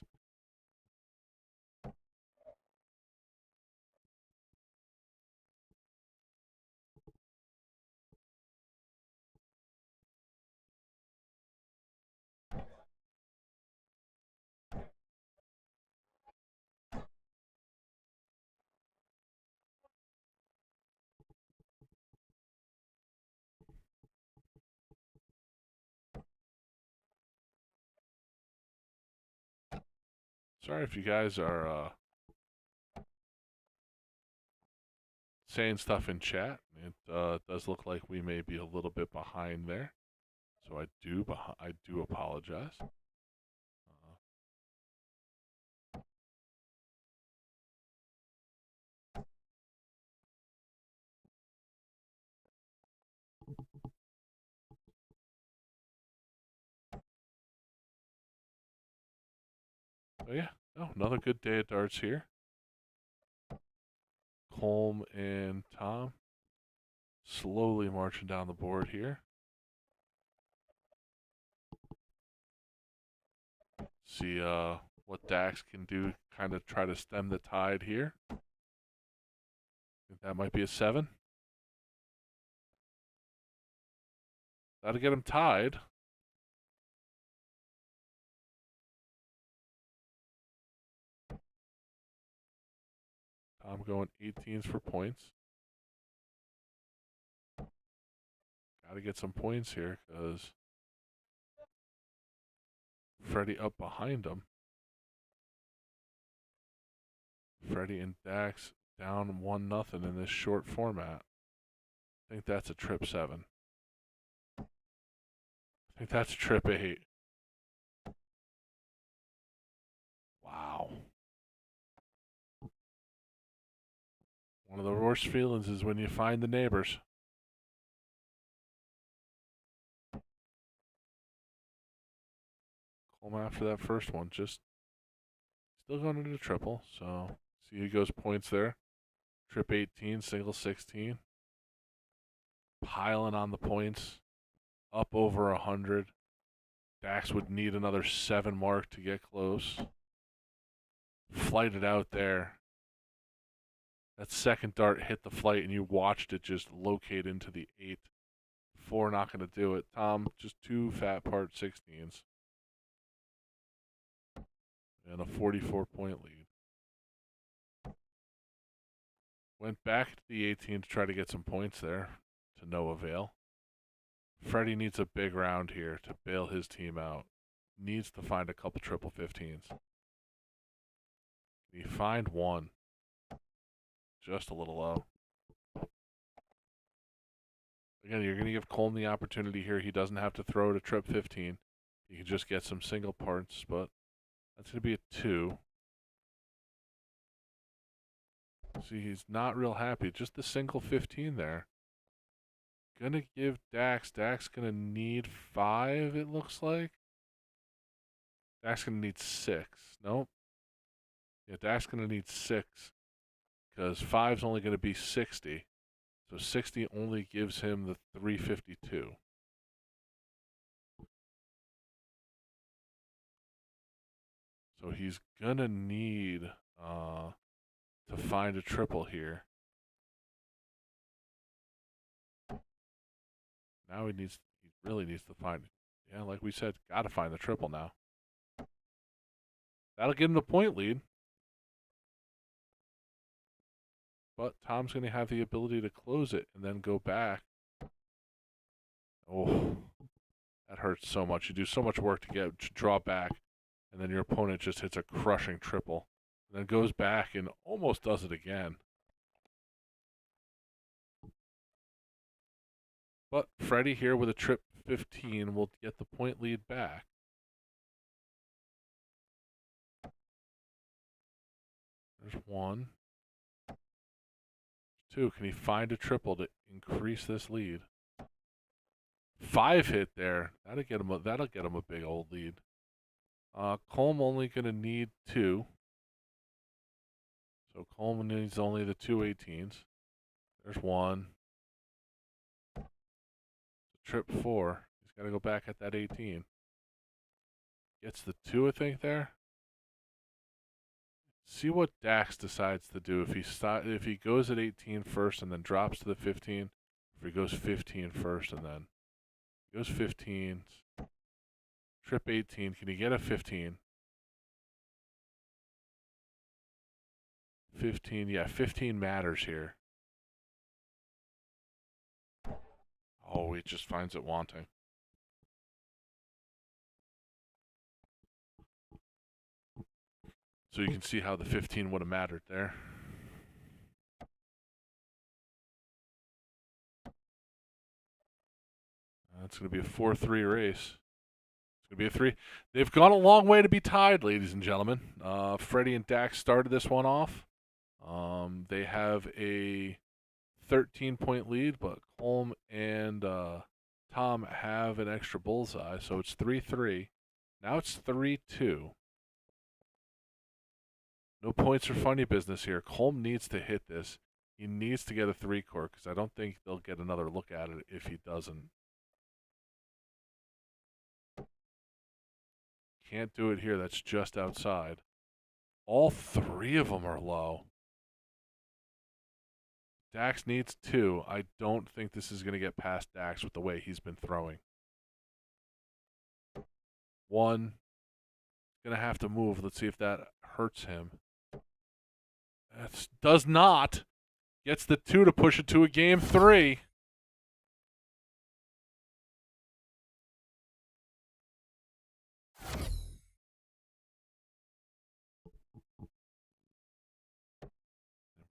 Sorry if you guys are saying stuff in chat. It does look like we may be a little bit behind there, so I do apologize. But yeah, another good day at darts here. Colm and Tom slowly marching down the board here. See what Dax can do, kind of try to stem the tide here. Think that might be a 7. That'll get him tied. Tom going 18s for points. Got to get some points here because Freddie up behind him. Freddie and Dax down 1-0 in this short format. I think that's a trip 7. I think that's a trip 8. Wow. One of the worst feelings is when you find the neighbors. Home after that first one, just still going into the triple. So see he goes points there. Trip 18, single 16. Piling on the points. Up over 100. Dax would need another 7 mark to get close. Flighted out there. That second dart hit the flight and you watched it just locate into the 8. 4 not going to do it. Tom, just 2 fat part 16s. and a 44-point lead. Went back to the 18 to try to get some points there, to no avail. Freddie needs a big round here to bail his team out. Needs to find a couple triple 15s. He find one. Just a little low. Again, you're going to give Colm the opportunity here. He doesn't have to throw to trip 15. He can just get some single parts, but that's going to be a 2. See, he's not real happy. Just the single 15 there. Going to give Dax. Dax going to need 5, it looks like. Dax going to need 6. Nope. Yeah, Dax going to need 6. Because 5's only going to be 60. So 60 only gives him the 352. So he's going to need to find a triple here. Now he really needs to find, yeah, like we said, got to find the triple now. That'll give him the point lead. But Tom's going to have the ability to close it and then go back. Oh, that hurts so much. You do so much work to draw back, and then your opponent just hits a crushing triple. And then goes back and almost does it again. But Freddie here with a trip 15 will get the point lead back. There's 1. 2. Can he find a triple to increase this lead? 5 hit there. That'll get him a big old lead. Colm only going to need 2. So Colm needs only the 2 18s. There's 1. Trip 4. He's got to go back at that 18. Gets the 2, I think, there. See what Dax decides to do. If he goes at 18 first and then drops to the 15, or he goes 15 first and then goes 15, trip 18. Can he get a 15? 15, yeah, 15 matters here. Oh, he just finds it wanting. So you can see how the 15 would have mattered there. That's going to be a 4-3 race. It's going to be a 3. They've gone a long way to be tied, ladies and gentlemen. Freddie and Dax started this one off. They have a 13-point lead, but Colm and Tom have an extra bullseye, so it's 3-3. Now it's 3-2. No points or funny business here. Colm needs to hit this. He needs to get a 3-core because I don't think they'll get another look at it if he doesn't. Can't do it here. That's just outside. All 3 of them are low. Dax needs 2. I don't think this is going to get past Dax with the way he's been throwing. 1. Going to have to move. Let's see if that hurts him. That does not. Gets the 2 to push it to a game 3.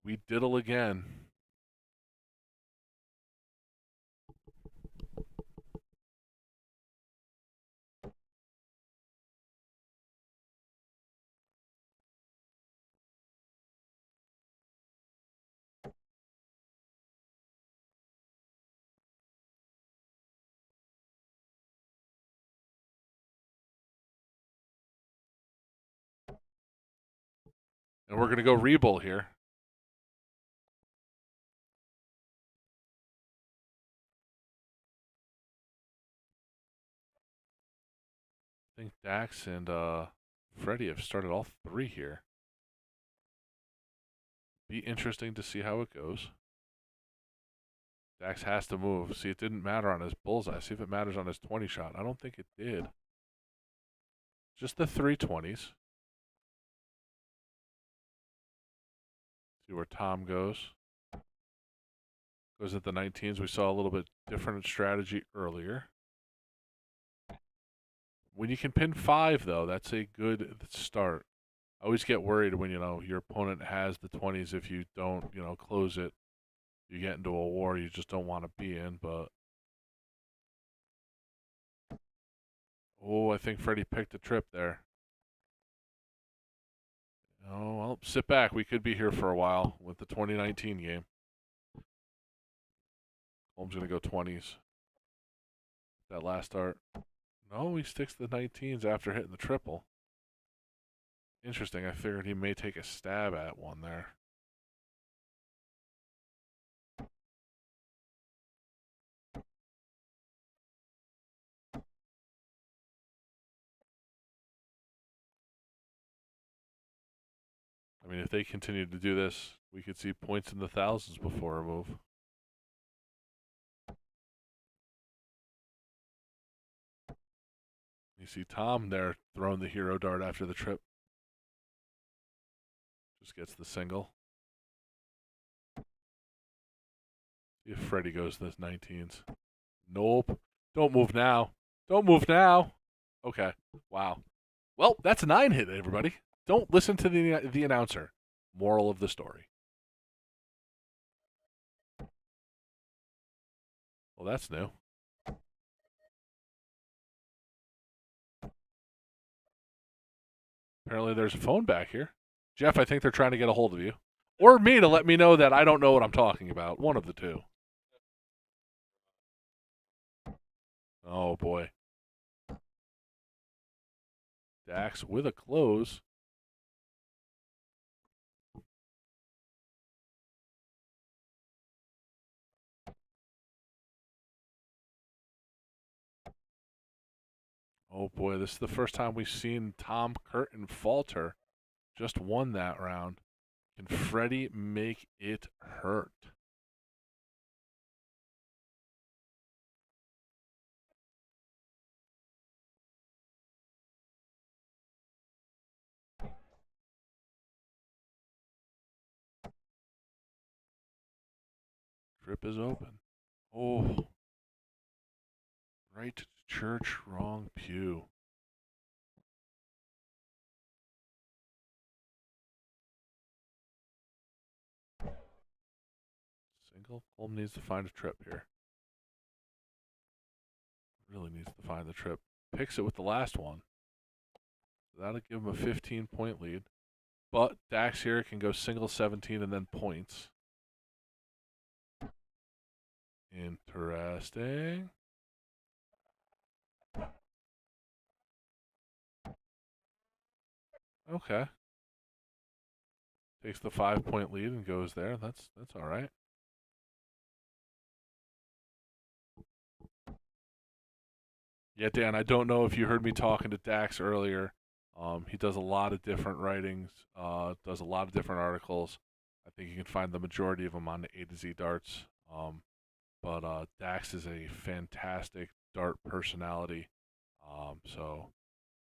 We diddle again. And we're going to go rebull here. I think Dax and Freddie have started all 3 here. Be interesting to see how it goes. Dax has to move. See, it didn't matter on his bullseye. See if it matters on his 20 shot. I don't think it did. Just the 320s. See where Tom goes. Goes at the 19s. We saw a little bit different strategy earlier. When you can pin 5, though, that's a good start. I always get worried when, your opponent has the 20s. If you don't, close it, you get into a war you just don't want to be in, but... Oh, I think Freddie picked a trip there. Oh, well, sit back. We could be here for a while with the 2019 game. Holmes going to go 20s. That last start. No, he sticks to the 19s after hitting the triple. Interesting. I figured he may take a stab at one there. I mean, if they continue to do this, we could see points in the thousands before a move. You see Tom there throwing the hero dart after the trip. Just gets the single. See if Freddie goes to the 19s. Nope. Don't move now. Don't move now. Okay. Wow. Well, that's a 9 hit, everybody. Don't listen to the announcer. Moral of the story. Well, that's new. Apparently there's a phone back here. Jeff, I think they're trying to get a hold of you. Or me to let me know that I don't know what I'm talking about. One of the two. Oh, boy. Dax with a close. Oh, boy. This is the first time we've seen Tom Curtin falter. Just won that round. Can Freddie make it hurt? Trip is open. Oh. Right church, wrong pew. Single. Holm needs to find a trip here. Really needs to find the trip. Picks it with the last one. That'll give him a 15-point lead. But Dax here can go single 17 and then points. Interesting. Okay. Takes the 5-point lead and goes there. That's all right. Yeah, Dan, I don't know if you heard me talking to Dax earlier. He does a lot of different writings, does a lot of different articles. I think you can find the majority of them on the A to Z Darts. But Dax is a fantastic dart personality. So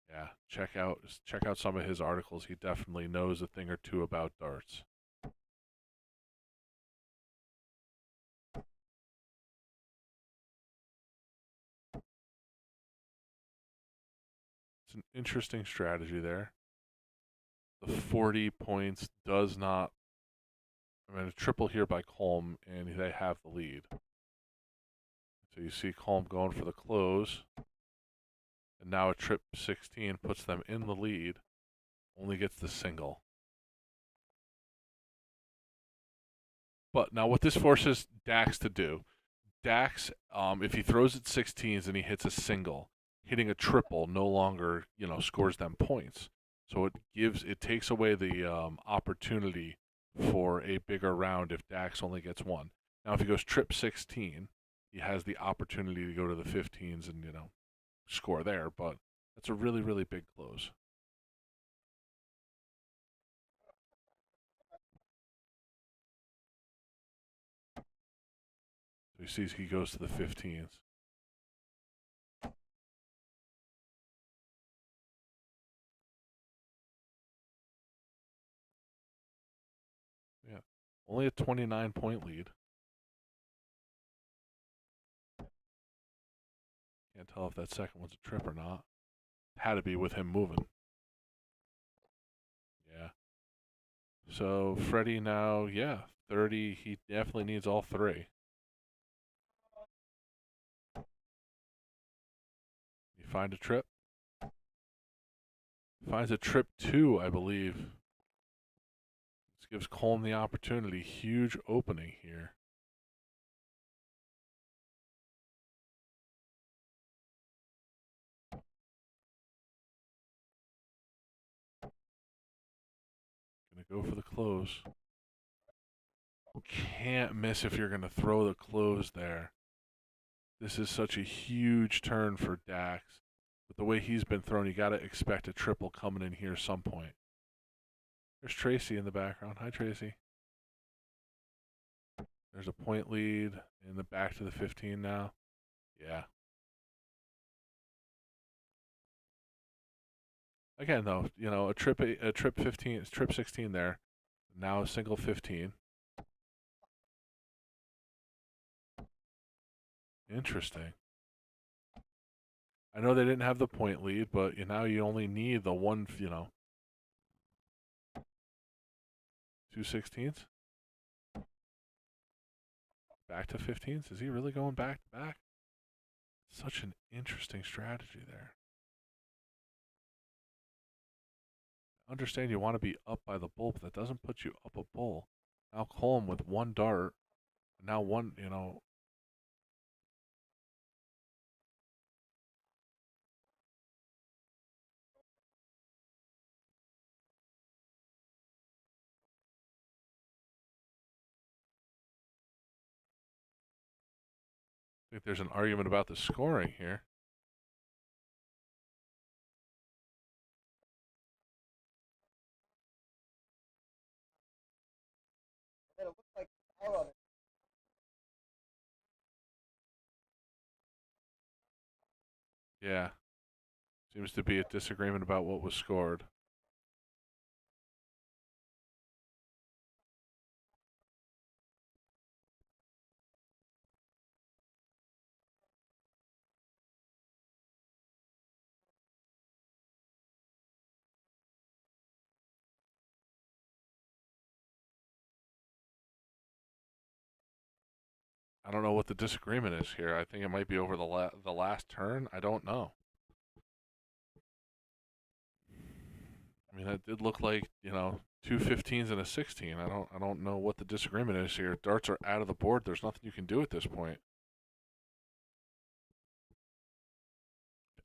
yeah, check out some of his articles. He definitely knows a thing or two about darts. It's an interesting strategy there. The 40 points does not. I mean, a triple here by Colm, and they have the lead. So you see Colm going for the close. And now a trip 16 puts them in the lead. Only gets the single. But now what this forces Dax to do, Dax, if he throws at 16s and he hits a single, hitting a triple no longer, scores them points. So it takes away the opportunity for a bigger round if Dax only gets one. Now if he goes trip 16, he has the opportunity to go to the 15s and, score there, but that's a really, really big close. So he sees he goes to the 15s. Yeah, Only a 29-point lead. Can't tell if that second one's a trip or not. Had to be with him moving. Yeah. So Freddie now, yeah, 30. He definitely needs all three. You find a trip. Finds a trip 2, I believe. This gives Colm the opportunity. Huge opening here. Gonna go for the close. Can't miss if you're gonna throw the close there. This is such a huge turn for Dax. With the way he's been thrown, you gotta expect a triple coming in here some point. There's Tracy in the background. Hi, Tracy. There's a point lead in the back to the 15 now. Yeah. Again, though, you know, a trip 15, trip 16 there. Now a single 15. Interesting. I know they didn't have the point lead, but now you only need the one, you know, 2 16s. Back to 15s. Is he really going back to back? Such an interesting strategy there. I understand you want to be up by the bull, but that doesn't put you up a bull. Now Colm with one dart. Now one, you know. I think there's an argument about the scoring here. Yeah. Seems to be a disagreement about what was scored. I don't know what the disagreement is here. I think it might be over the last turn. I don't know. I mean, that did look like, you know, 2 15s and a 16. I don't know what the disagreement is here. Darts are out of the board. There's nothing you can do at this point.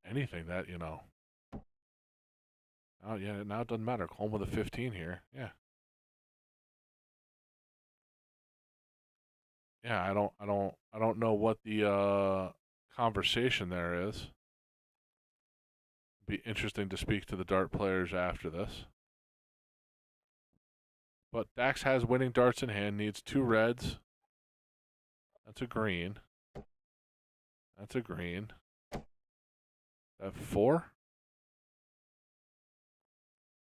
Anything that, you know. Oh yeah, now it doesn't matter. Colm with a 15 here. Yeah. Yeah, I don't know what the conversation there is. Be interesting to speak to the dart players after this. But Dax has winning darts in hand, needs 2 reds. That's a green. That's a green. That 4?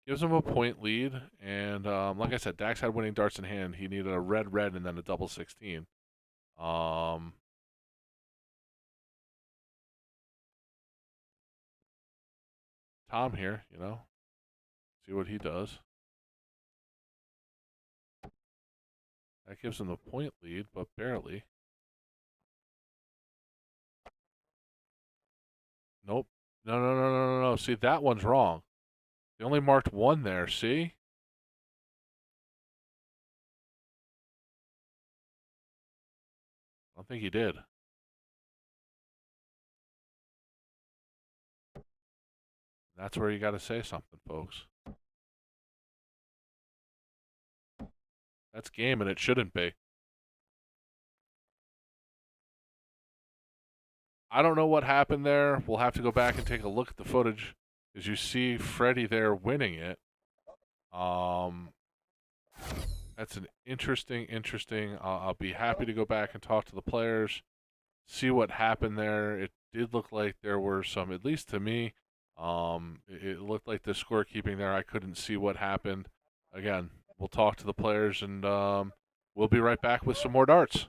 Gives him a point lead, and like I said, Dax had winning darts in hand. He needed a red, and then a double 16. Tom here, you know, see what he does. That gives him the point lead, but barely. Nope. No. See, that one's wrong. They only marked 1 there, see? I don't think he did. That's where you got to say something, folks. That's game, and it shouldn't be. I don't know what happened there. We'll have to go back and take a look at the footage. As you see Freddie there winning it. That's an interesting. I'll be happy to go back and talk to the players, see what happened there. It did look like there were some, at least to me, it looked like the scorekeeping there. I couldn't see what happened. Again, we'll talk to the players and We'll be right back with some more darts.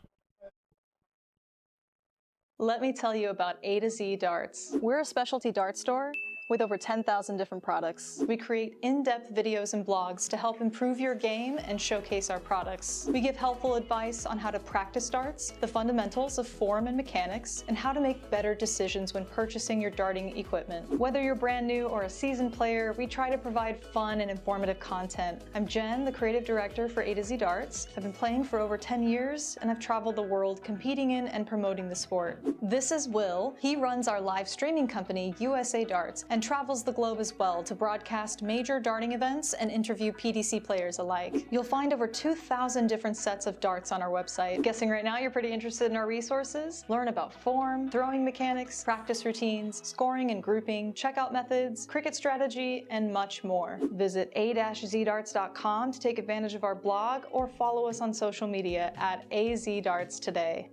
Let me tell you about A to Z Darts. We're a specialty dart store with over 10,000 different products. We create in-depth videos and blogs to help improve your game and showcase our products. We give helpful advice on how to practice darts, the fundamentals of form and mechanics, and how to make better decisions when purchasing your darting equipment. Whether you're brand new or a seasoned player, we try to provide fun and informative content. I'm Jen, the creative director for A to Z Darts. I've been playing for over 10 years, and I've traveled the world competing in and promoting the sport. This is Will. He runs our live streaming company, USA Darts, and travels the globe as well to broadcast major darting events and interview PDC players alike. You'll find over 2,000 different sets of darts on our website. Guessing right now you're pretty interested in our resources? Learn about form, throwing mechanics, practice routines, scoring and grouping, checkout methods, cricket strategy, and much more. Visit a-zdarts.com to take advantage of our blog or follow us on social media at AZDarts today.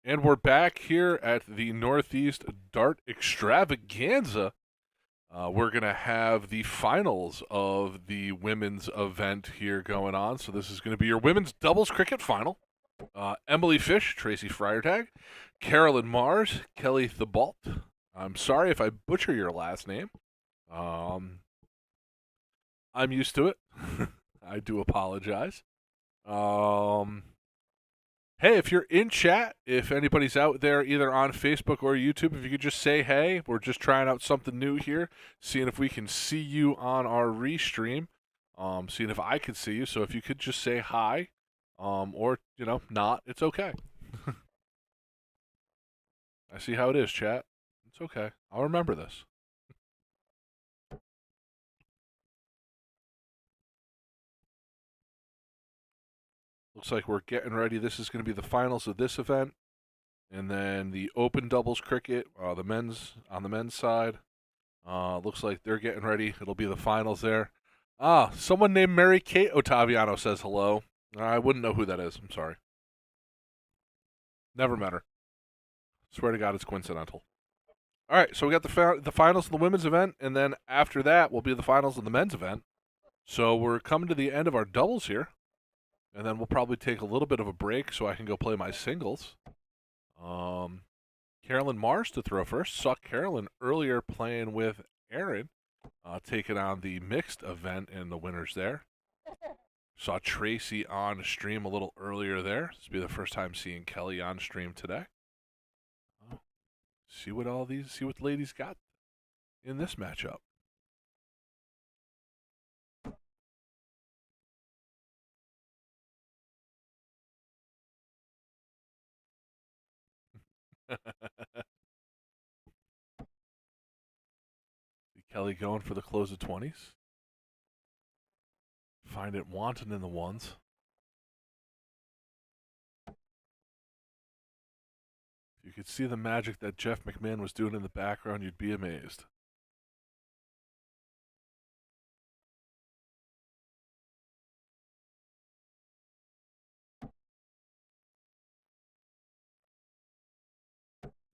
And we're back here at the Northeast Dart Extravaganza. We're going to have the finals of the women's event here going on. So this is going to be your women's doubles cricket final. Emily Fish, Tracy Freitag, Carolyn Mars, Kelly Thibault. I'm sorry if I butcher your last name. I'm used to it. I do apologize. Hey, if you're in chat, if anybody's out there either on Facebook or YouTube, if you could just say hey. We're just trying out something new here, seeing if we can see you on our restream, seeing if I could see you. So if you could just say hi, or, not, it's okay. I see how it is, chat. It's okay. I'll remember this. Looks like we're getting ready. This is going to be the finals of this event. And then the open doubles cricket, on the men's side. Looks like they're getting ready. It'll be the finals there. Someone named Mary Kate Ottaviano says hello. I wouldn't know who that is. I'm sorry. Never met her. Swear to God, it's coincidental. All right, so we got the finals of the women's event, and then after that will be the finals of the men's event. So we're coming to the end of our doubles here, and then we'll probably take a little bit of a break so I can go play my singles. Carolyn Mars to throw first. Saw Carolyn earlier playing with Aaron, taking on the mixed event and the winners there. Saw Tracy on stream a little earlier there. This will be the first time seeing Kelly on stream today. See what the ladies got in this matchup. Kelly going for the close of 20s. Find it wanting in the ones. If you could see the magic that Jeff McMahon was doing in the background, you'd be amazed.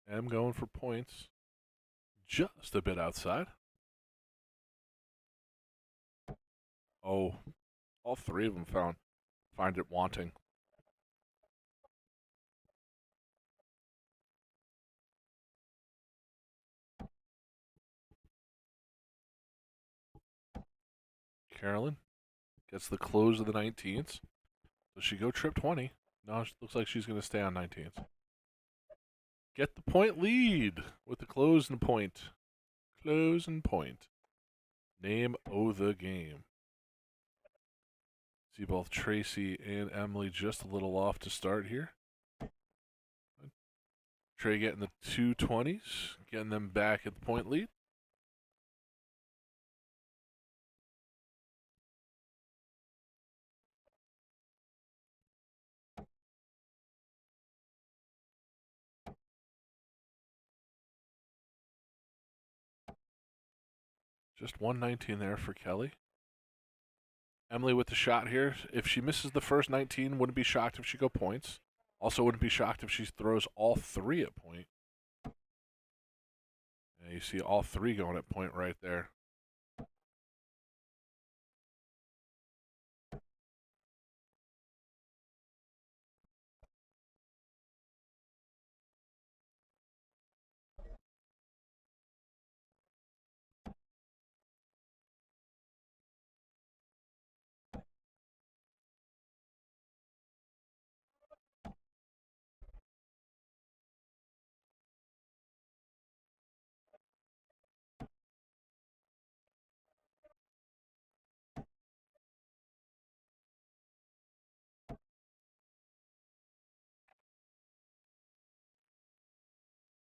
M going for points. Just a bit outside. Oh, all three of them find it wanting. Carolyn gets the close of the 19s. Does she go trip 20? No, it looks like she's going to stay on 19s. Get the point lead with the close and point. Close and point. Name of the game. See both Tracy and Emily just a little off to start here. Trey getting the 220s, getting them back at the point lead. Just 119 there for Kelly. Emily with the shot here. If she misses the first 19, wouldn't be shocked if she go points. Also wouldn't be shocked if she throws all three at point. And you see all three going at point right there.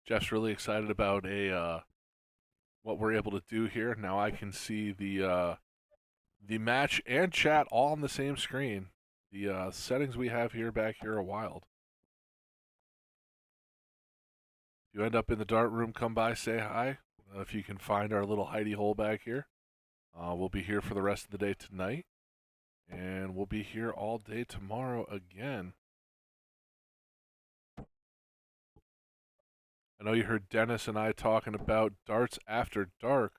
Jeff's really excited about what we're able to do here. Now I can see the match and chat all on the same screen. The settings we have here back here are wild. If you end up in the dart room, come by, say hi. If you can find our little hidey hole back here. We'll be here for the rest of the day tonight. And we'll be here all day tomorrow again. I know you heard Dennis and I talking about darts after dark.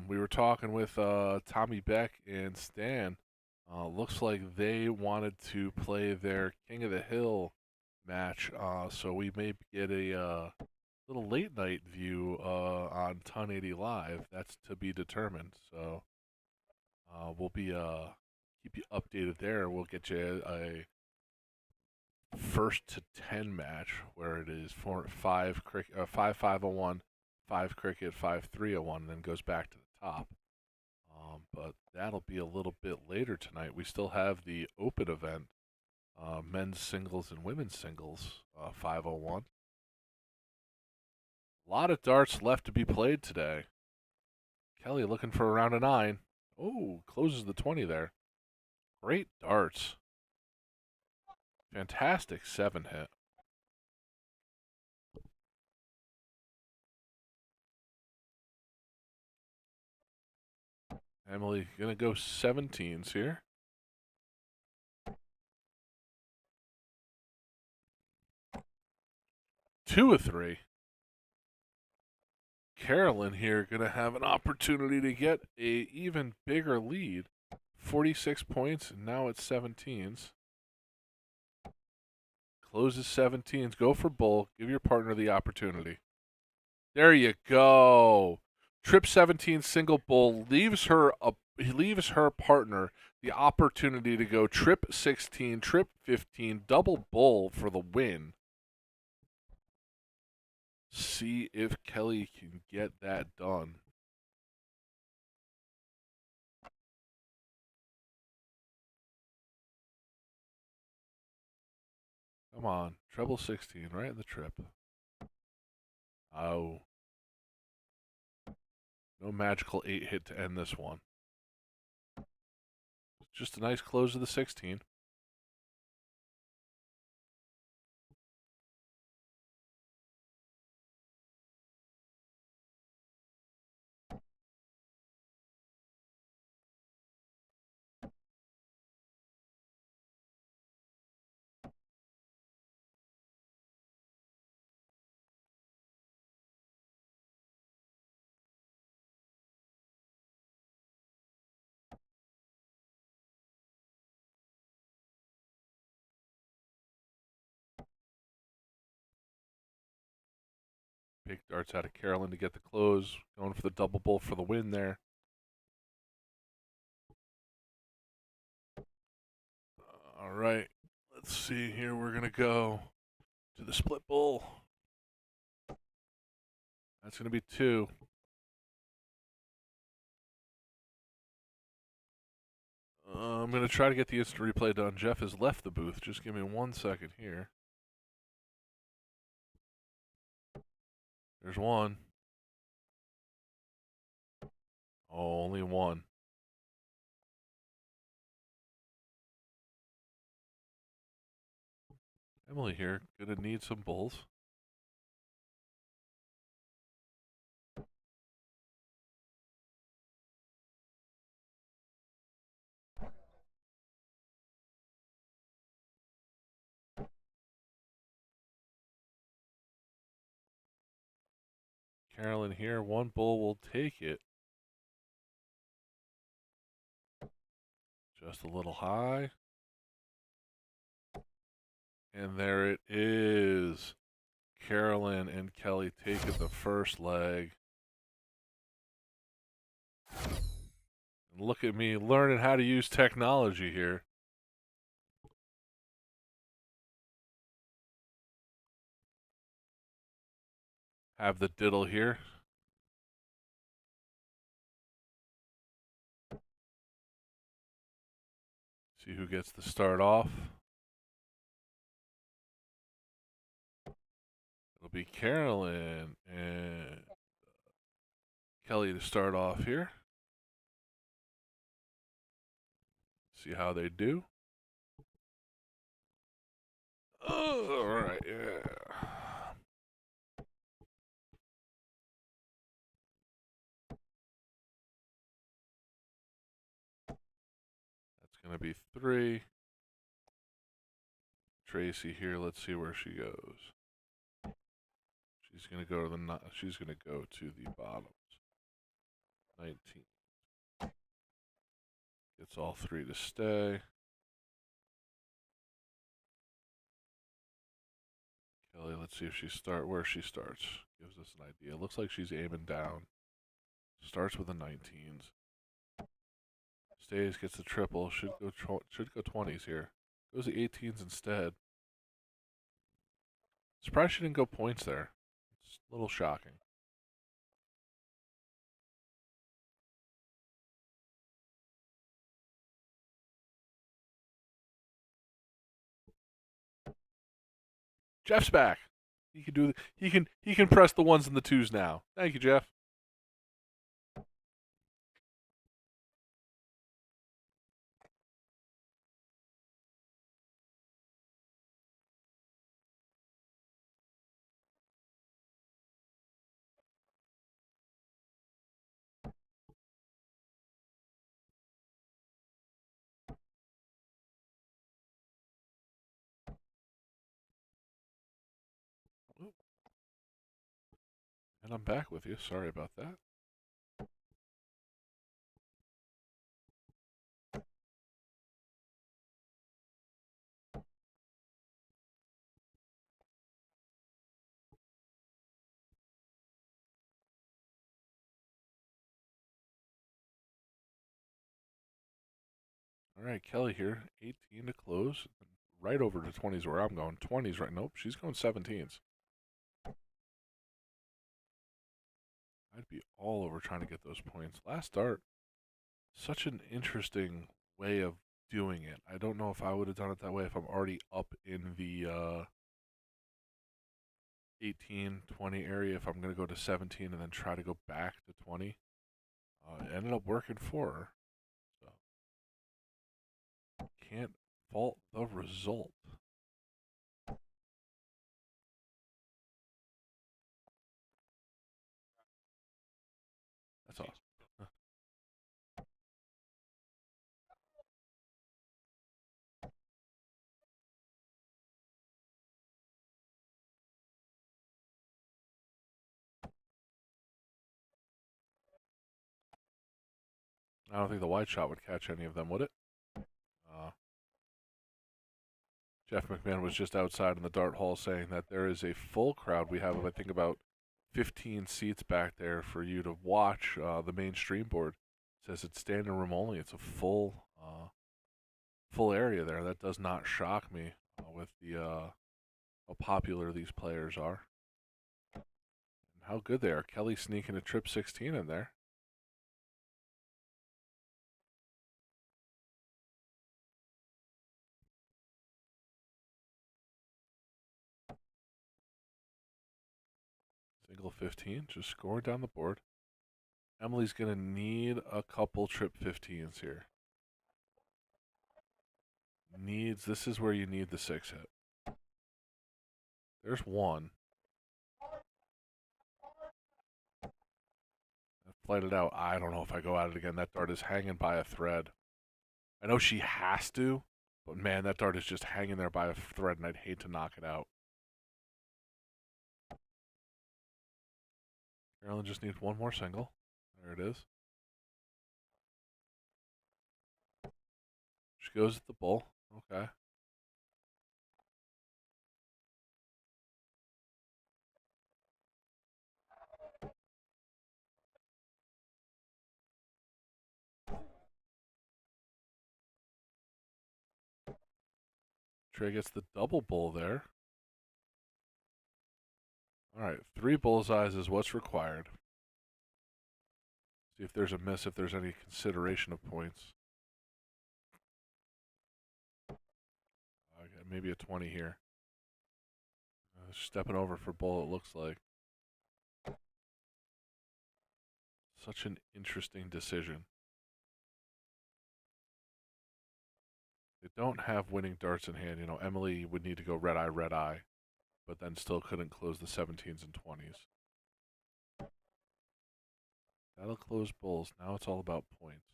We were talking with Tommy Beck and Stan. Looks like they wanted to play their King of the Hill match, so we may get a little late night view on Ton 80 Live. That's to be determined. So we'll be keep you updated there. We'll get you a first to 10 match where it is 5 5-5-01, 5 cricket, 5-3-01, and then goes back to the top. But that'll be a little bit later tonight. We still have the open event, men's singles and women's singles, 501. A lot of darts left to be played today. Kelly looking for a round of 9. Oh, closes the 20 there. Great darts. Fantastic 7 hit. Emily gonna go 17s here. Two of 3. Carolyn here gonna have an opportunity to get a even bigger lead. 46 points, and now it's 17s. Closes 17s. Go for bull. Give your partner the opportunity. There you go. Trip 17 single bull leaves her partner the opportunity to go trip 16, trip 15, double bull for the win. See if Kelly can get that done. Come on, treble 16, right in the trip. Oh. No magical 8 hit to end this one. Just a nice close of the 16. Big darts out of Carolyn to get the close. Going for the double bull for the win there. All right. Let's see here. We're going to go to the split bull. That's going to be 2. I'm going to try to get the instant replay done. Jeff has left the booth. Just give me 1 second here. There's 1. Oh, only 1. Emily here. Gonna need some bulls. Carolyn here. 1 bull will take it. Just a little high. And there it is. Carolyn and Kelly taking the first leg. And look at me learning how to use technology here. Have the diddle here. See who gets the start off. It'll be Carolyn and Kelly to start off here. See how they do. Oh, all right, yeah. That's going to be 3. Tracy here, let's see where she goes. She's gonna go to the bottoms. 19. Gets all 3 to stay. Kelly, let's see if where she starts. Gives us an idea. Looks like she's aiming down. Starts with the 19s. Stays, gets the triple. Should go 20s here. Goes the 18s instead. Surprised she didn't go points there. It's a little shocking. Jeff's back. He can do. He can press the 1s and the 2s now. Thank you, Jeff. And I'm back with you. Sorry about that. All right, Kelly here. 18 to close. Right over to 20s where I'm going. 20s right. Nope, she's going 17s. I'd be all over trying to get those points. Last dart, such an interesting way of doing it. I don't know if I would have done it that way if I'm already up in the 18, 20 area. If I'm going to go to 17 and then try to go back to 20. It ended up working for her. So can't fault the result. That's all. I don't think the wide shot would catch any of them, would it? Jeff McMahon was just outside in the dart hall saying that there is a full crowd. We have, I think, about 15 seats back there for you to watch. The main stream board says it's standing room only. It's a full area there. That does not shock me with the how popular these players are and how good they are. Kelly sneaking a trip 16 in there. Single 15, just scoring down the board. Emily's going to need a couple trip 15s here. This is where you need the 6 hit. There's one. I flighted out. I don't know if I go at it again. That dart is hanging by a thread. I know she has to, but man, that dart is just hanging there by a thread, and I'd hate to knock it out. Carolyn just needs one more single. There it is. She goes at the bull. Okay. Trey gets the double bull there. All right, 3 bullseyes is what's required. See if there's a miss, if there's any consideration of points. Okay, maybe a 20 here. Stepping over for bull, it looks like. Such an interesting decision. They don't have winning darts in hand. You know, Emily would need to go red eye, but then still couldn't close the 17s and 20s. That'll close bulls. Now it's all about points.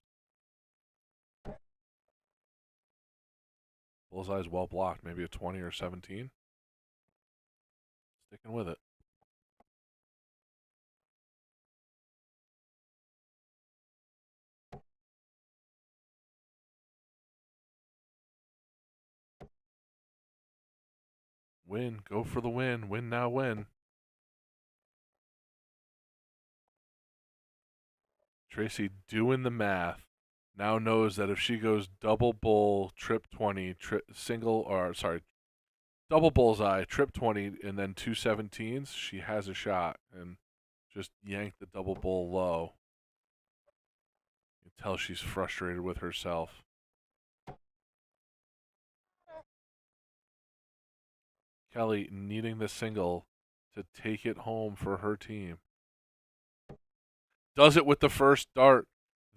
Bullseye's well blocked. Maybe a 20 or 17. Sticking with it. Win. Go for the win. Win now, win. Tracy doing the math. Now knows that if she goes double bull, trip 20, double bullseye, trip 20, and then 2 17s, she has a shot. And just yank the double bull low. You can tell she's frustrated with herself. Kelly needing the single to take it home for her team. Does it with the first dart.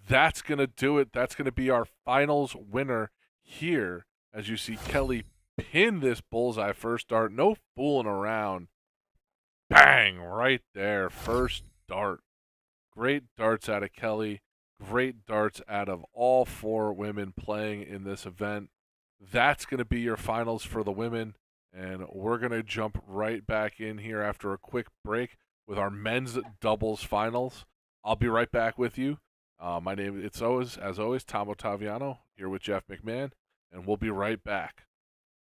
That's going to do it. That's going to be our finals winner here as you see Kelly pin this bullseye first dart. No fooling around. Bang, right there. First dart. Great darts out of Kelly. Great darts out of all 4 women playing in this event. That's going to be your finals for the women. And we're going to jump right back in here after a quick break with our men's doubles finals. I'll be right back with you. My name, as always, Tom Ottaviano, here with Jeff McMahon, and we'll be right back.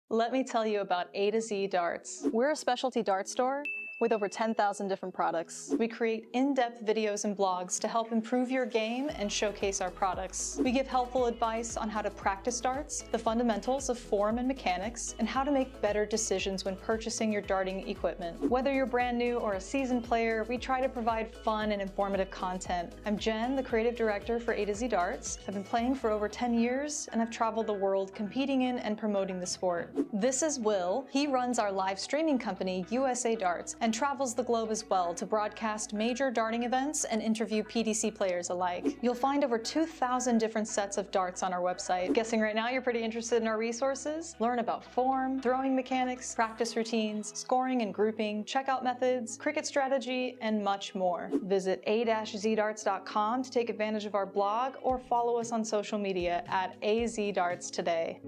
Let me tell you about A to Z Darts. We're a specialty dart store with over 10,000 different products. We create in-depth videos and blogs to help improve your game and showcase our products. We give helpful advice on how to practice darts, the fundamentals of form and mechanics, and how to make better decisions when purchasing your darting equipment. Whether you're brand new or a seasoned player, we try to provide fun and informative content. I'm Jen, the creative director for A to Z Darts. I've been playing for over 10 years, and I've traveled the world competing in and promoting the sport. This is Will. He runs our live streaming company, USA Darts, and travels the globe as well to broadcast major darting events and interview PDC players alike. You'll find over 2,000 different sets of darts on our website. Guessing right now you're pretty interested in our resources? Learn about form, throwing mechanics, practice routines, scoring and grouping, checkout methods, cricket strategy, and much more. Visit a-zdarts.com to take advantage of our blog or follow us on social media at AZDarts today.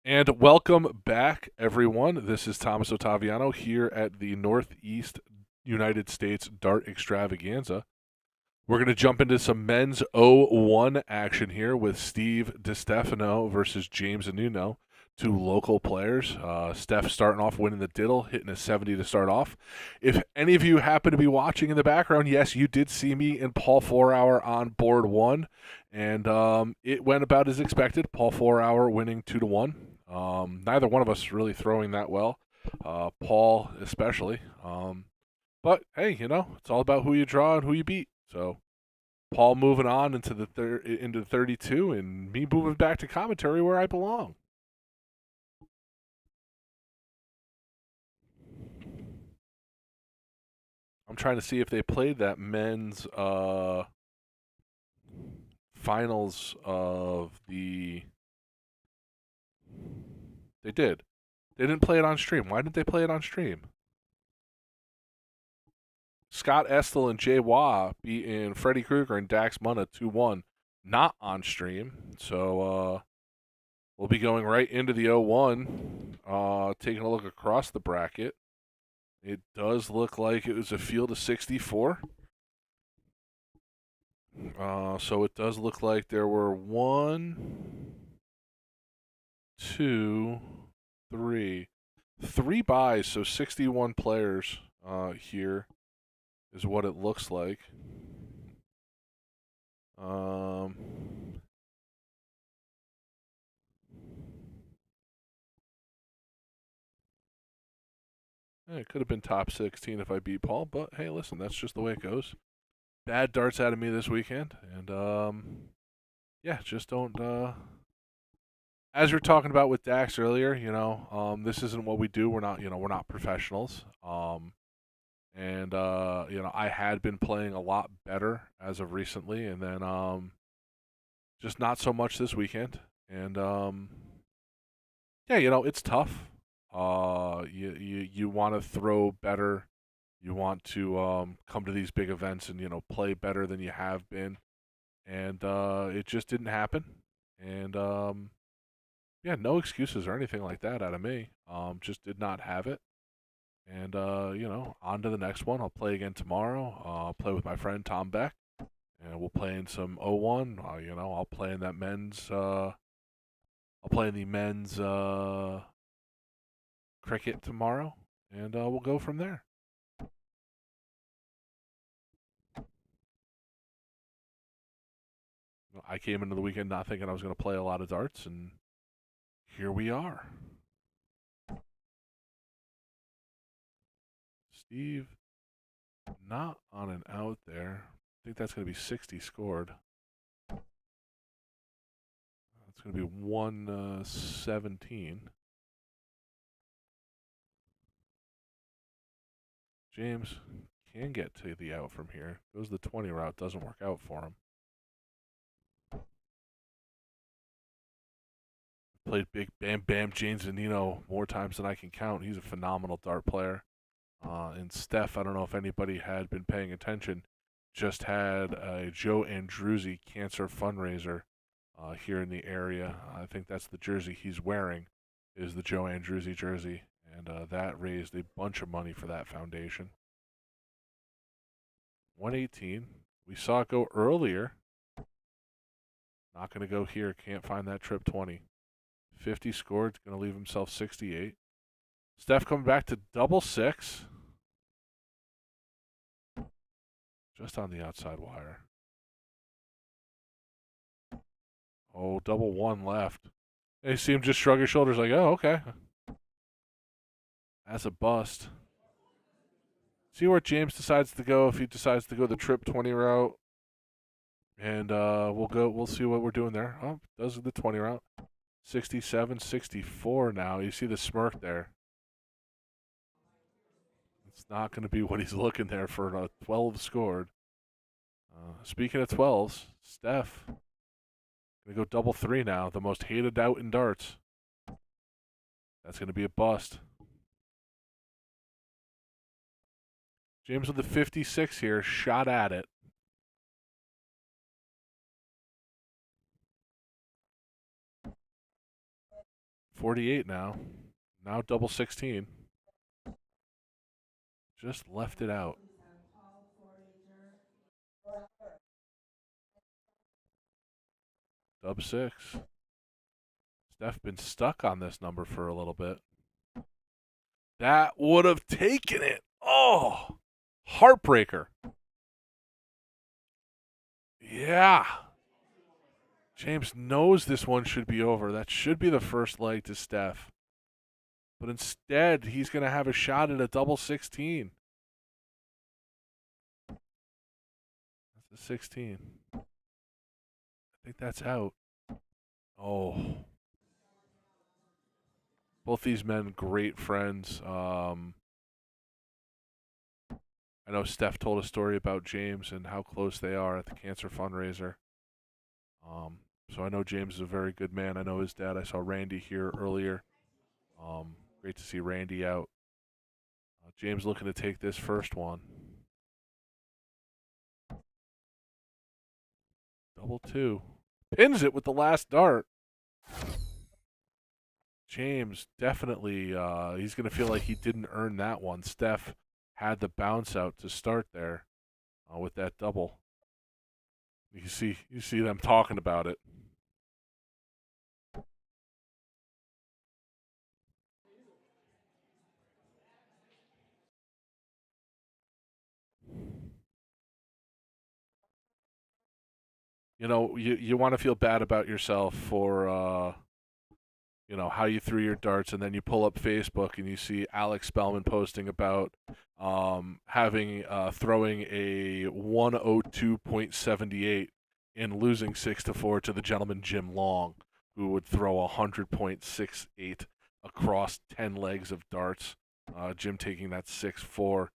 And welcome back, everyone. This is Thomas Ottaviano here at the Northeast United States Dart Extravaganza. We're going to jump into some men's 0-1 action here with Steve DiStefano versus James Anuno, two local players. Steph starting off winning the diddle, hitting a 70 to start off. If any of you happen to be watching in the background, yes, you did see me and Paul 4-Hour on board 1, and it went about as expected. Paul 4-Hour winning 2-1. Neither one of us really throwing that well, Paul especially. But hey, it's all about who you draw and who you beat. So Paul moving on into into 32, and me moving back to commentary where I belong. I'm trying to see if they played that men's finals of the. They did. They didn't play it on stream. Why didn't they play it on stream? Scott Estel and Jay Waugh beating Freddie Krueger and Dax Munna 2-1, not on stream. So we'll be going right into the 0-1, taking a look across the bracket. It does look like it was a field of 64. So it does look like there were 1, 2, 3 buys, so 61 players here is what it looks like. It could have been top 16 if I beat Paul, but hey, listen, that's just the way it goes. Bad darts out of me this weekend, and yeah, just don't. As we were talking about with Dax earlier, this isn't what we do. We're not professionals. And I had been playing a lot better as of recently, and then just not so much this weekend. And yeah, it's tough. You want to throw better. You want to come to these big events and play better than you have been, and it just didn't happen. And yeah, no excuses or anything like that out of me. Just did not have it. And, on to the next one. I'll play again tomorrow. I'll play with my friend Tom Beck, and we'll play in some 0-1. I'll play in that men's, I'll play in the men's cricket tomorrow, and we'll go from there. I came into the weekend not thinking I was going to play a lot of darts, and here we are. Steve, not on and out there. I think that's going to be 60 scored. It's going to be 117. James can get to the out from here. Goes the 20 route. Doesn't work out for him. Played Big Bam Bam James Zanino more times than I can count. He's a phenomenal dart player. And Steph, I don't know if anybody had been paying attention, just had a Joe Andruzzi cancer fundraiser here in the area. I think that's the jersey he's wearing, is the Joe Andruzzi jersey, and that raised a bunch of money for that foundation. 118. We saw it go earlier. Not going to go here. Can't find that trip 20. 50 scored. Going to leave himself 68. Steph coming back to double six. Just on the outside wire. Oh, double one left. You see him just shrug his shoulders like, oh, okay. That's a bust. See where James decides to go if he decides to go the trip 20 route. And we'll see what we're doing there. Oh, does the 20 route. 67, 64 now. You see the smirk there. It's not going to be what he's looking there for a 12 scored. Speaking of 12s, Steph going to go double three now. The most hated out in darts. That's going to be a bust. James with the 56 here. Shot at it. .48 now. Now double 16. Just left it out. Dub 6. Steph been stuck on this number for a little bit. That would have taken it. Oh, heartbreaker. Yeah. James knows this one should be over. That should be the first leg to Steph. But instead, he's going to have a shot at a double 16. That's a 16. I think that's out. Oh. Both these men, great friends. I know Steph told a story about James and how close they are at the cancer fundraiser. So I know James is a very good man. I know his dad. I saw Randy here earlier. Great to see Randy out. James looking to take this first one. Double two. Pins it with the last dart. James definitely, he's going to feel like he didn't earn that one. Steph had the bounce out to start there with that double. You see them talking about it. You know, you want to feel bad about yourself for, how you threw your darts, and then you pull up Facebook and you see Alex Spellman posting about throwing a 102.78 and losing 6-4 to the gentleman Jim Long, who would throw 100.68 across 10 legs of darts. Jim taking that 6-4.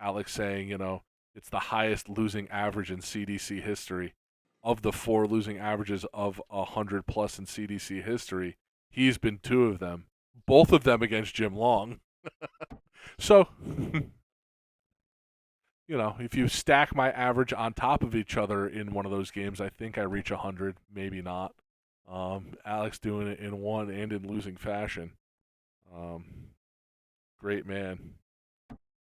Alex saying, it's the highest losing average in CDC history. Of the 4 losing averages of 100 plus in CDC history, he's been 2 of them, both of them against Jim Long. So, if you stack my average on top of each other in one of those games, I think I reach 100, maybe not. Alex doing it in one and in losing fashion. Great man.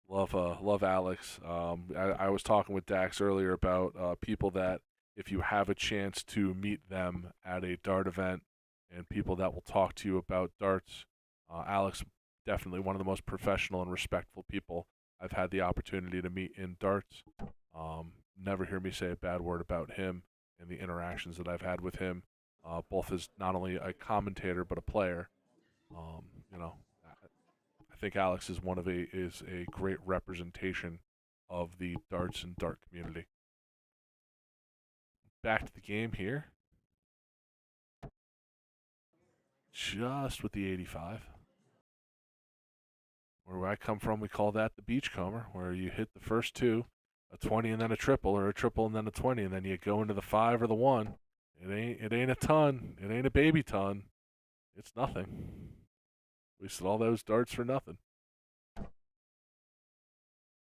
Love Alex. I was talking with Dax earlier about people that, if you have a chance to meet them at a dart event, and people that will talk to you about darts, Alex, definitely one of the most professional and respectful people I've had the opportunity to meet in darts. Never hear me say a bad word about him and the interactions that I've had with him, both as not only a commentator but a player. I think Alex is a great representation of the darts and dart community. Back to the game here. Just with the 85. Where I come from, we call that the beachcomber, where you hit the first 2, a 20 and then a triple, or a triple and then a 20, and then you go into the 5 or the 1. It ain't a ton. It ain't a baby ton. It's nothing. Wasted all those darts for nothing.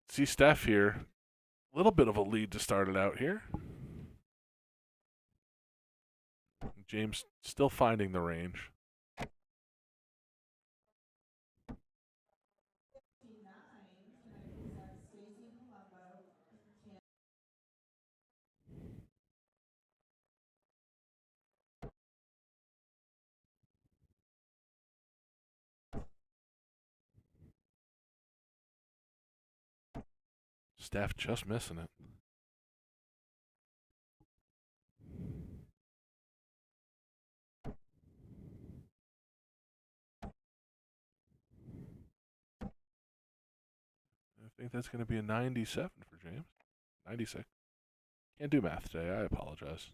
See Steph here. A little bit of a lead to start it out here. James still finding the range. Steph just missing it. I think that's going to be a 97 for James. 96. Can't do math today. I apologize.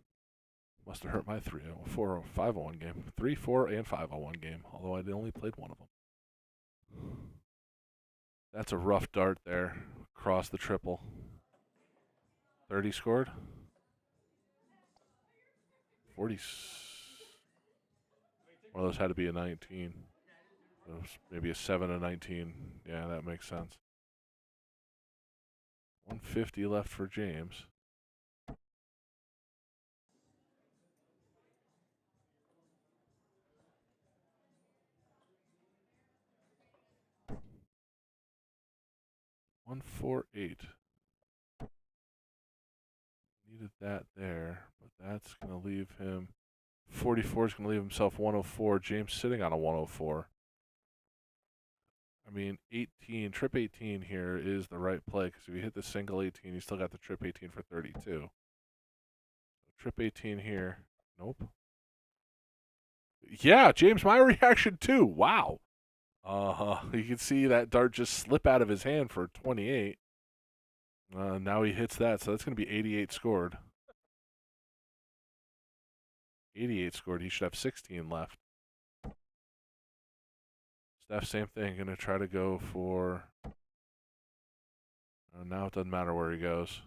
Must have hurt my 4, 5-on-1 game. 3, 4, and 5-on-1 game, although I only played one of them. That's a rough dart there. Across the triple. 30 scored. 40. One of those had to be a 19. So maybe a 7 and 19. Yeah, that makes sense. 150 left for James. $148. Needed that there, but that's going to leave him. 44 is going to leave himself 104. James sitting on a 104. I mean, 18, trip 18 here is the right play because if you hit the single 18, you still got the trip 18 for 32. So trip 18 here. Nope. Yeah, James, my reaction too. Wow. You can see that dart just slip out of his hand for 28. Now he hits that, so that's going to be 88 scored. 88 scored. He should have 16 left. Steph, same thing. Going to try to go for... now it doesn't matter where he goes.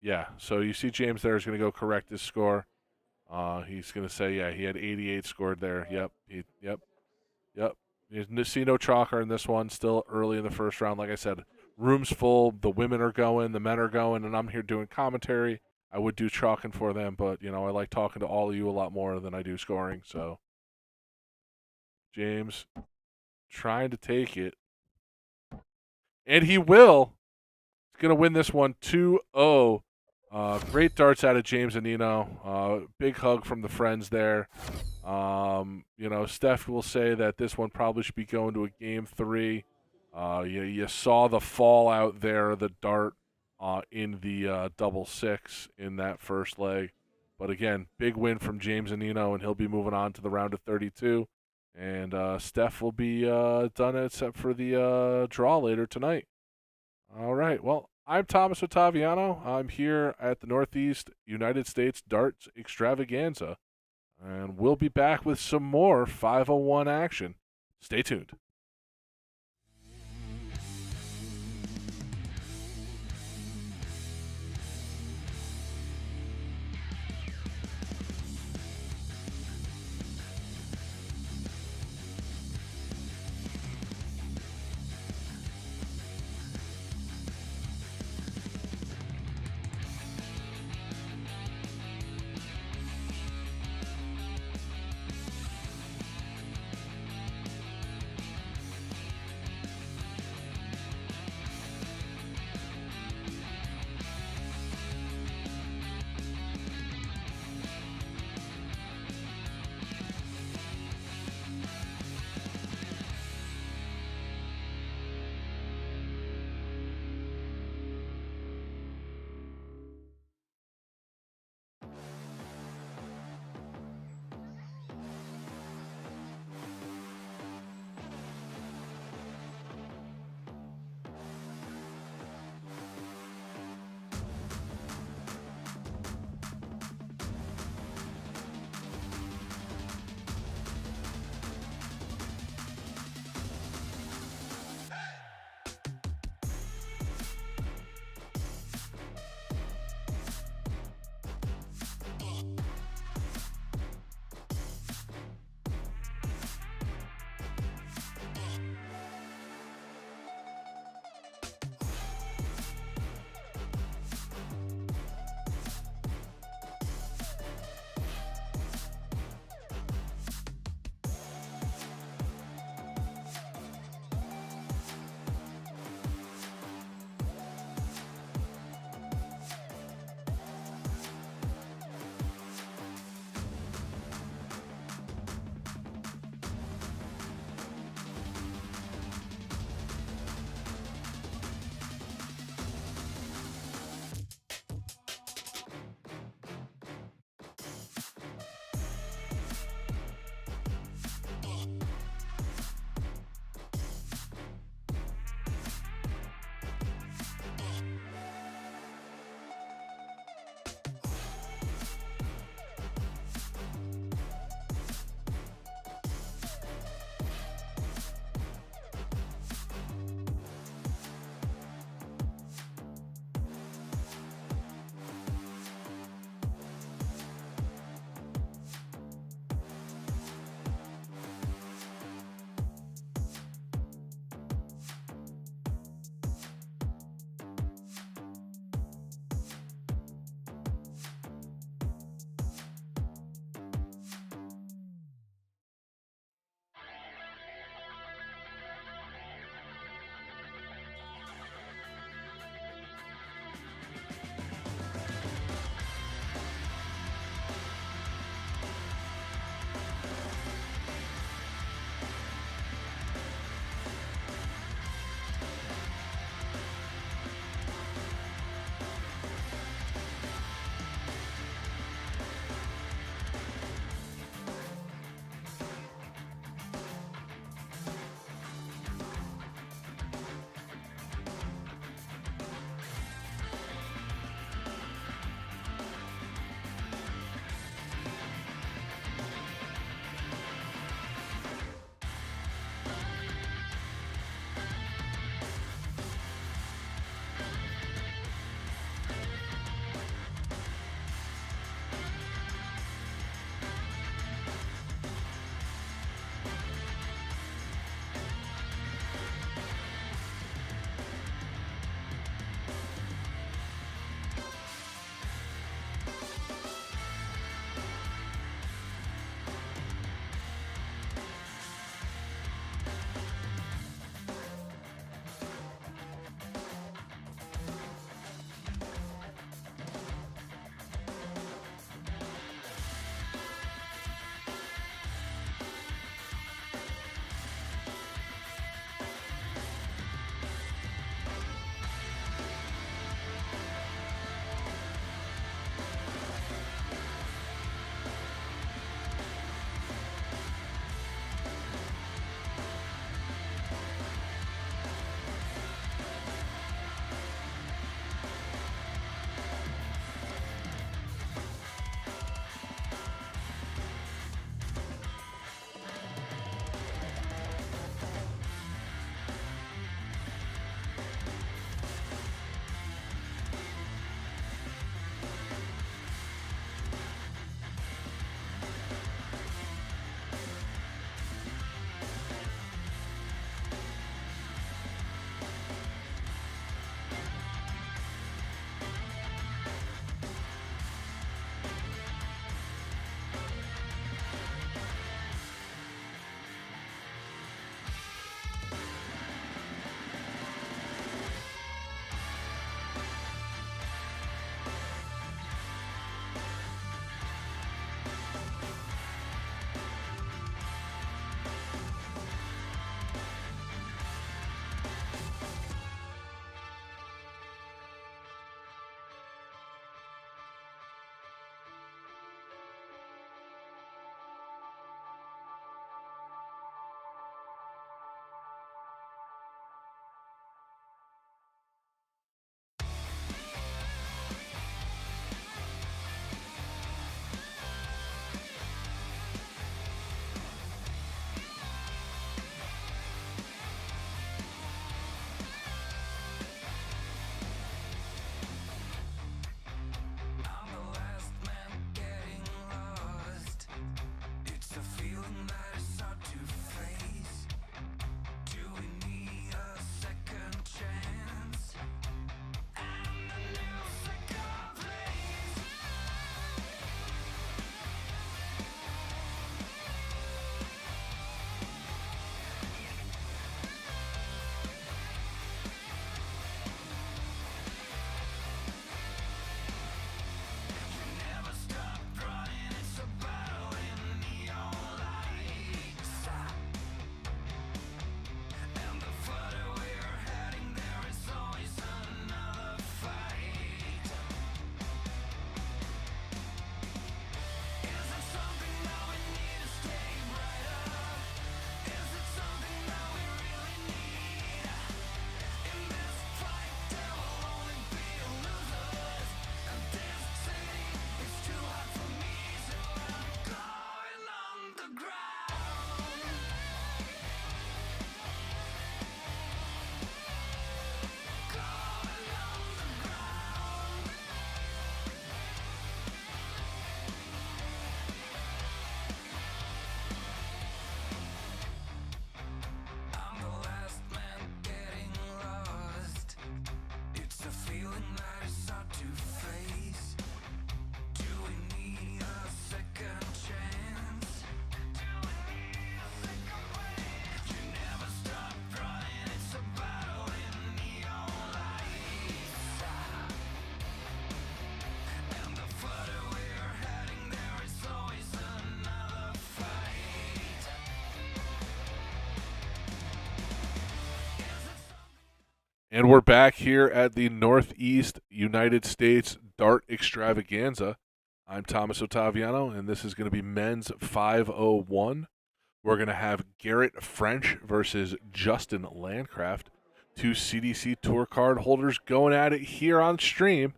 Yeah, so you see James there is going to go correct his score. He's going to say, yeah, he had 88 scored there. Yep. Yep. You see no chalker in this one. Still early in the first round. Like I said, room's full. The women are going. The men are going. And I'm here doing commentary. I would do chalking for them, but, you know, I like talking to all of you a lot more than I do scoring. So, James trying to take it. And he will. He's going to win this one 2-0. Great darts out of James and Nino. Big hug from the friends there. You know, Steph will say that this one probably should be going to a game 3. You saw the fallout there, the dart in the double 6 in that first leg. But again, big win from James and Nino, and he'll be moving on to the round of 32. And Steph will be done except for the draw later tonight. All right, well, I'm Thomas Ottaviano. I'm here at the Northeast United States Darts Extravaganza, and we'll be back with some more 501 action. Stay tuned. And we're back here at the Northeast United States Dart Extravaganza. I'm Thomas Ottaviano, and this is going to be men's 501. We're going to have Garrett French versus Justin Landcraft, two CDC Tour card holders going at it here on stream.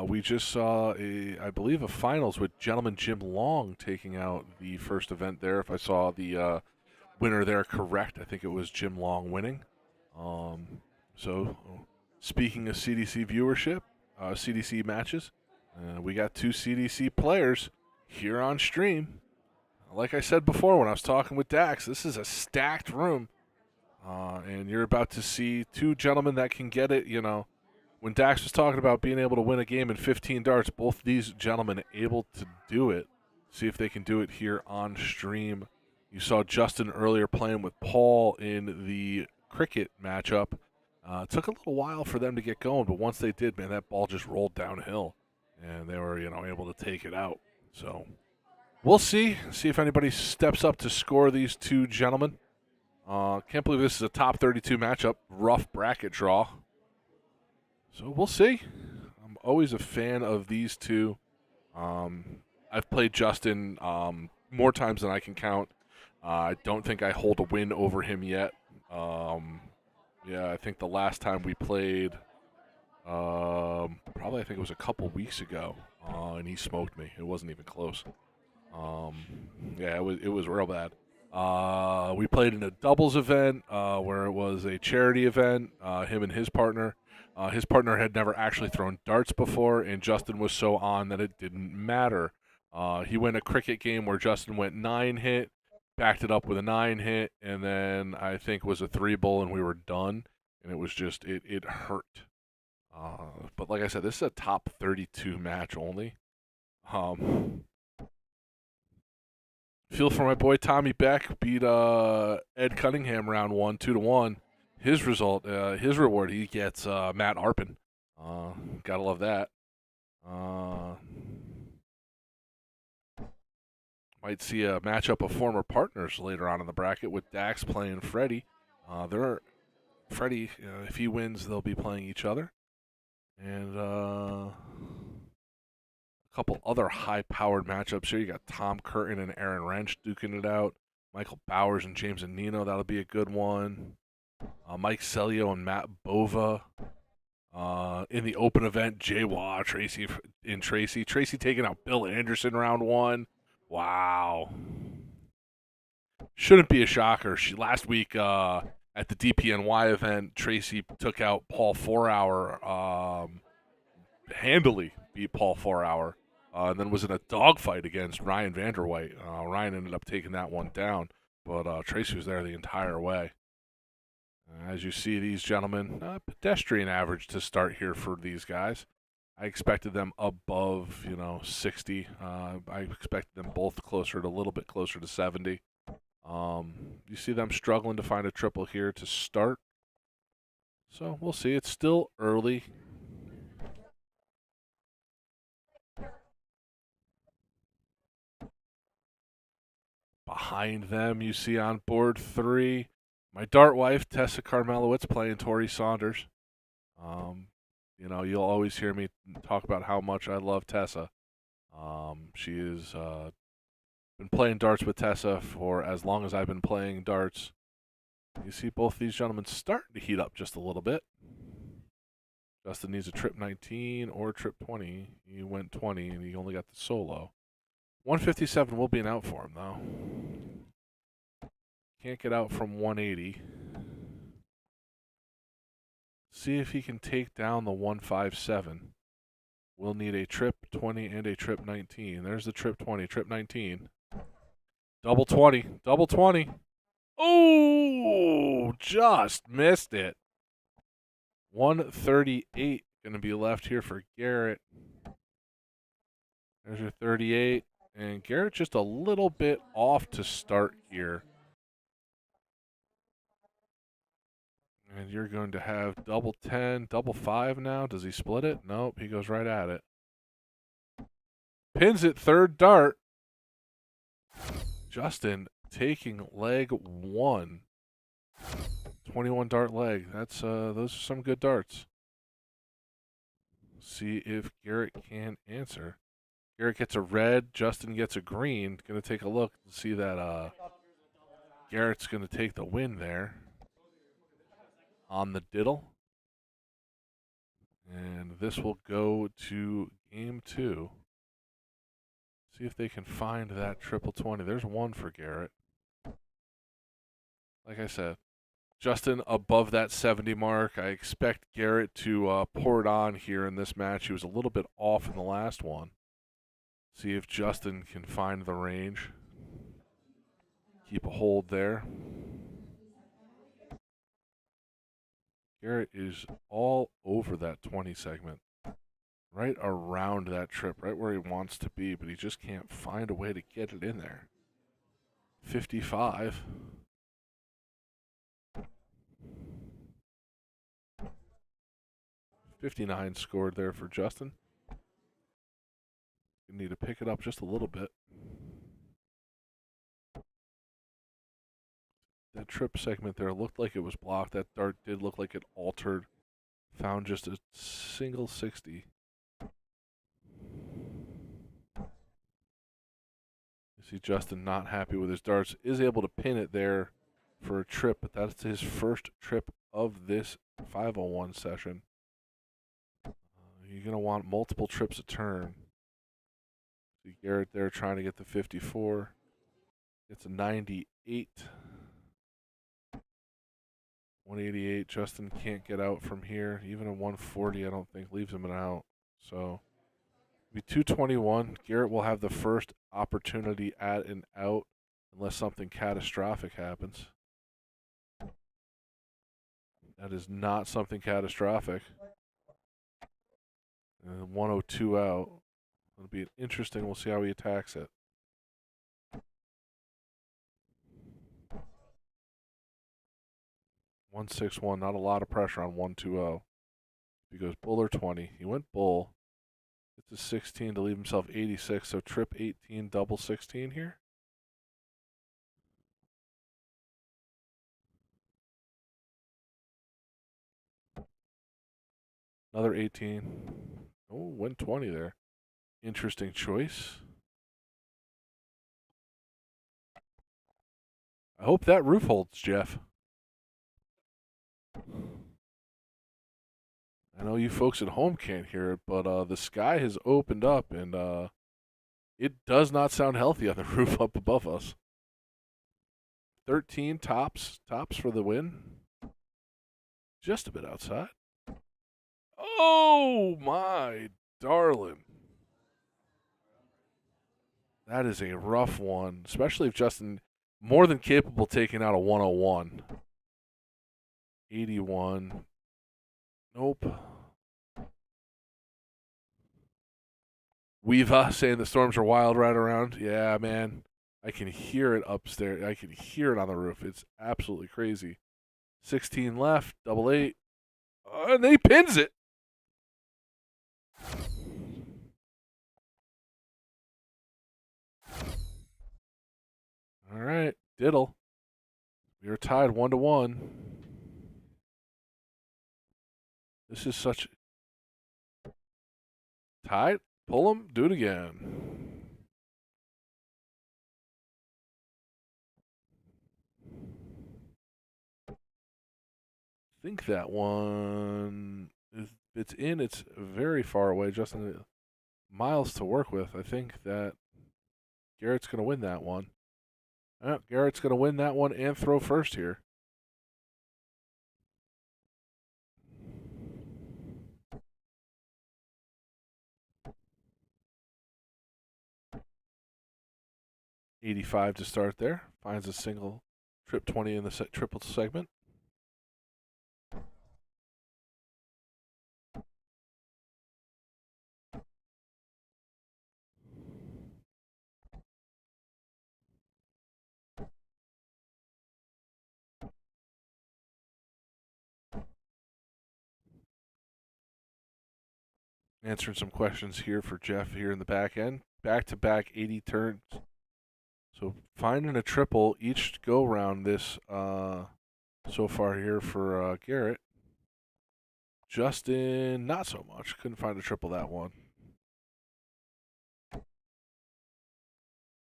We just saw, I believe, a finals with gentleman Jim Long taking out the first event there. If I saw the winner there correct, I think it was Jim Long winning. So, speaking of CDC viewership, CDC matches, we got two CDC players here on stream. Like I said before when I was talking with Dax, this is a stacked room, and you're about to see two gentlemen that can get it. You know, when Dax was talking about being able to win a game in 15 darts, both these gentlemen able to do it. See if they can do it here on stream. You saw Justin earlier playing with Paul in the cricket matchup. It took a little while for them to get going, but once they did, man, that ball just rolled downhill, and they were, able to take it out. So we'll see if anybody steps up to score these two gentlemen. Can't believe this is a top 32 matchup, rough bracket draw. So we'll see. I'm always a fan of these two. I've played Justin more times than I can count. I don't think I hold a win over him yet. Yeah, I think the last time we played, probably I think it was a couple weeks ago, and he smoked me. It wasn't even close. Yeah, it was real bad. We played in a doubles event where it was a charity event, him and his partner. His partner had never actually thrown darts before, and Justin was so on that it didn't matter. He went a cricket game where Justin went 9-hit, backed it up with a 9-hit, and then I think was a 3-bull, and we were done. And it was just, it hurt. But like I said, this is a top 32 match only. Feel for my boy Tommy Beck, beat Ed Cunningham round 1, 2-1. His reward, he gets Matt Arpin. Gotta love that. Might see a matchup of former partners later on in the bracket with Dax playing Freddie. Freddie, if he wins, they'll be playing each other. And a couple other high-powered matchups here. You got Tom Curtin and Aaron Wrench duking it out. Michael Bowers and James and Nino, that'll be a good one. Mike Celio and Matt Bova. In the open event, Jay Waugh, Tracy taking out Bill Anderson round 1. Wow. Shouldn't be a shocker. Last week at the DPNY event, Tracy took out Paul 4-hour, handily beat Paul 4-hour, and then was in a dogfight against Ryan Vanderwhite. Ryan ended up taking that one down, but Tracy was there the entire way. As you see, these gentlemen, pedestrian average to start here for these guys. I expected them above, 60. I expected them both a little bit closer to 70. You see them struggling to find a triple here to start. So we'll see. It's still early. Behind them, you see on board 3, my dart wife, Tessa Carmelowitz, playing Tori Saunders. You'll always hear me talk about how much I love Tessa. She has been playing darts with Tessa for as long as I've been playing darts. You see both these gentlemen starting to heat up just a little bit. Justin needs a trip 19 or trip 20. He went 20, and he only got the solo. 157 will be an out for him, though. Can't get out from 180. See if he can take down the 157. We'll need a trip 20 and a trip 19. There's the trip 20, trip 19. Double 20, double 20. Oh, just missed it. 138 going to be left here for Garrett. There's your 38. And Garrett just a little bit off to start here. And you're going to have double 10, double 5 now. Does he split it? Nope, he goes right at it. Pins it, third dart. Justin taking leg 1. 21 dart leg. That's those are some good darts. See if Garrett can answer. Garrett gets a red, Justin gets a green. Gonna take a look to see that Garrett's gonna take the win there on the diddle. And this will go to game 2. See if they can find that triple 20. There's one for Garrett. Like I said, Justin above that 70 mark. I expect Garrett to pour it on here in this match. He was a little bit off in the last one. See if Justin can find the range. Keep a hold there. Garrett is all over that 20 segment. Right around that trip, right where he wants to be, but he just can't find a way to get it in there. 55. $59 scored there for Justin. You need to pick it up just a little bit. That trip segment there looked like it was blocked. That dart did look like it altered. Found just a single 60. You see Justin not happy with his darts. Is able to pin it there for a trip, but that's his first trip of this 501 session. You're going to want multiple trips a turn. See Garrett there trying to get the 54. Gets a 98. 188. Justin can't get out from here. Even a 140, I don't think, leaves him an out. So, be 221. Garrett will have the first opportunity at an out unless something catastrophic happens. That is not something catastrophic. 102 out. It'll be interesting. We'll see how he attacks it. $161. Not a lot of pressure on 120. He goes bull or 20. He went bull. It's a 16 to leave himself 86. So trip 18, double 16 here. Another 18. Oh, went 20 there. Interesting choice. I hope that roof holds, Jeff. I know you folks at home can't hear it, but the sky has opened up, and it does not sound healthy on the roof up above us. 13 tops for the win. Just a bit outside. Oh, my darling. That is a rough one, especially if Justin more than capable taking out a 101. 81. Nope. Weeva saying the storms are wild right around. Yeah, man. I can hear it upstairs. I can hear it on the roof. It's absolutely crazy. 16 left, double 8. And then he pins it. All right, diddle. We are tied 1-1. This is such... Tied? Pull him, do it again. I think that one... It's in, it's very far away, just miles to work with. I think that Garrett's going to win that one. Garrett's going to win that one and throw first here. $85 to start there. Finds a single trip 20 in the triple segment. Answering some questions here for Jeff here in the back end. Back-to-back 80 turns. So finding a triple each go round this so far here for Garrett. Justin, not so much. Couldn't find a triple that one.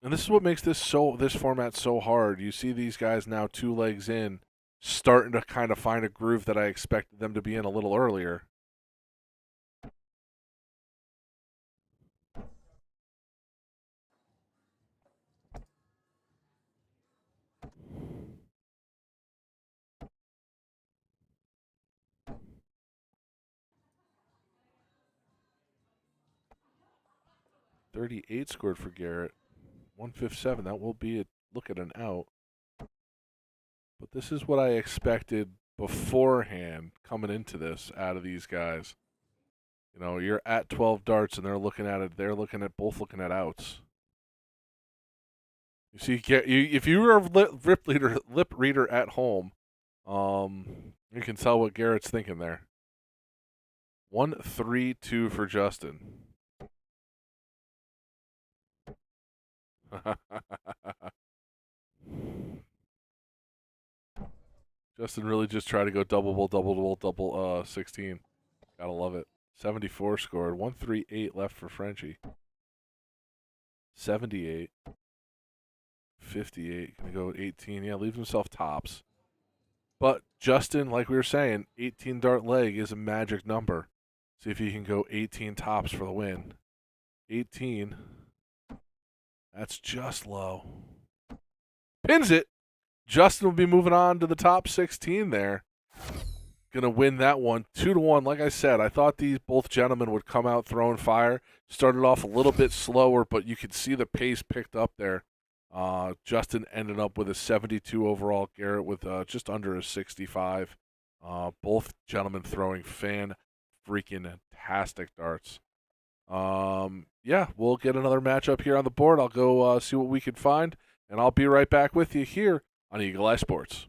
And this is what makes this format so hard. You see these guys now 2 legs in, starting to kind of find a groove that I expected them to be in a little earlier. .38 scored for Garrett. 157. That will be a look at an out. But this is what I expected beforehand coming into this out of these guys. You know, you're at 12 darts and they're looking at it. They're both looking at outs. You see, if you were a lip reader at home, you can tell what Garrett's thinking there. 1-3-2 for Justin. Justin really just tried to go double 16. Gotta love it. 74 scored. 138 left for Frenchie. 78. 58. Gonna go 18. Yeah, leaves himself tops. But Justin, like we were saying, 18 dart leg is a magic number. See if he can go 18 tops for the win. 18. That's just low. Pins it. Justin will be moving on to the top 16 there. Going to win that one 2-1. Like I said, I thought both gentlemen would come out throwing fire. Started off a little bit slower, but you could see the pace picked up there. Justin ended up with a 72 overall. Garrett with just under a 65. Both gentlemen throwing fan-freaking-tastic darts. Yeah, we'll get another matchup here on the board. I'll go see what we can find, and I'll be right back with you here on Eagle Eye Sports.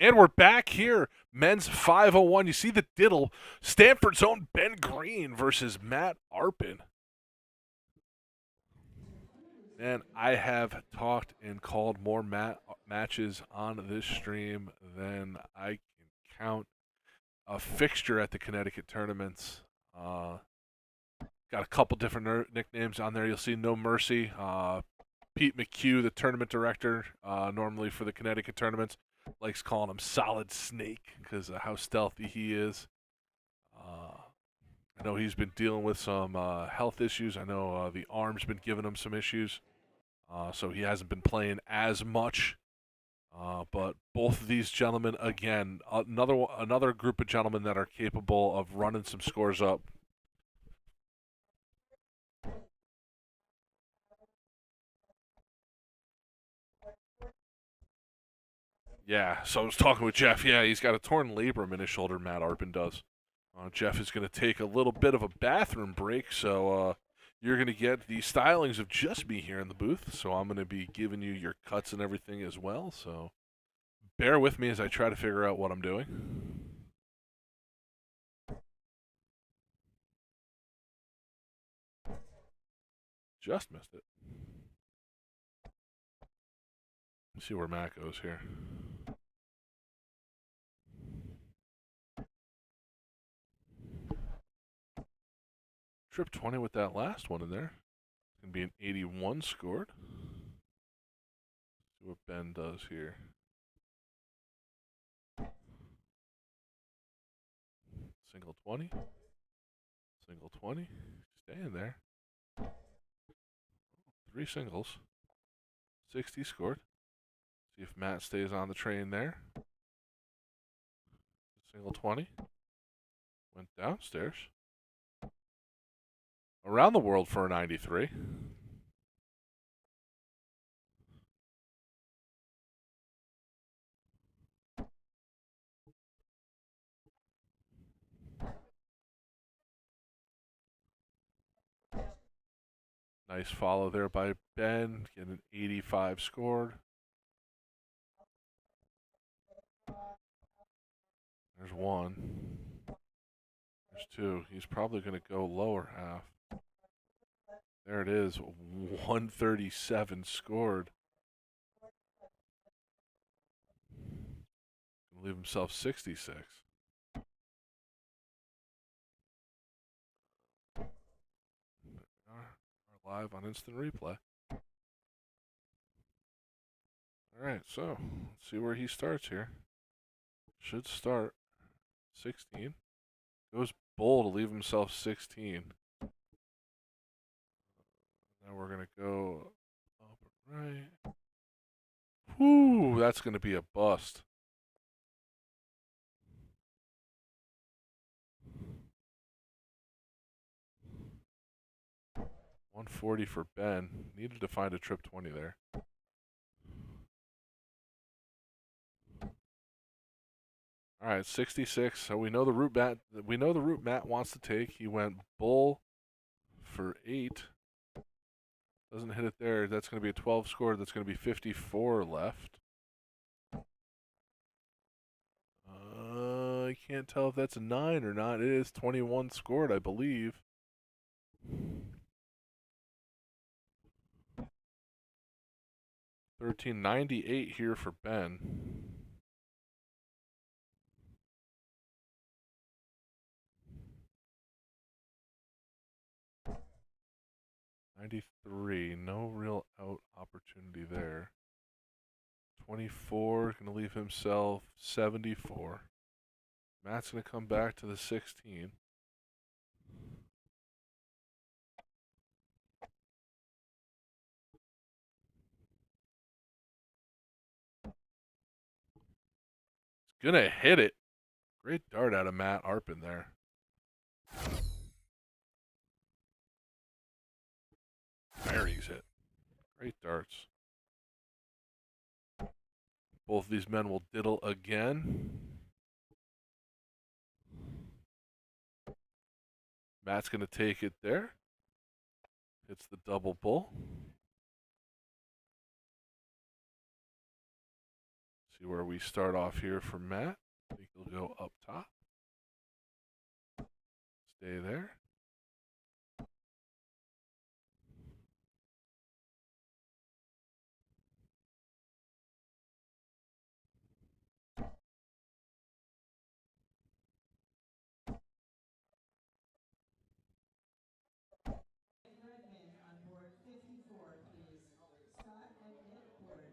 And we're back here. Men's 501. You see the diddle. Stanford's own Ben Green versus Matt Arpin. Man, I have talked and called more matches on this stream than I can count. A fixture at the Connecticut tournaments. Got a couple different nicknames on there. You'll see No Mercy. Pete McHugh, the tournament director, normally for the Connecticut tournaments, likes calling him Solid Snake because of how stealthy he is. I know he's been dealing with some health issues. I know the arm's been giving him some issues, so he hasn't been playing as much. But both of these gentlemen, again, another group of gentlemen that are capable of running some scores up. Yeah, so I was talking with Jeff. Yeah, he's got a torn labrum in his shoulder, Matt Arpin does. Jeff is going to take a little bit of a bathroom break, so you're going to get the stylings of just me here in the booth. So I'm going to be giving you your cuts and everything as well. So bear with me as I try to figure out what I'm doing. Just missed it. Let's see where Matt goes here. Trip 20 with that last one in there. It's going to be an 81 scored. See what Ben does here. Single 20. Single 20. Staying there. 3 singles. 60 scored. See if Matt stays on the train there. Single 20. Went downstairs. Around the world for a 93. Nice follow there by Ben. Get an 85 scored. There's one. There's two. He's probably going to go lower half. There it is. 137 scored. Gonna leave himself 66. We're live on instant replay. Alright, so let's see where he starts here. Should start 16. Goes bull to leave himself 16. Now we're going to go up and right. Whoo, that's going to be a bust. $140 for Ben. Needed to find a trip 20 there. All right, 66. So we know the route Matt wants to take. He went bull for 8. Doesn't hit it there. That's going to be a 12 score. That's going to be 54 left. I can't tell if that's a 9 or not. It is 21 scored, I believe. $13.98 here for Ben. $93, no real out opportunity there. 24, going to leave himself 74. Matt's going to come back to the 16. He's going to hit it. Great dart out of Matt Arpin there. Buries it. Great darts. Both of these men will diddle again. Matt's going to take it there. Hits the double bull. See where we start off here for Matt. I think he'll go up top. Stay there.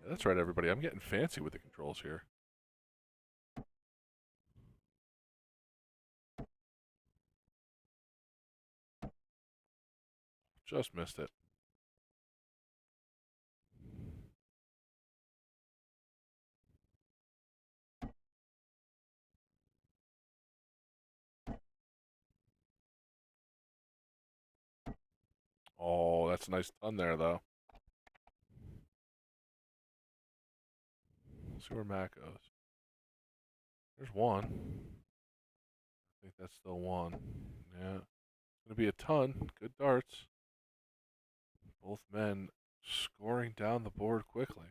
That's right, everybody. I'm getting fancy with the controls here. Just missed it. Oh, that's a nice ton there, though. Let's see where Matt goes. There's one. I think that's still one. Yeah. Going to be a ton. Good darts. Both men scoring down the board quickly.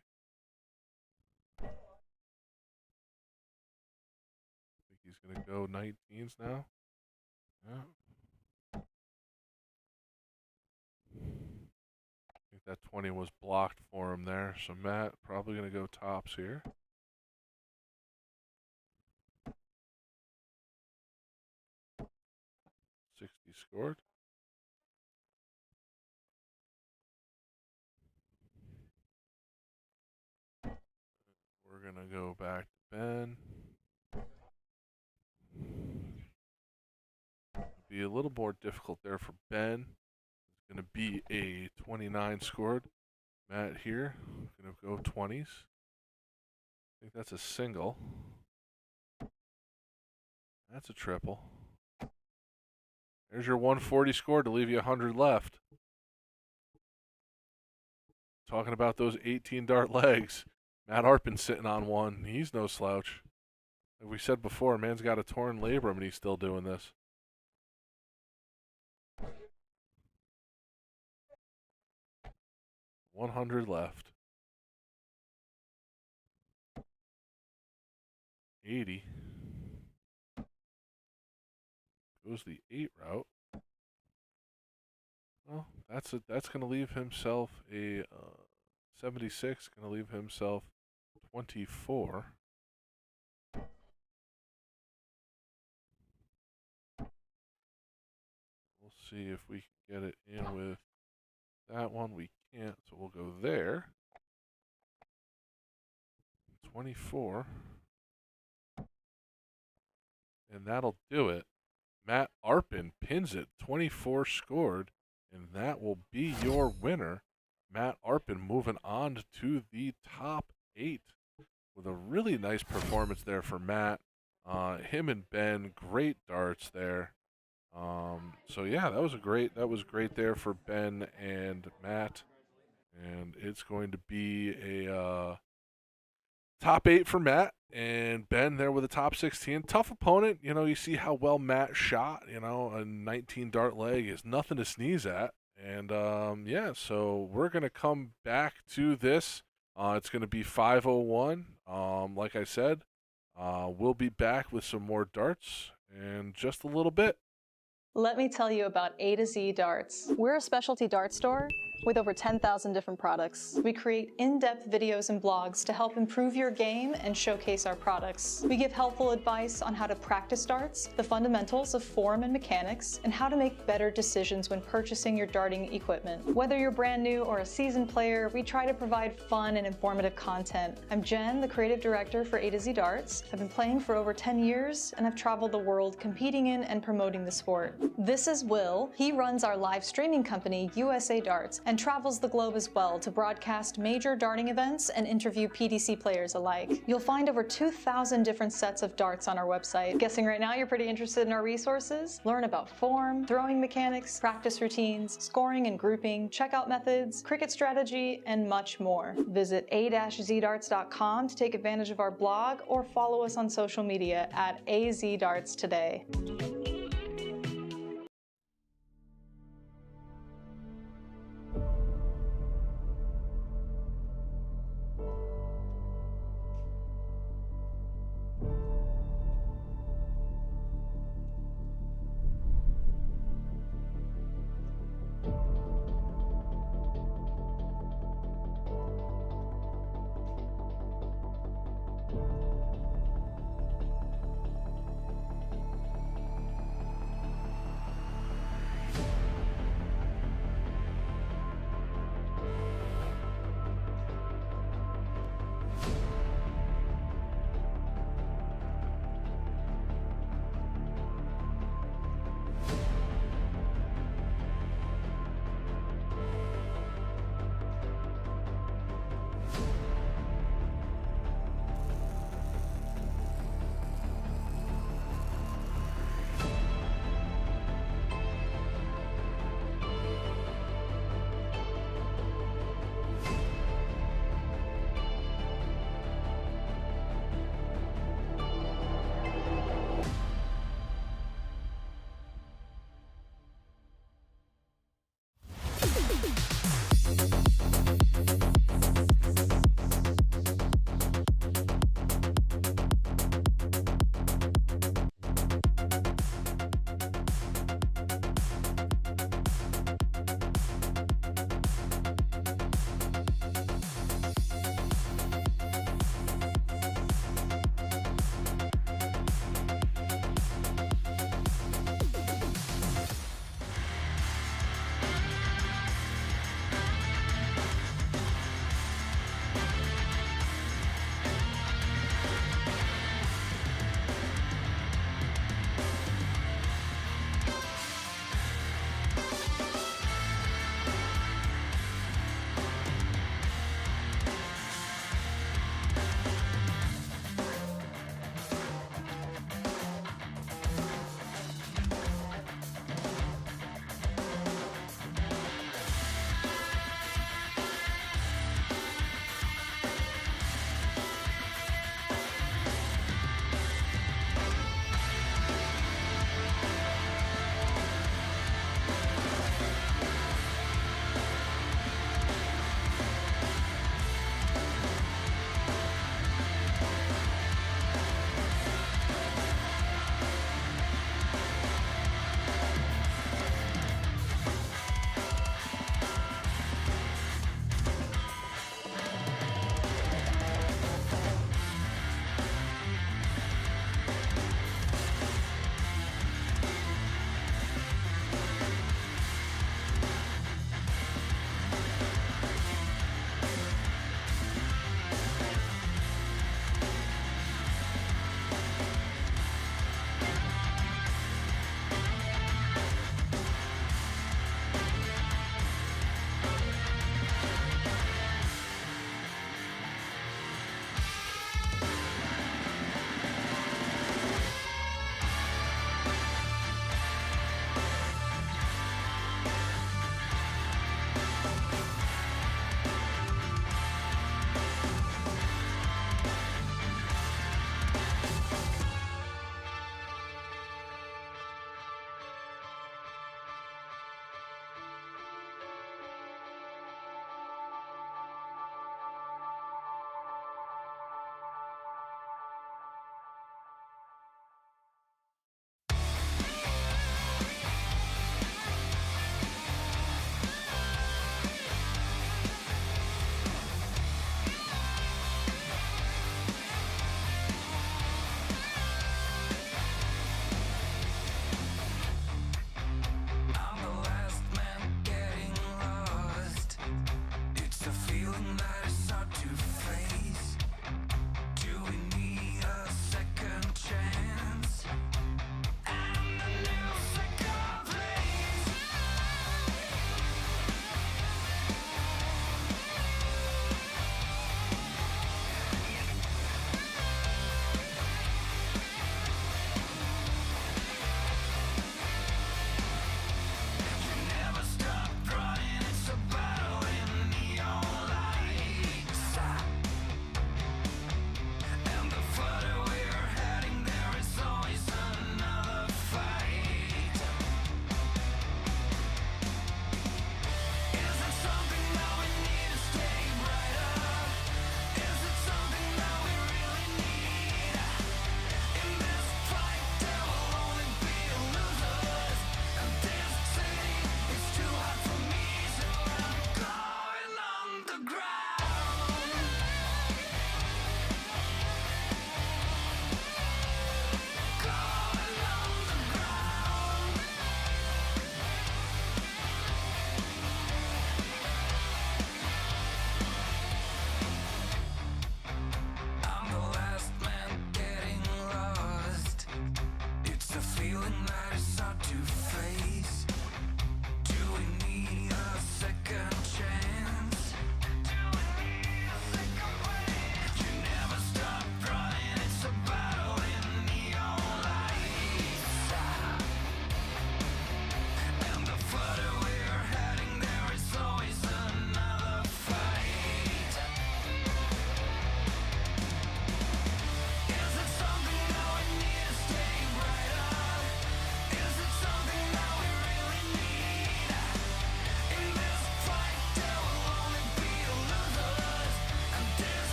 I think he's going to go 19s now. Yeah. I think that 20 was blocked for him there. So Matt probably going to go tops here. 60 scored. We're going to go back to Ben. Be a little more difficult there for Ben. It's going to be a 29 scored. Matt here, going to go 20s. I think that's a single. That's a triple. There's your 140 score to leave you 100 left. Talking about those 18 dart legs. Matt Arpin sitting on one. He's no slouch. Like we said before, man's got a torn labrum and he's still doing this. $100 left. 80. Goes the 8 route. Well, that's going to leave himself a 76. Going to leave himself 24. We'll see if we can get it in with that one. We can't, so we'll go there. 24. And that'll do it. Matt Arpin pins it, 24 scored, and that will be your winner. Matt Arpin moving on to the top 8 with a really nice performance there for Matt. Him and Ben, great darts there. So yeah, that was great there for Ben and Matt, and it's going to be a top 8 for Matt, and Ben there with a top 16. Tough opponent. You know, you see how well Matt shot. You know, a 19 dart leg is nothing to sneeze at. And, yeah, so we're going to come back to this. It's going to be 5:01. Like I said, we'll be back with some more darts in just a little bit. Let me tell you about A to Z Darts. We're a specialty dart store with over 10,000 different products. We create in-depth videos and blogs to help improve your game and showcase our products. We give helpful advice on how to practice darts, the fundamentals of form and mechanics, and how to make better decisions when purchasing your darting equipment. Whether you're brand new or a seasoned player, we try to provide fun and informative content. I'm Jen, the creative director for A to Z Darts. I've been playing for over 10 years and I've traveled the world competing in and promoting the sport. This is Will. He runs our live streaming company, USA Darts, and travels the globe as well to broadcast major darting events and interview PDC players alike. You'll find over 2,000 different sets of darts on our website. Guessing right now you're pretty interested in our resources? Learn about form, throwing mechanics, practice routines, scoring and grouping, checkout methods, cricket strategy, and much more. Visit a-zdarts.com to take advantage of our blog or follow us on social media at AZDarts today.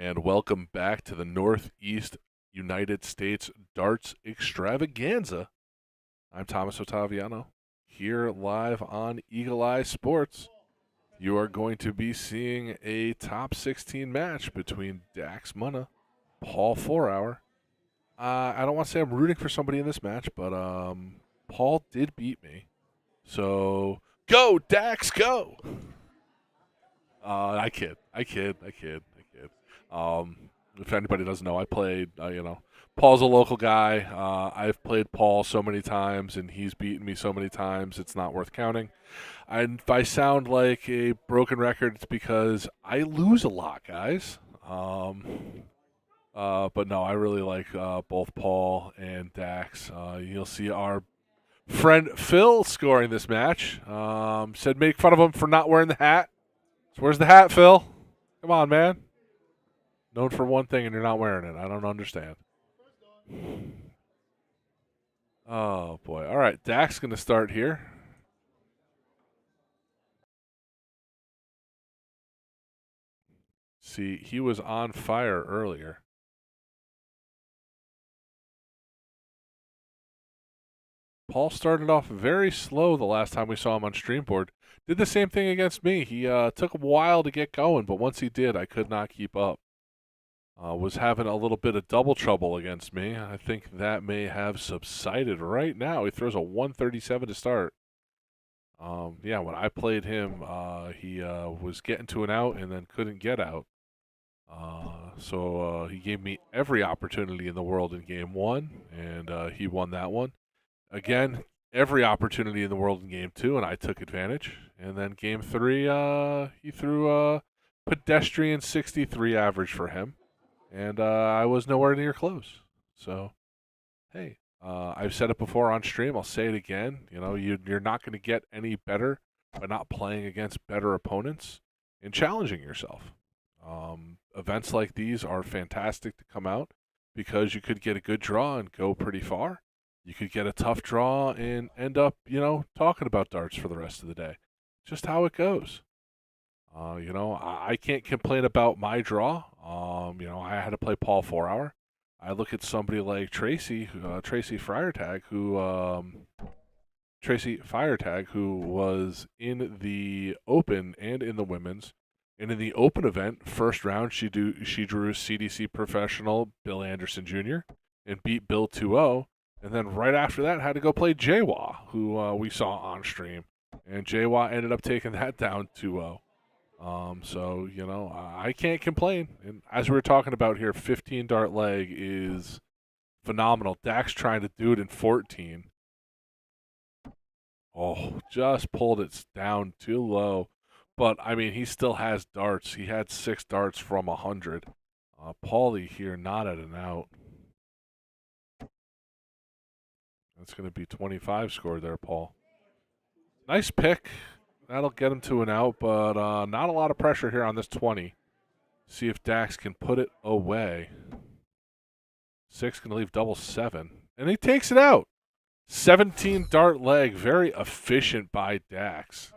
and welcome back to the Northeast United States Darts Extravaganza. I'm Thomas Ottaviano, here live on Eagle Eye Sports. You are going to be seeing a top 16 match between Dax Munna, Paul 4-Hour. I don't want to say I'm rooting for somebody in this match, but Paul did beat me. So, go, Dax, go! I kid. If anybody doesn't know, I played, Paul's a local guy. I've played Paul so many times, and he's beaten me so many times, it's not worth counting. And if I sound like a broken record, it's because I lose a lot, guys. But no, I really like both Paul and Dax. You'll see our friend Phil scoring this match. Said make fun of him for not wearing the hat. So where's the hat, Phil? Come on, man. Known for one thing and you're not wearing it. I don't understand. Oh, boy. All right, Dax going to start here. See, he was on fire earlier. Paul started off very slow the last time we saw him on Streamboard. Did the same thing against me. He took a while to get going, but once he did, I could not keep up. Was having a little bit of double trouble against me. I think that may have subsided right now. He throws a 137 to start. Yeah, when I played him, he was getting to an out and then couldn't get out. So he gave me every opportunity in the world in game one, and he won that one. Again, every opportunity in the world in game two, and I took advantage. And then game three, he threw a pedestrian 63 average for him. And I was nowhere near close. So, hey, I've said it before on stream. I'll say it again. You're not going to get any better by not playing against better opponents and challenging yourself. Events like these are fantastic to come out because you could get a good draw and go pretty far. You could get a tough draw and end up, talking about darts for the rest of the day. Just how it goes. I can't complain about my draw. I had to play Paul 4-Hour. I look at somebody like Tracy Feiertag, who was in the Open and in the Women's. And in the Open event, first round, she drew CDC professional Bill Anderson Jr. and beat Bill 2-0. And then right after that, had to go play Jawa, who we saw on stream. And Jawa ended up taking that down 2-0. So, I can't complain. And as we were talking about here, 15 dart leg is phenomenal. Dax trying to do it in 14. Oh, just pulled it down too low. But, he still has darts. He had 6 darts from 100. Paulie here not at an out. That's going to be 25 scored there, Paul. Nice pick. That'll get him to an out, but not a lot of pressure here on this 20. See if Dax can put it away. 6 can leave double 7. And he takes it out. 17 dart leg. Very efficient by Dax.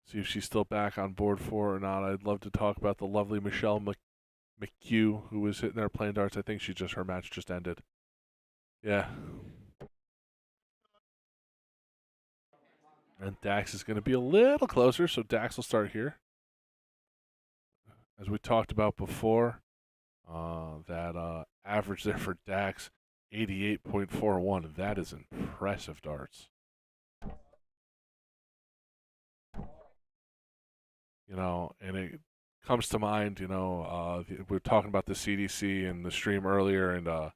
See if she's still back on board for or not. I'd love to talk about the lovely Michelle McHugh, who was sitting there playing darts. I think her match just ended. Yeah. And Dax is going to be a little closer, so Dax will start here. As we talked about before, that average there for Dax, 88.41. That is impressive darts. And it comes to mind, we were talking about the CDC in the stream earlier, and our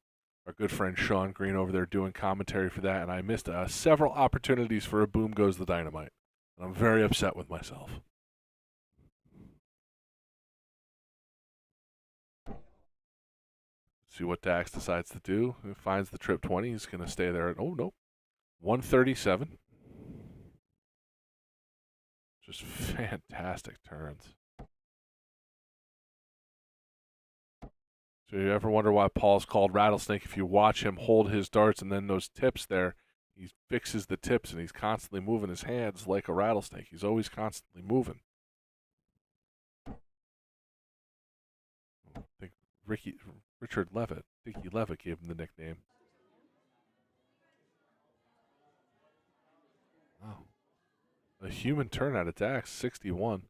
good friend Sean Green over there doing commentary for that, and I missed several opportunities for a Boom Goes the Dynamite. And I'm very upset with myself. See what Dax decides to do. He finds the trip 20. He's going to stay there at, 137. Just fantastic turns. So you ever wonder why Paul's called Rattlesnake? If you watch him hold his darts and then those tips there, he fixes the tips and he's constantly moving his hands like a rattlesnake. He's always constantly moving. Richard Levitt. Dickie Levitt gave him the nickname. Wow. A human turnout at Dax, 61.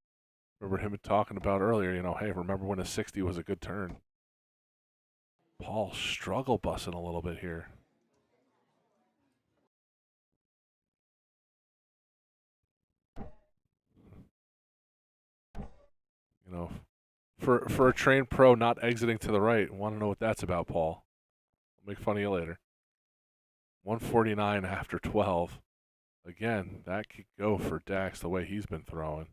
Remember him talking about earlier, hey, remember when a 60 was a good turn. Paul struggle bussing a little bit here. For a trained pro not exiting to the right, want to know what that's about, Paul. I'll make fun of you later. 149 after 12. Again, that could go for Dax the way he's been throwing.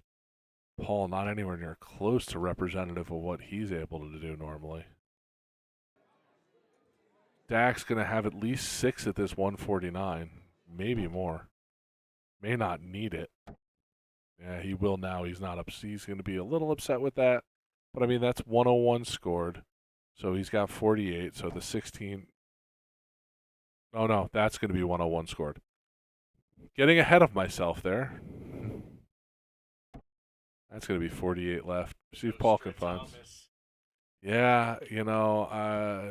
Paul not anywhere near close to representative of what he's able to do normally. Dax going to have at least 6 at this 149, maybe more. May not need it. Yeah, he will now. He's not upset. He's going to be a little upset with that. But, I mean, that's 101 scored. So he's got 48. So the 16. Oh, no, that's going to be 101 scored. Getting ahead of myself there. That's going to be 48 left. See if Paul can find. Yeah,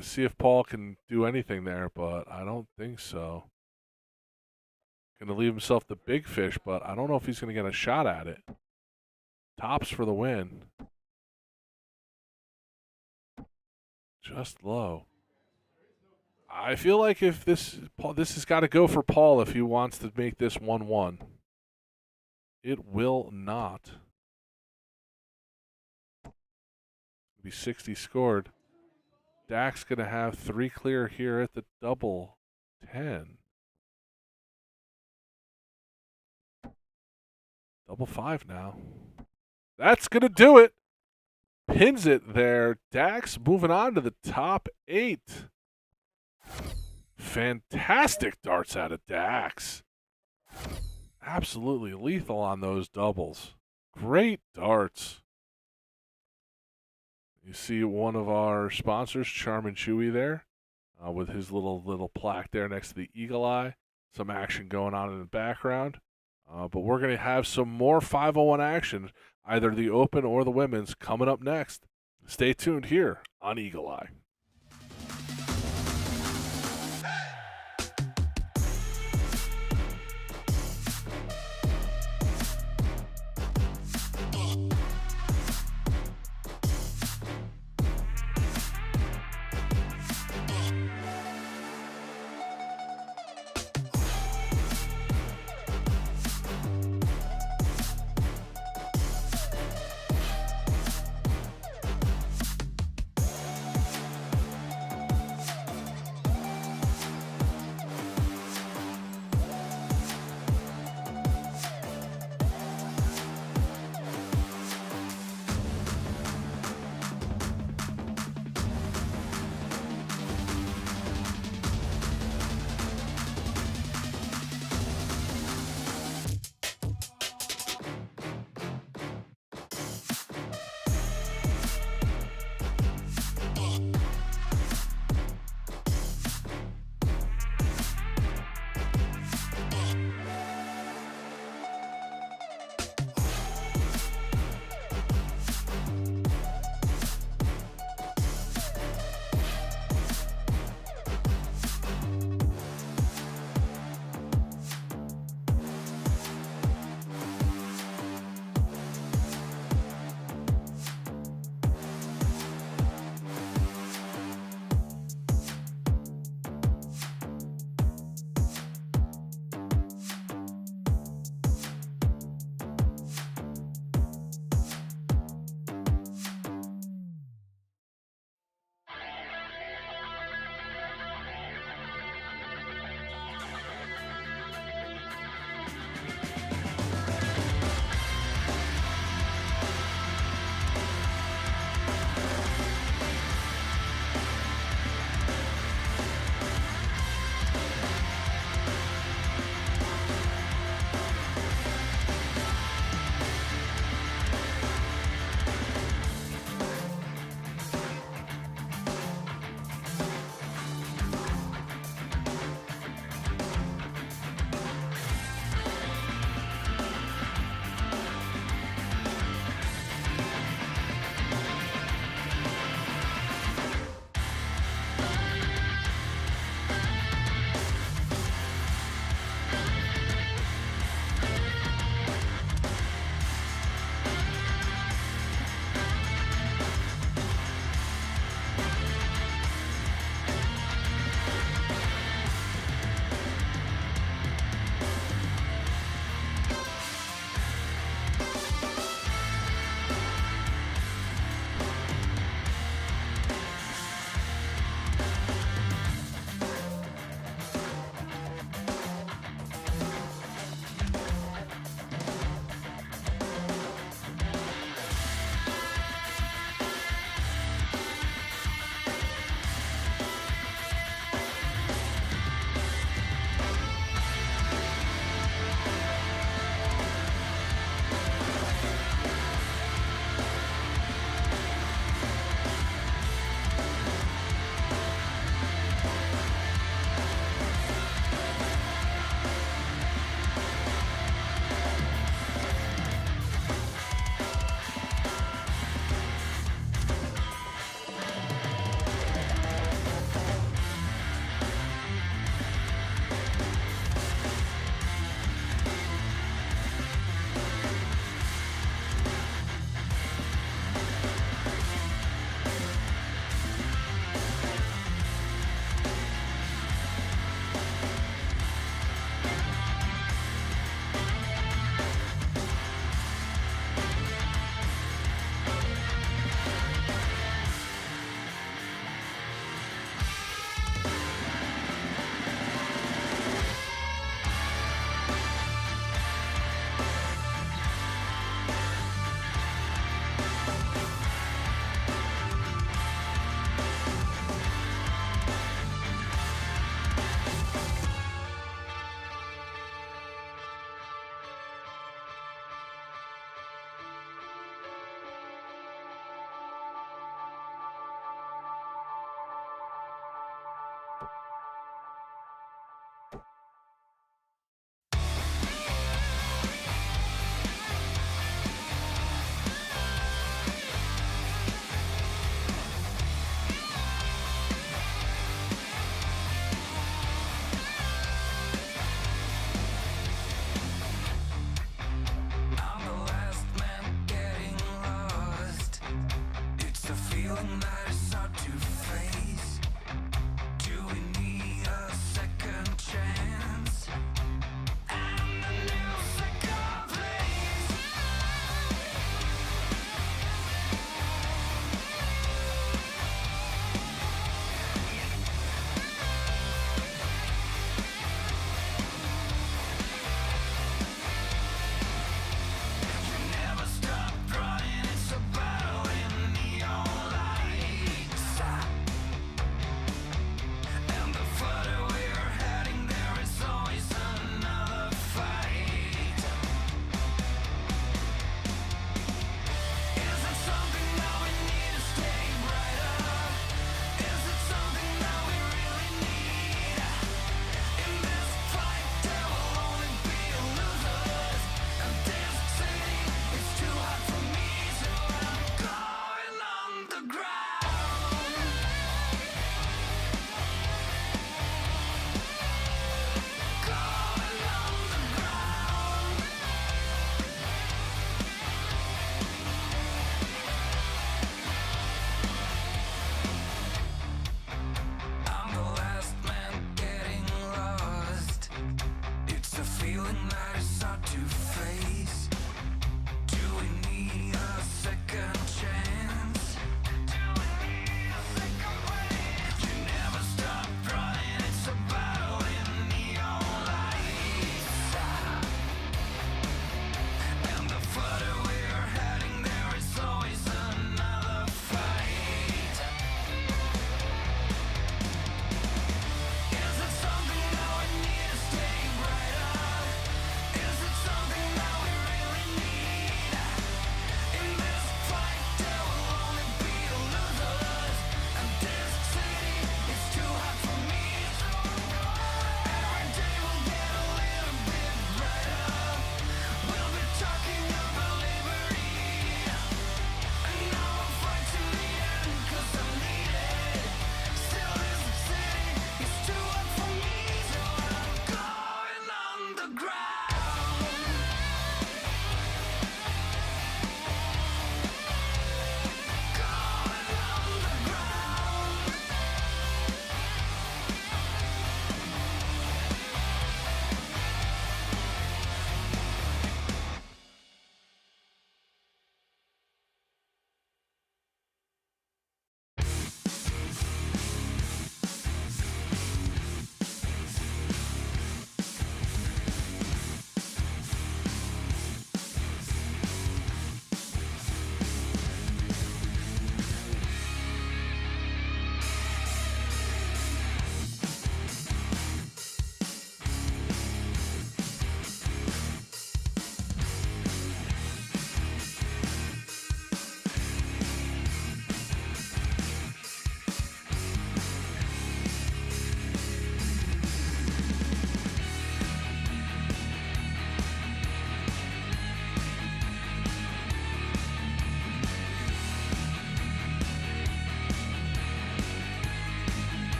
see if Paul can do anything there, but I don't think so. Going to leave himself the big fish, but I don't know if he's going to get a shot at it. Tops for the win. Just low. I feel like if this has got to go for Paul if he wants to make this 1-1. It will not. Be 60 scored. Dax going to have 3 clear here at the double 10. Double 5 now. That's going to do it. Pins it there. Dax moving on to the top 8. Fantastic darts out of Dax. Absolutely lethal on those doubles. Great darts. You see one of our sponsors, Charmin Chewie, there, with his little plaque there next to the eagle eye. Some action going on in the background. But we're going to have some more 501 action, either the open or the women's, coming up next. Stay tuned here on Eagle Eye.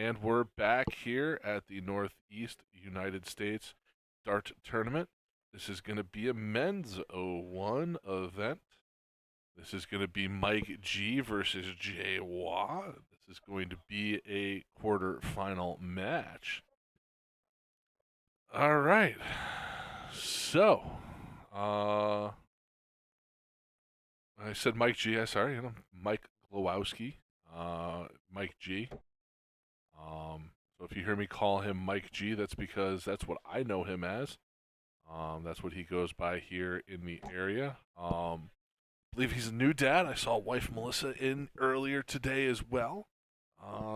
And we're back here at the Northeast United States Dart Tournament. This is going to be a men's 01 event. This is going to be Mike G versus Jay Wah. This is going to be a quarterfinal match. All right. So, I said Mike G. Sorry, Mike Glowowski. Mike G. So if you hear me call him Mike G, that's because that's what I know him as. That's what he goes by here in the area. I believe he's a new dad. I saw wife Melissa in earlier today as well.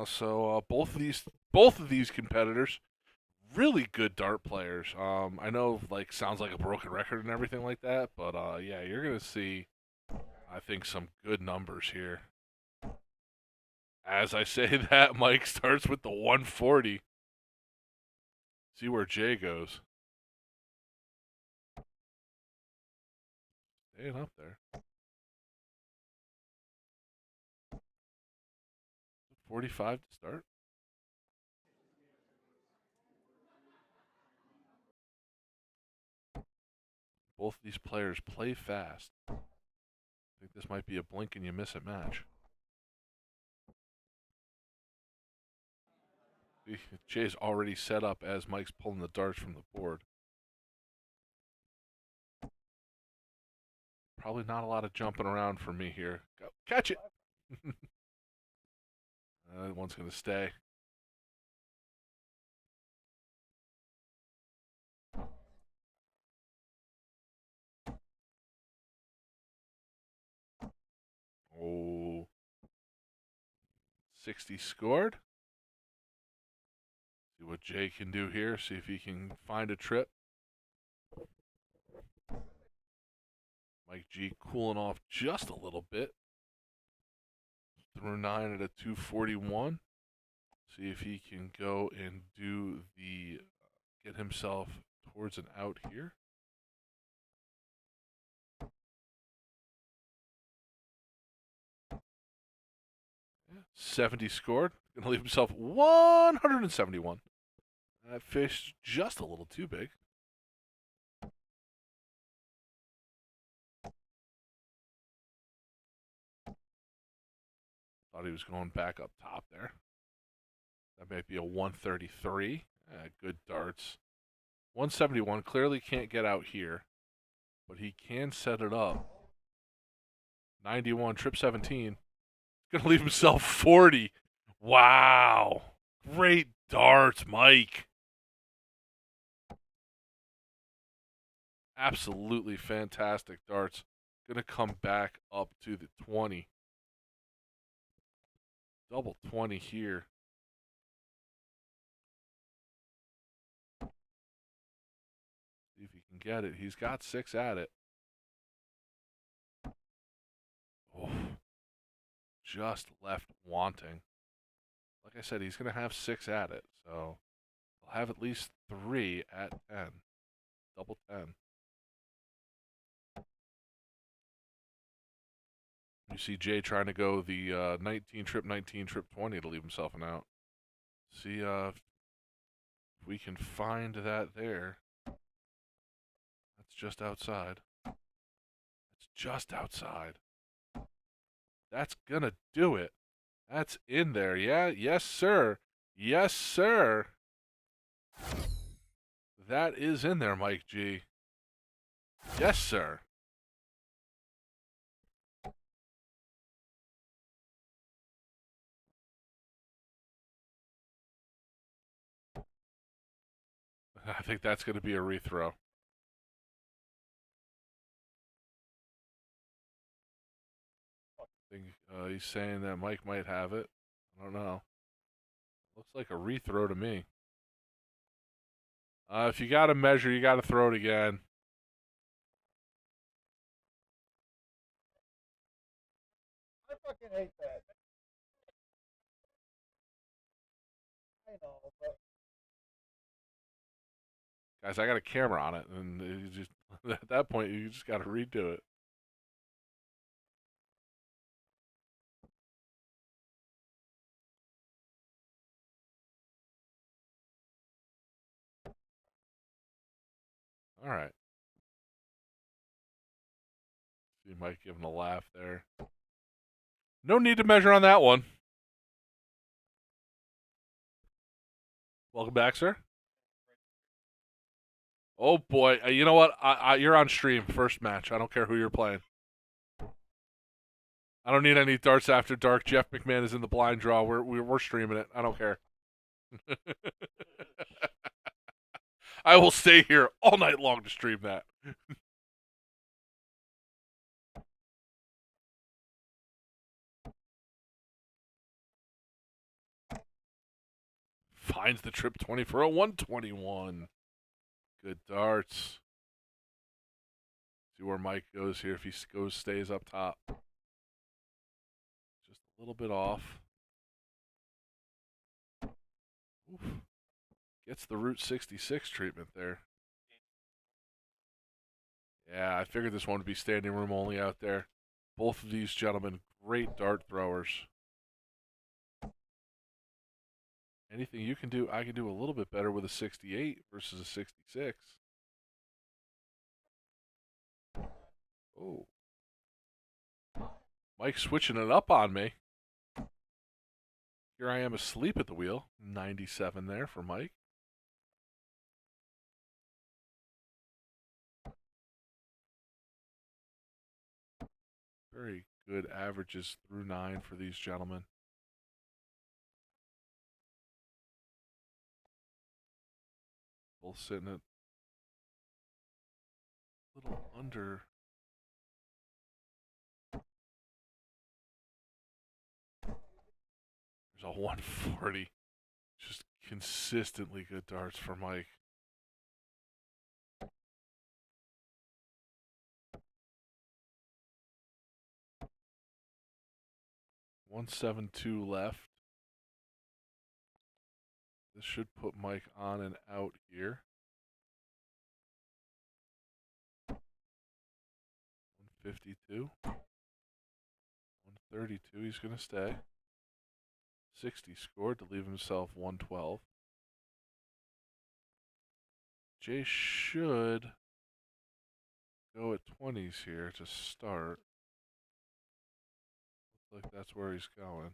So both of these competitors, really good dart players. I know, like, sounds like a broken record and everything like that, but yeah, you're gonna see, I think, some good numbers here. As I say that, Mike starts with the 140. See where Jay goes. Staying up there. 45 to start. Both these players play fast. I think this might be a blink and you miss it match. Jay's already set up as Mike's pulling the darts from the board. Probably not a lot of jumping around for me here. Go, catch it! That one's going to stay. Oh. 60 scored. See what Jay can do here. See if he can find a trip. Mike G cooling off just a little bit. Through 9 at a 241. See if he can go and do the get himself towards an out here. Yeah, 70 scored. Gonna leave himself 171. That fish just a little too big. Thought he was going back up top there. That might be a 133. Good darts. 171 clearly can't get out here, but he can set it up. 91, trip 17. Gonna leave himself 40. Wow. Great darts, Mike. Absolutely fantastic darts. Gonna come back up to the 20. Double 20 here. See if he can get it. He's got 6 at it. Oh, just left wanting. Like I said, he's going to have 6 at it. So he'll have at least 3 at 10. Double 10. You see Jay trying to go the 19 trip 20 to leave himself an out. See if we can find that there. That's just outside. It's just outside. That's gonna do it. That's in there, yeah? Yes, sir. Yes, sir. That is in there, Mike G. Yes, sir. I think that's going to be a rethrow. I think he's saying that Mike might have it. I don't know. Looks like a rethrow to me. If you got to measure, you got to throw it again. I fucking hate that. I know, but Guys, I got a camera on it, and you just at that point you just got to redo it. All right. You might give him a laugh there. No need to measure on that one. Welcome back, sir. Oh boy, you know what? You're on stream. First match. I don't care who you're playing. I don't need any darts after dark. Jeff McMahon is in the blind draw. We're streaming it. I don't care. I will stay here all night long to stream that. Finds the trip 20 for a 121. Good darts. See where Mike goes here. If he stays up top. Just a little bit off. Oof. Gets the Route 66 treatment there. Yeah, I figured this one would be standing room only out there. Both of these gentlemen, great dart throwers. Anything you can do, I can do a little bit better with a 68 versus a 66. Oh. Mike switching it up on me. Here I am asleep at the wheel. 97 there for Mike. Very good averages through 9 for these gentlemen. Both sitting at a little under. There's a 140. Just consistently good darts for Mike. $172 left. This should put Mike on and out here. 152. 132. He's going to stay. 60 scored to leave himself 112. Jay should go at 20s here to start. Looks like that's where he's going.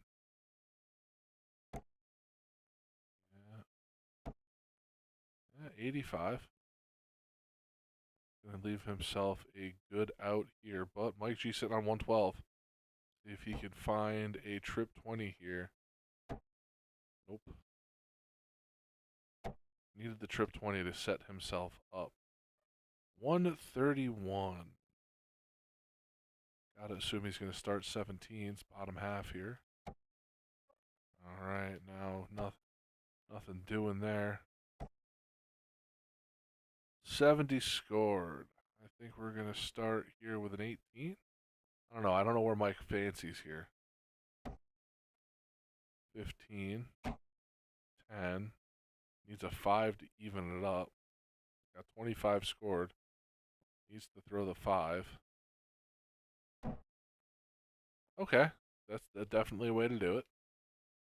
Yeah, 85. Going to leave himself a good out here, but Mike G sitting on 112. See if he can find a trip 20 here. Nope. Needed the trip 20 to set himself up. 131. Gotta assume he's going to start 17s, bottom half here. All right, now nothing doing there. 70 scored. I think we're going to start here with an 18. I don't know. I don't know where Mike fancies here. 15. 10. Needs a 5 to even it up. Got 25 scored. Needs to throw the 5. Okay. That's definitely a way to do it.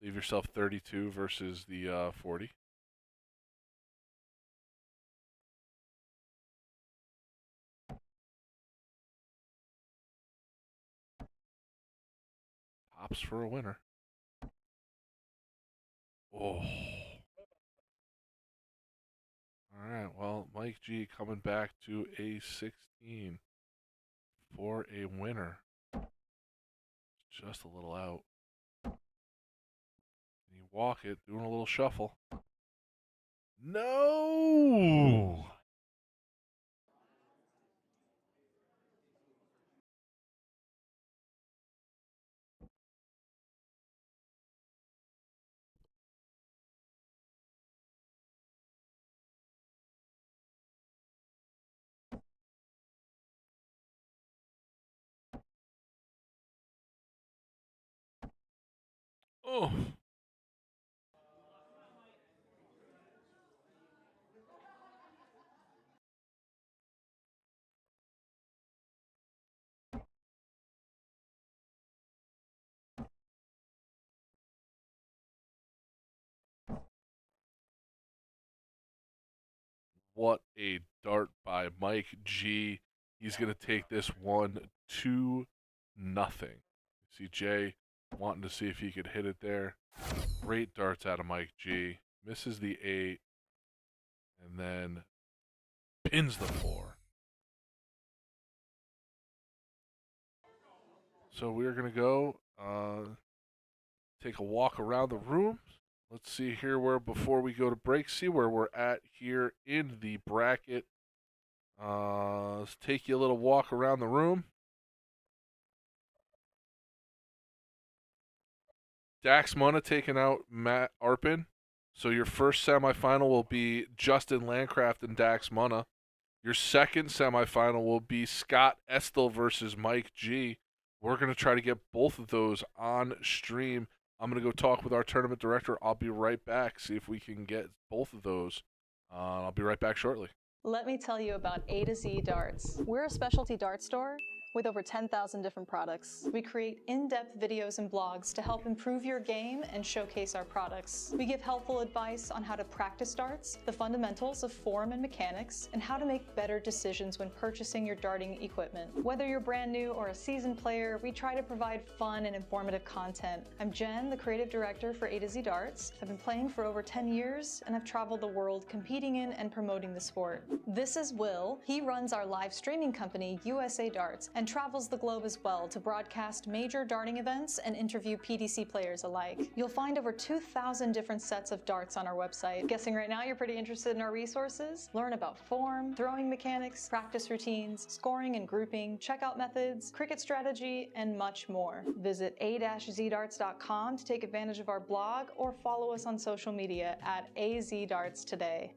Leave yourself 32 versus the 40. Tops for a winner. Oh. All right, well, Mike G coming back to a 16 for a winner. Just a little out. Can you walk it? Doing a little shuffle. No! Oh. What a dart by Mike G. He's going to take this one 2-0. See Jay wanting to see if he could hit it there. Great darts out of Mike G. Misses the 8. And then pins the 4. So we're going to go take a walk around the room. Let's see here before we go to break, see where we're at here in the bracket. Let's take you a little walk around the room. Dax Munna taking out Matt Arpin. So your first semifinal will be Justin Landcraft and Dax Munna. Your second semifinal will be Scott Estel versus Mike G. We're going to try to get both of those on stream. I'm going to go talk with our tournament director. I'll be right back, see if we can get both of those. I'll be right back shortly. Let me tell you about A to Z Darts. We're a specialty dart store with over 10,000 different products. We create in-depth videos and blogs to help improve your game and showcase our products. We give helpful advice on how to practice darts, the fundamentals of form and mechanics, and how to make better decisions when purchasing your darting equipment. Whether you're brand new or a seasoned player, we try to provide fun and informative content. I'm Jen, the creative director for A to Z Darts. I've been playing for over 10 years and have traveled the world competing in and promoting the sport. This is Will. He runs our live streaming company, USA Darts, and travels the globe as well to broadcast major darting events and interview PDC players alike. You'll find over 2,000 different sets of darts on our website. Guessing right now you're pretty interested in our resources? Learn about form, throwing mechanics, practice routines, scoring and grouping, checkout methods, cricket strategy, and much more. Visit a-zdarts.com to take advantage of our blog or follow us on social media at AZDarts today.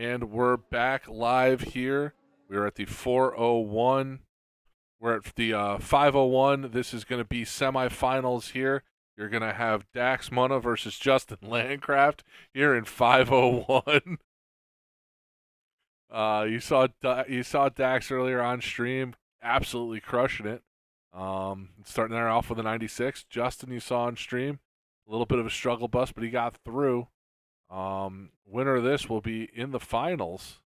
And we're back live here. We're at the 401. We're at the 501. This is going to be semifinals here. You're going to have Dax Munna versus Justin Landcraft here in 501. You saw Dax earlier on stream, absolutely crushing it. Starting there off with a 96. Justin, you saw on stream, a little bit of a struggle bus, but he got through. Winner of this will be in the finals.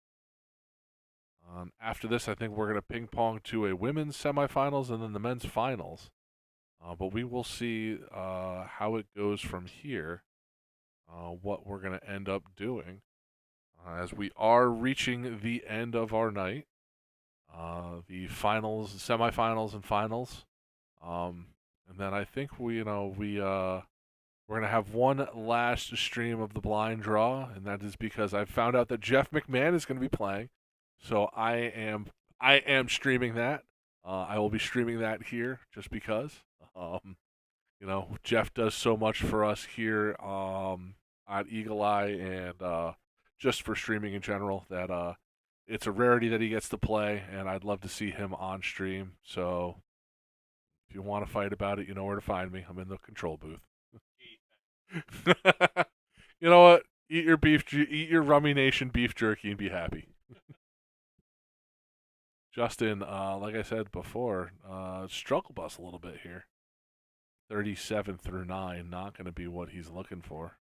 After this, I think we're going to ping pong to a women's semifinals and then the men's finals. But we will see how it goes from here, what we're going to end up doing. As we are reaching the end of our night, the finals, semifinals, and finals. And then I think we're going to have one last stream of the blind draw, and that is because I found out that Jeff McMahon is going to be playing. So I am streaming that. I will be streaming that here just because. Jeff does so much for us here at Eagle Eye and just for streaming in general that it's a rarity that he gets to play, and I'd love to see him on stream. So if you want to fight about it, you know where to find me. I'm in the control booth. You know what? Eat your Rummy Nation beef jerky and be happy. Justin, like I said before, struggle bus a little bit here. 37 through 9, not going to be what he's looking for.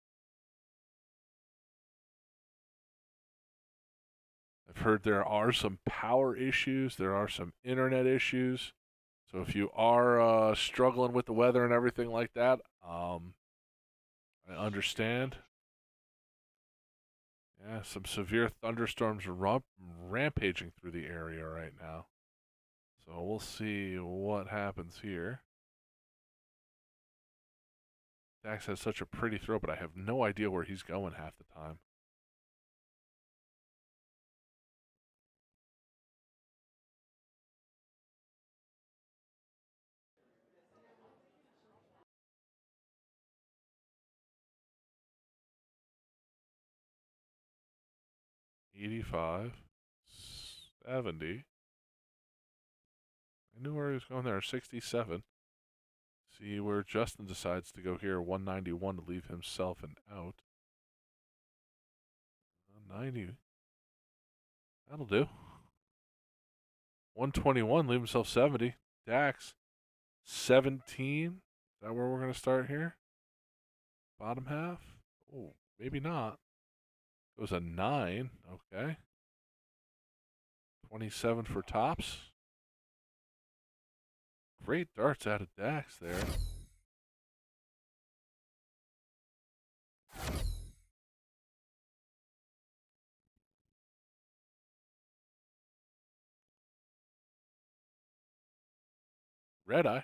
I've heard there are some power issues. There are some internet issues. So if you are struggling with the weather and everything like that, I understand. Yeah, some severe thunderstorms are rampaging through the area right now. So we'll see what happens here. Dax has such a pretty throw, but I have no idea where he's going half the time. $85, $70. I knew where he was going there. $67. See where Justin decides to go here. $191 to leave himself an out. $90. That'll do. $121, leave himself $70. Dax, $17. Is that where we're going to start here? Bottom half? Oh, maybe not. It was a 9. Okay. 27 for tops. Great darts out of Dax there. Red eye.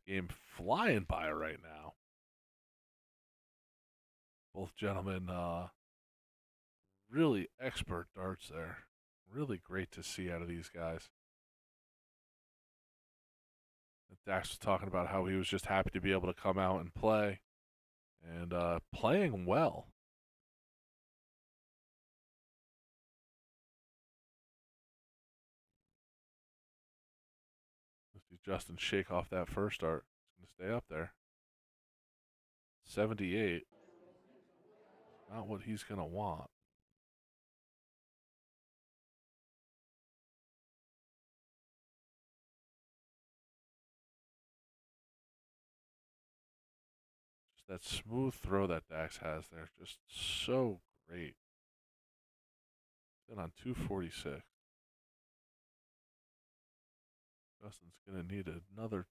Game flying by right now. Both gentlemen, really expert darts there. Really great to see out of these guys. Dax was talking about how he was just happy to be able to come out and play. And playing well. Let's see Justin shake off that first dart. It's going to stay up there. 78. Not what he's going to want. Just that smooth throw that Dax has there. Just so great. Then on 246. Justin's going to need another.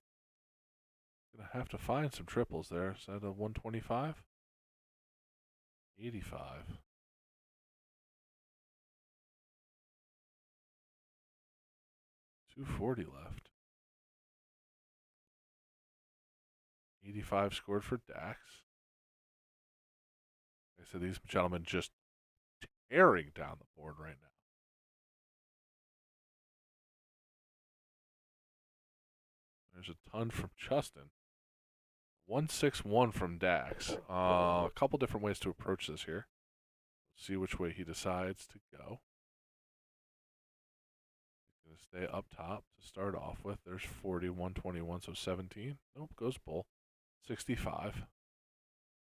Going to have to find some triples there. Is that a 125? 85. 240 left. 85 scored for Dax. Like I said, these gentlemen just tearing down the board right now. There's a ton from Justin. 161 from Dax. A couple different ways to approach this here. See which way he decides to go. He's going to stay up top to start off with. There's 40, 121, so 17. Nope, goes bull. 65.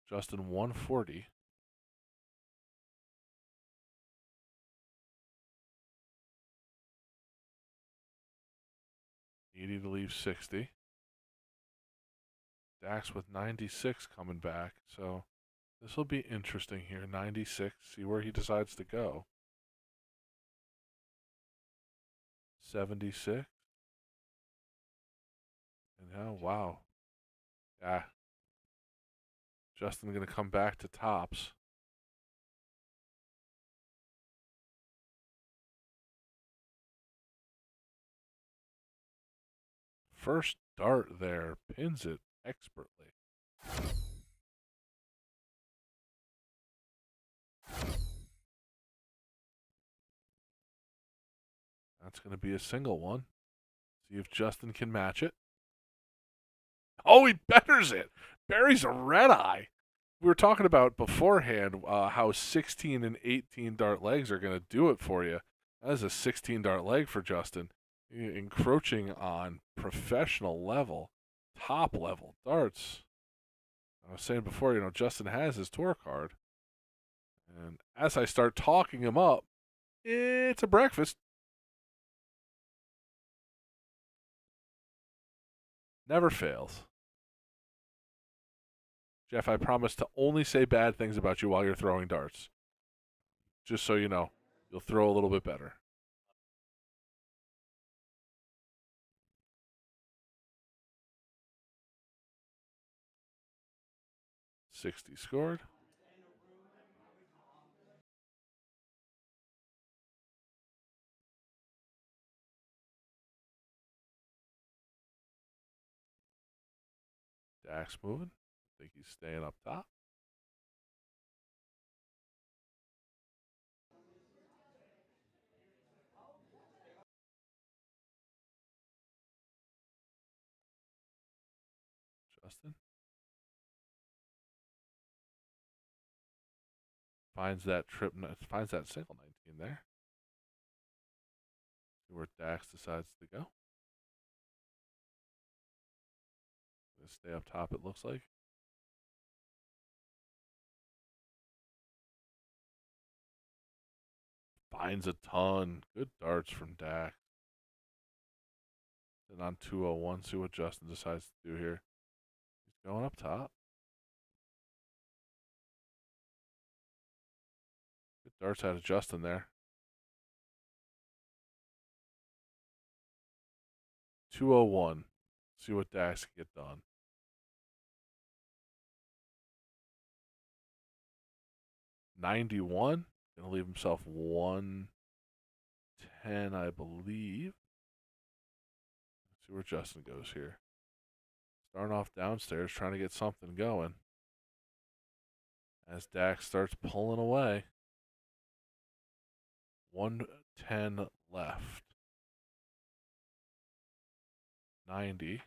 Justin 140. Needy to leave 60. Dax with 96 coming back, so this will be interesting here. 96, see where he decides to go. 76. And now, wow. Yeah. Justin going to come back to tops. First dart there, pins it expertly. That's going to be a single one. See if Justin can match it. Oh, he betters it. Buries a red eye. We were talking about beforehand how 16 and 18 dart legs are going to do it for you. That is a 16 dart leg for Justin. Encroaching on professional level, top level darts. I was saying before, Justin has his tour card. And as I start talking him up, it's a breakfast. Never fails. Jeff, I promise to only say bad things about you while you're throwing darts. Just so you know, you'll throw a little bit better. $60 scored. Dax moving. I think he's staying up top. Justin finds that finds that single 19 there. See where Dax decides to go. Gonna stay up top, it looks like. Finds a ton. Good darts from Dax. And on 201, see what Justin decides to do here. He's going up top. Good darts out of Justin there. 201. See what Dax can get done. 91. Gonna leave himself 110, I believe. Let's see where Justin goes here. Starting off downstairs, trying to get something going. As Dax starts pulling away. 110 left. 90.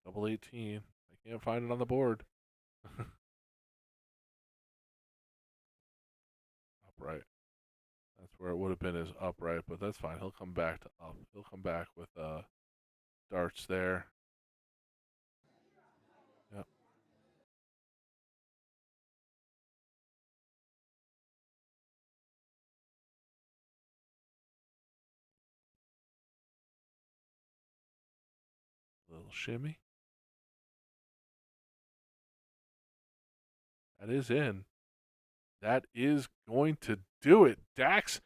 Double 18. I can't find it on the board. Upright. That's where it would have been, is upright, but that's fine. He'll come back to up. He'll come back with darts there. Yep. Little shimmy. That is in. That is going to do it. Dax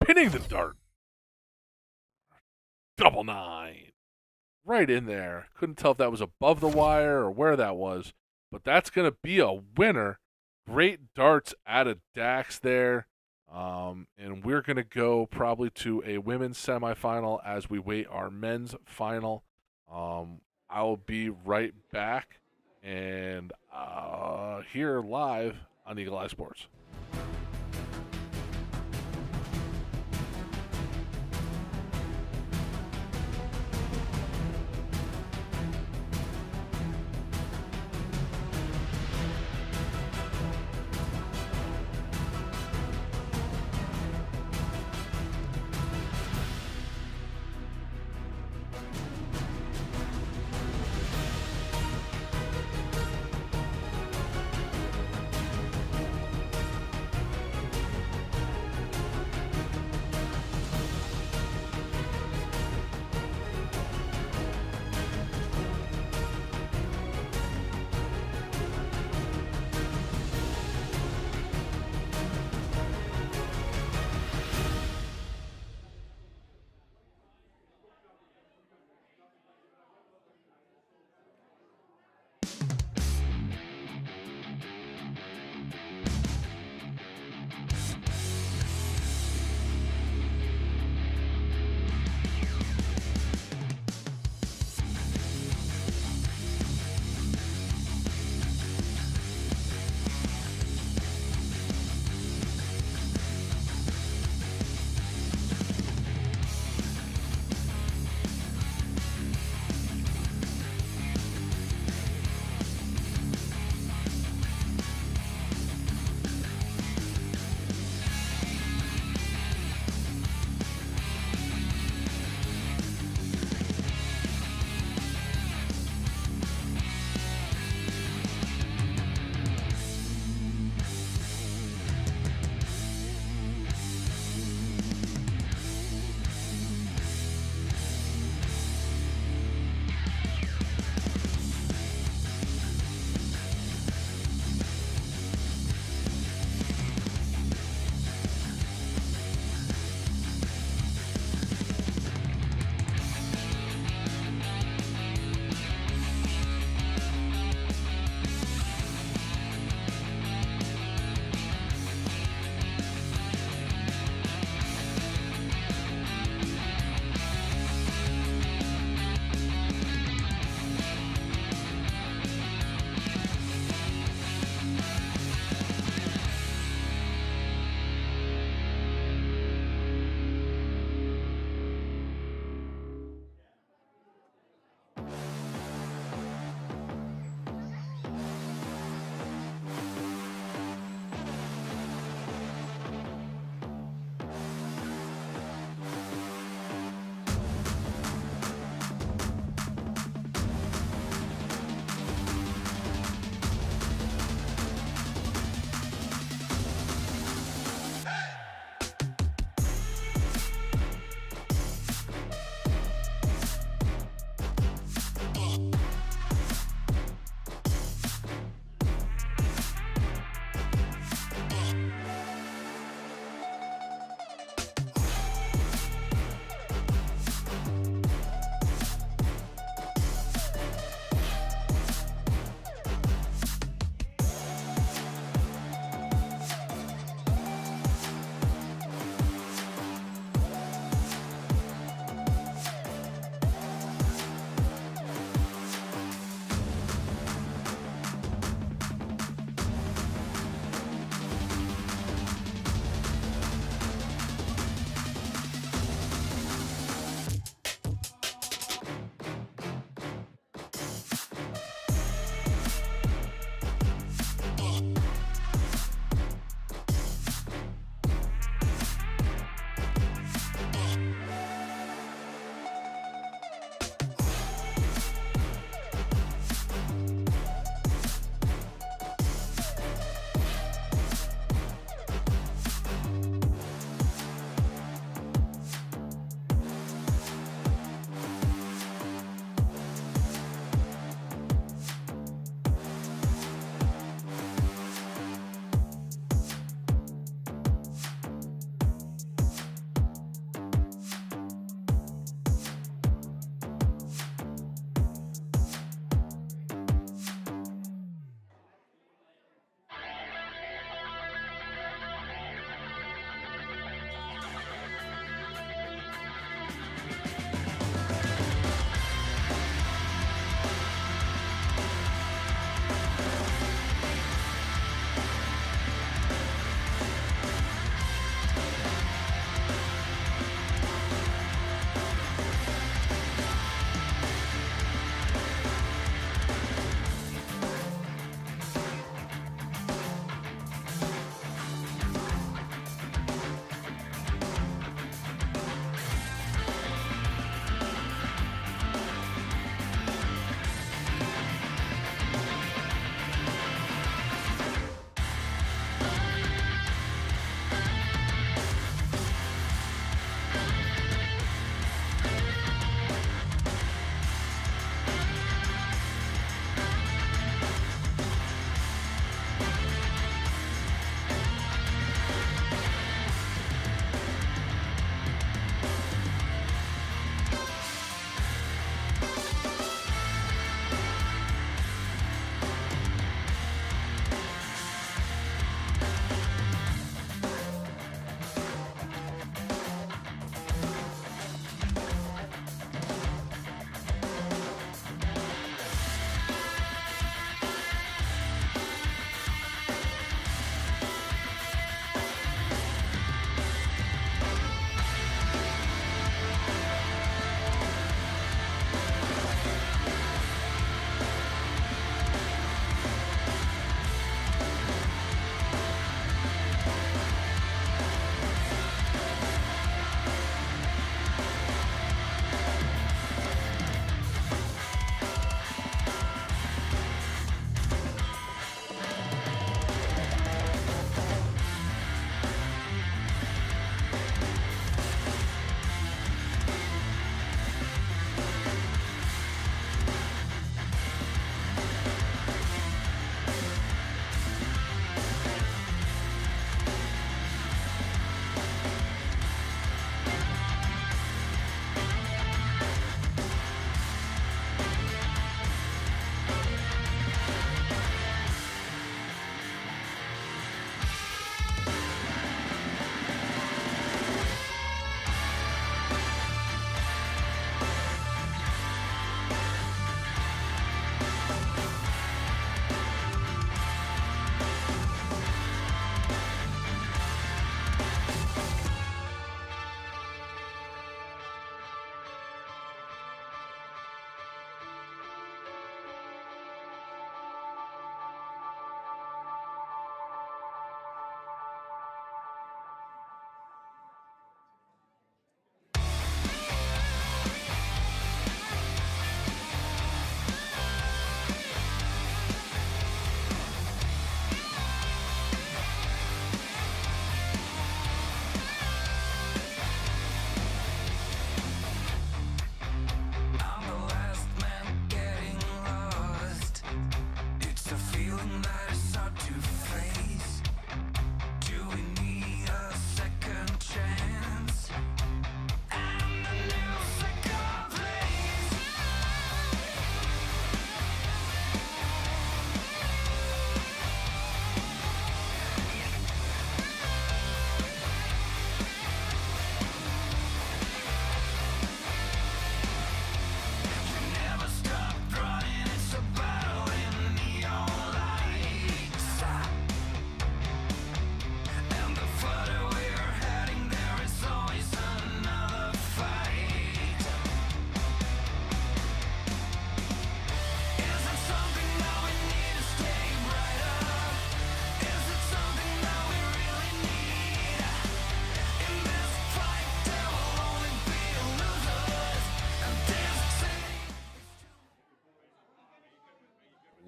pinning the dart. Double 9. Right in there. Couldn't tell if that was above the wire or where that was, but that's going to be a winner. Great darts out of Dax there. And we're going to go probably to a women's semifinal as we wait our men's final. I'll be right back and here live on Eagle Eye Sports.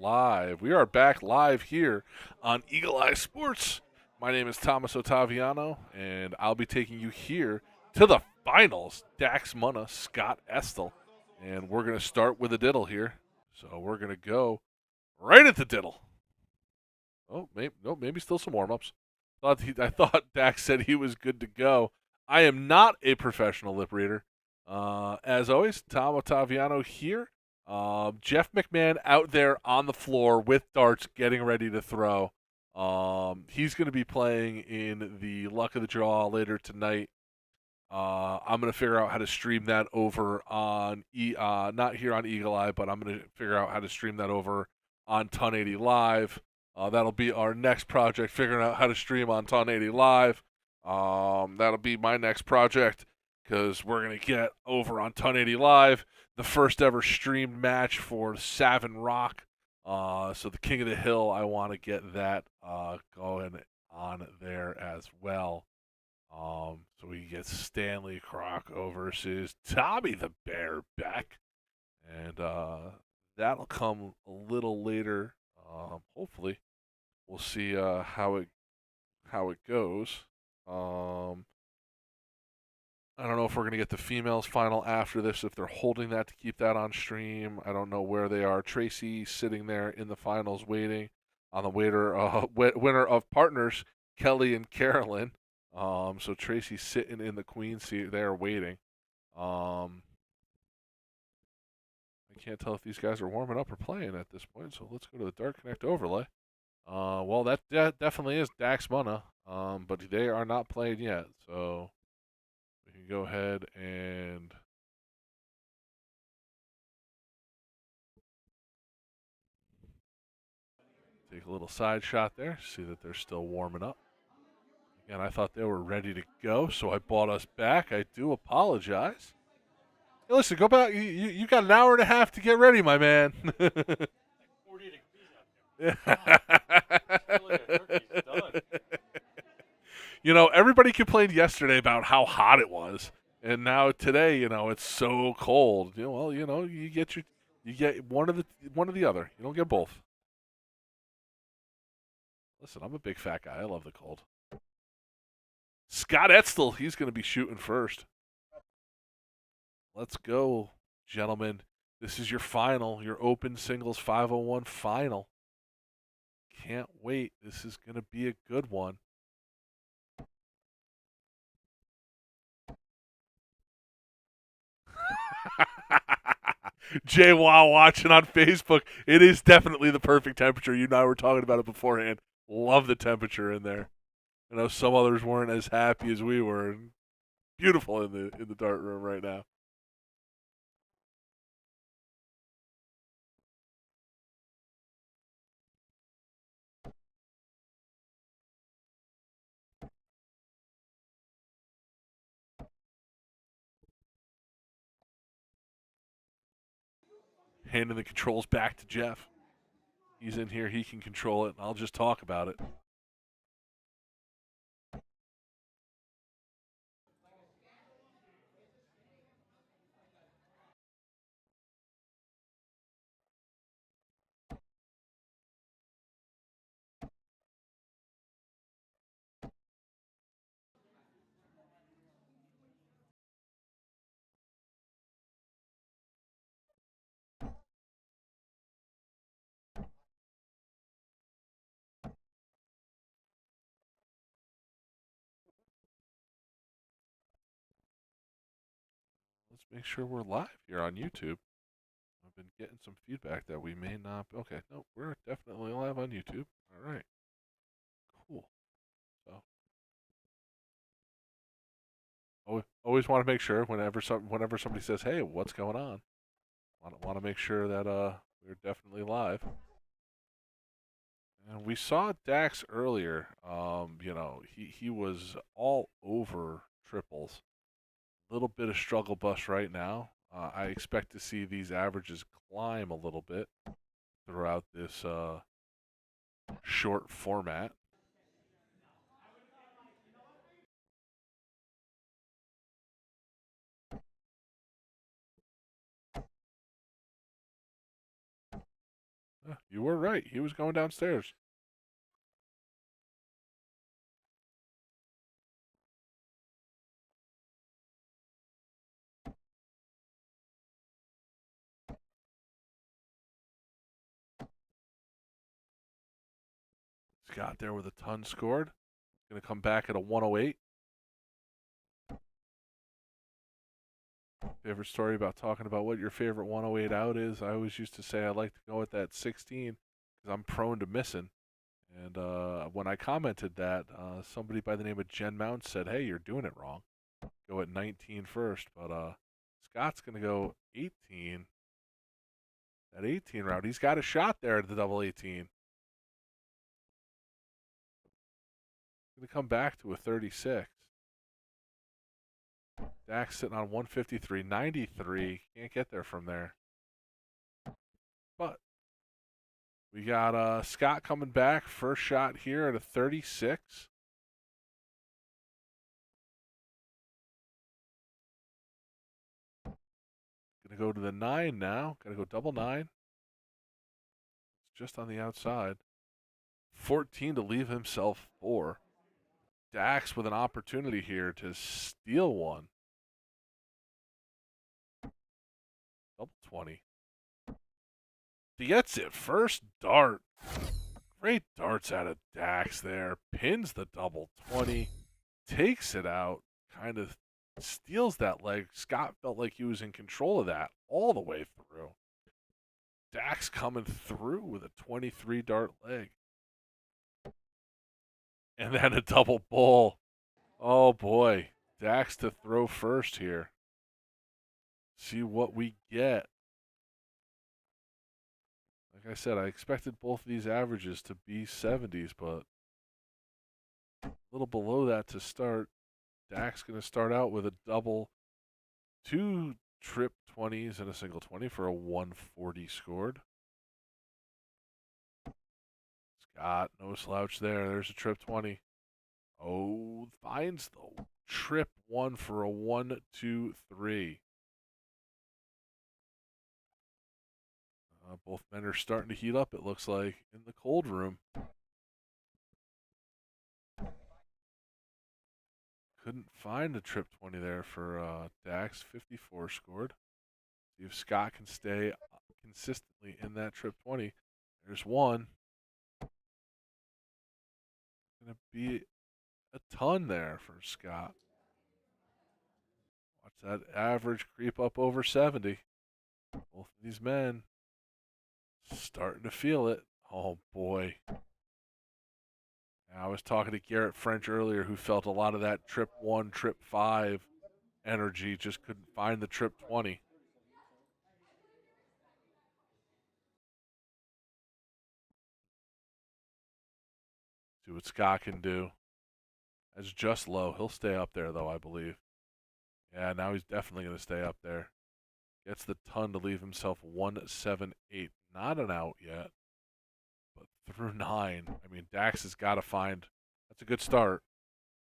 live. We are back live here on Eagle Eye Sports. My name is Thomas Ottaviano, and I'll be taking you here to the finals. Dax Munna, Scott Estel, and we're going to start with a diddle here. So we're going to go right at the diddle. Oh, maybe still some warm-ups. I thought Dax said he was good to go. I am not a professional lip reader. As always, Tom Ottaviano here. Jeff McMahon out there on the floor with darts getting ready to throw. He's going to be playing in the Luck of the Draw later tonight. I'm going to figure out how to stream that over on, not here on Eagle Eye, but I'm going to figure out how to stream that over on Ton 80 Live. That'll be our next project, figuring out how to stream on Ton 80 Live. That'll be my next project, because we're going to get over on Ton 80 Live the first ever streamed match for Savin Rock. So the King of the Hill, I want to get that going on there as well. So we get Stanley Crocco versus Tommy the Bear Beck. And that'll come a little later. Hopefully. We'll see how it goes. I don't know if we're going to get the females final after this, if they're holding that to keep that on stream. I don't know where they are. Tracy sitting there in the finals waiting on the winner of partners, Kelly and Carolyn. So Tracy's sitting in the queen seat there waiting. I can't tell if these guys are warming up or playing at this point, so let's go to the Dart Connect overlay. Well, that definitely is Dax Munna, but they are not playing yet, so we can go ahead and take a little side shot there, see that they're still warming up. Again, I thought they were ready to go, so I brought us back. I do apologize. Hey, listen, go back. You got an hour and a half to get ready, my man. 40 degrees out there. You know, everybody complained yesterday about how hot it was, and now today, you know, it's so cold. You know, well, you know, you get one of the other. You don't get both. Listen, I'm a big fat guy. I love the cold. Scott Estel, he's going to be shooting first. Let's go, gentlemen. This is your final, your open singles 501 final. Can't wait. This is going to be a good one. Jay Wow watching on Facebook. It is definitely the perfect temperature. You and I were talking about it beforehand. Love the temperature in there. I know some others weren't as happy as we were. Beautiful in the dart room right now. Handing the controls back to Jeff. He's in here. He can control it. I'll just talk about it. Let's make sure we're live here on YouTube. I've been getting some feedback that we may not. Okay, no, we're definitely live on YouTube. All right, cool. So, always want to make sure whenever somebody says, "Hey, what's going on?" Want to make sure that we're definitely live. And we saw Dax earlier. You know, he was all over triples. Little bit of struggle bus right now. I expect to see these averages climb a little bit throughout this short format. You were right. He was going downstairs. Scott there with a ton scored. Going to come back at a 108. Favorite story about talking about what your favorite 108 out is? I always used to say I like to go at that 16 because I'm prone to missing. And when I commented that, somebody by the name of Jen Mount said, "Hey, you're doing it wrong. Go at 19 first." But Scott's going to go 18. That 18 round, he's got a shot there at the double 18. Going to come back to a 36. Dax sitting on 153, 93. Can't get there from there. But we got Scott coming back. First shot here at a 36. Going to go to the 9 now. Got to go double 9. It's just on the outside. 14 to leave himself 4. Dax with an opportunity here to steal one. Double 20. He gets it. First dart. Great darts out of Dax there. Pins the double 20. Takes it out. Kind of steals that leg. Scott felt like he was in control of that all the way through. Dax coming through with a 23 dart leg. And then a double bull. Oh boy. Dax to throw first here. See what we get. Like I said, I expected both of these averages to be 70s, but a little below that to start. Dax going to start out with a double, 2 trip 20s and a single 20 for a 140 scored. Scott, no slouch there. There's a trip 20. Oh, finds the trip 1 for a 1, 2, 3. Both men are starting to heat up, it looks like, in the cold room. Couldn't find a trip 20 there for Dax. 54 scored. See if Scott can stay consistently in that trip 20. There's one. Going to be a ton there for Scott. Watch that average creep up over 70. Both of these men starting to feel it. Oh, boy. I was talking to Garrett French earlier who felt a lot of that trip 1, trip 5 energy, just couldn't find the trip 20. See what Scott can do. That's just low. He'll stay up there, though, I believe. Yeah, now he's definitely going to stay up there. Gets the ton to leave himself 178. Not an out yet, but through 9. I mean, Dax has got to find. That's a good start.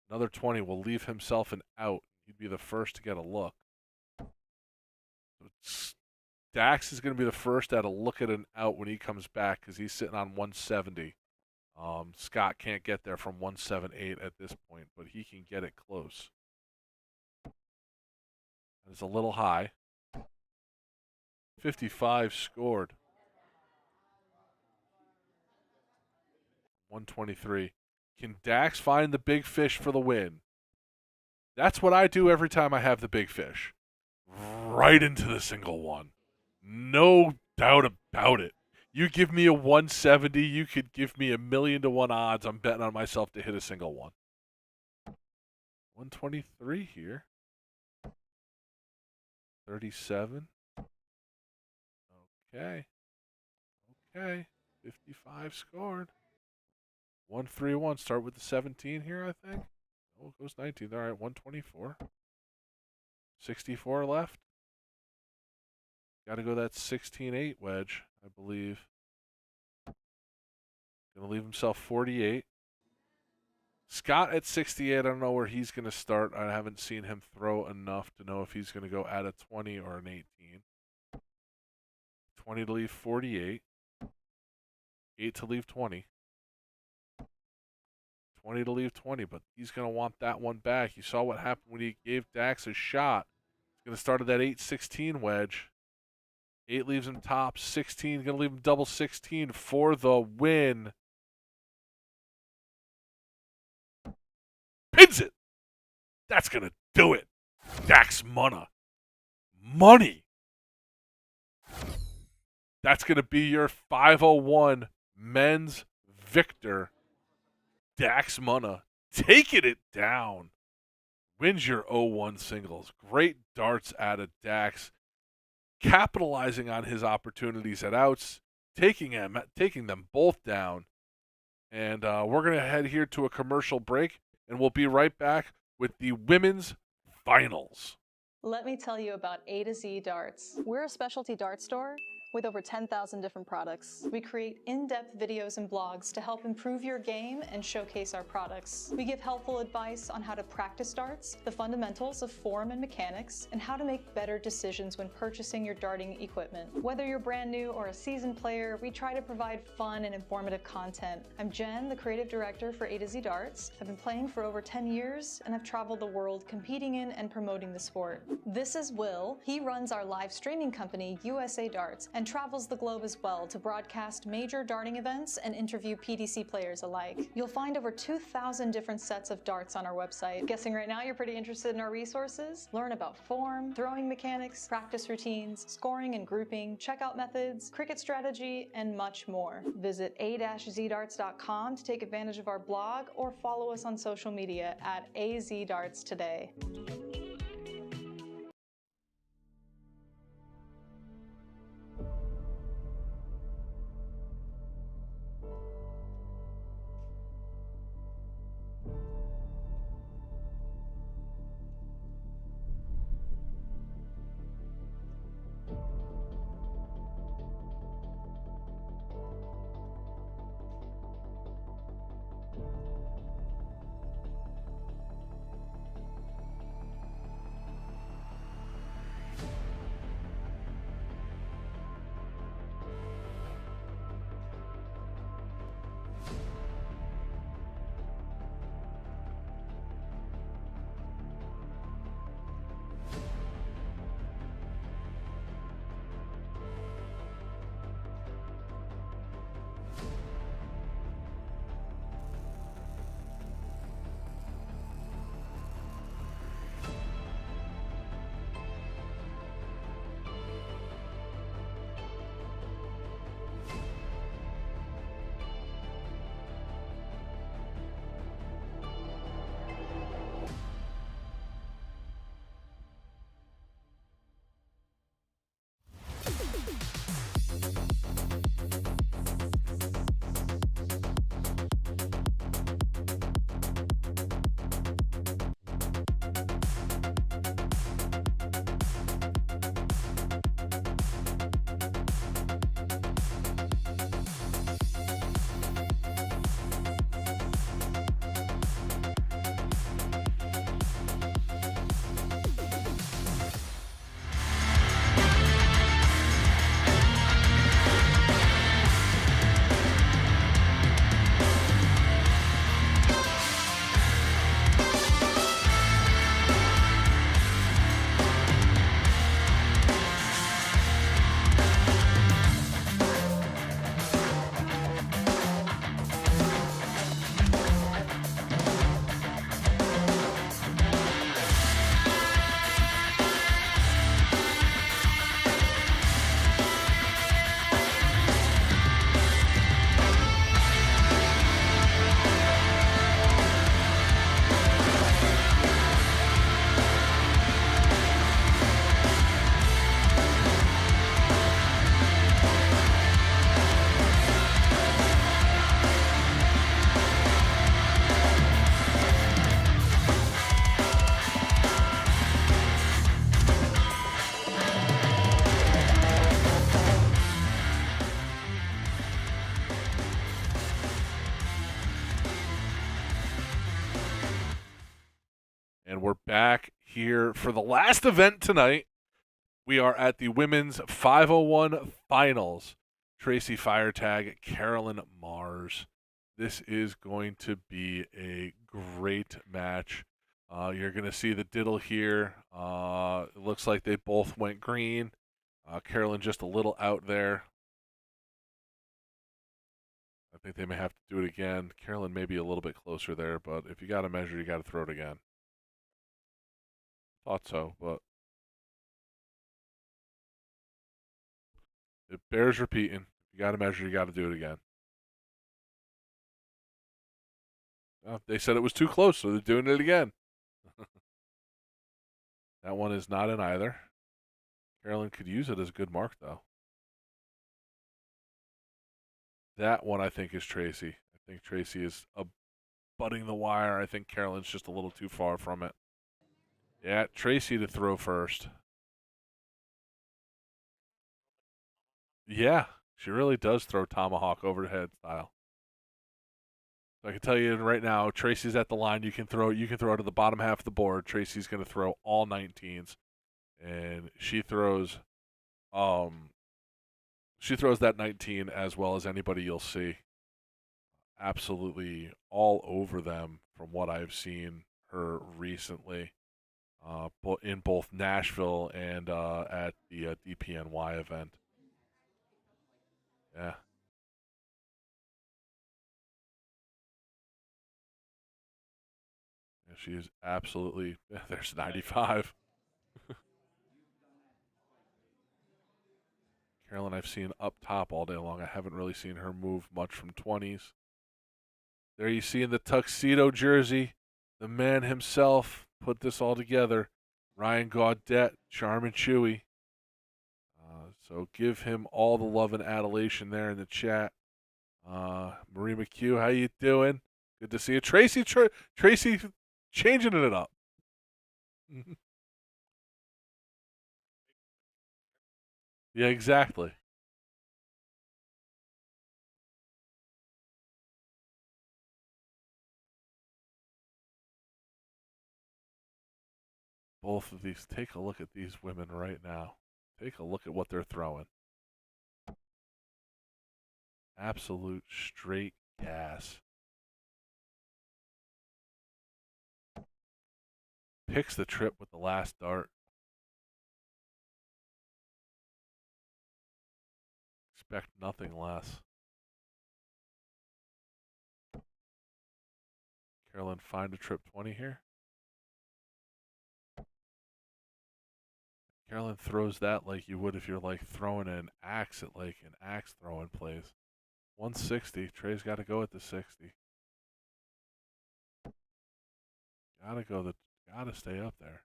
Another 20 will leave himself an out. He'd be the first to get a look. Dax is going to be the first at a look at an out when he comes back because he's sitting on 170. Scott can't get there from 178 at this point, but he can get it close. It's a little high. 55 scored. 123. Can Dax find the big fish for the win? That's what I do every time I have the big fish. Right into the single one. No doubt about it. You give me a 170, you could give me 1,000,000 to 1 odds. I'm betting on myself to hit a single one. 123 here. 37. Okay. 55 scored. 131. Start with the 17 here, I think. Oh, it goes 19. All right, 124. 64 left. Got to go that 16-8 wedge, I believe. Going to leave himself 48. Scott at 68, I don't know where he's going to start. I haven't seen him throw enough to know if he's going to go at a 20 or an 18. 20 to leave 48. 8 to leave 20. 20 to leave 20, but he's going to want that one back. You saw what happened when he gave Dax a shot. He's going to start at that 8-16 wedge. 8 leaves him top. 16 going to leave him double 16 for the win. Pins it. That's going to do it. Dax Munna. Money. That's going to be your 501 men's victor. Dax Munna taking it down. Wins your 0-1 singles. Great darts out of Dax. Capitalizing on his opportunities at outs. Taking them both down. And we're going to head here to a commercial break. And we'll be right back with the women's finals. Let me tell you about A to Z Darts. We're a specialty dart store with over 10,000 different products. We create in-depth videos and blogs to help improve your game and showcase our products. We give helpful advice on how to practice darts, the fundamentals of form and mechanics, and how to make better decisions when purchasing your darting equipment. Whether you're brand new or a seasoned player, we try to provide fun and informative content. I'm Jen, the creative director for A to Z Darts. I've been playing for over 10 years, and I've traveled the world competing in and promoting the sport. This is Will. He runs our live streaming company, USA Darts, and travels the globe as well to broadcast major darting events and interview PDC players alike. You'll find over 2,000 different sets of darts on our website. Guessing right now you're pretty interested in our resources? Learn about form, throwing mechanics, practice routines, scoring and grouping, checkout methods, cricket strategy, and much more. Visit a-zdarts.com to take advantage of our blog or follow us on social media at AZDarts today. And we're back here for the last event tonight. We are at the women's 501 finals. Tracy Firetag, Carolyn Mars. This is going to be a great match. You're going to see the diddle here. It looks like they both went green. Carolyn just a little out there. I think they may have to do it again. Carolyn may be a little bit closer there, but if you got to measure, you got to throw it again. Thought so, but it bears repeating. You got to measure, you got to do it again. They said it was too close, so they're doing it again. That one is not in either. Carolyn could use it as a good mark, though. That one, I think, is Tracy. I think Tracy is butting the wire. I think Carolyn's just a little too far from it. Yeah, Tracy to throw first. Yeah, she really does throw tomahawk overhead style. So I can tell you right now, Tracy's at the line. You can throw to the bottom half of the board. Tracy's going to throw all 19s, and she throws that 19 as well as anybody you'll see. Absolutely all over them from what I've seen her recently, in both Nashville and at the DPNY event. Yeah. She is absolutely, there's 95. Carolyn, I've seen up top all day long. I haven't really seen her move much from 20s. There you see in the tuxedo jersey, the man himself put this all together. Ryan Gaudette, Charmin Chewie. So give him all the love and adulation there in the chat. Marie McHugh, how you doing? Good to see you. Tracy changing it up. Yeah, exactly. Both of these. Take a look at these women right now. Take a look at what they're throwing. Absolute straight gas. Picks the trip with the last dart. Expect nothing less. Carolyn, find a trip 20 here. Carolyn throws that like you would if you're like throwing an axe at like an axe throwing place. 160. Trey's got to go at the 60. Gotta stay up there.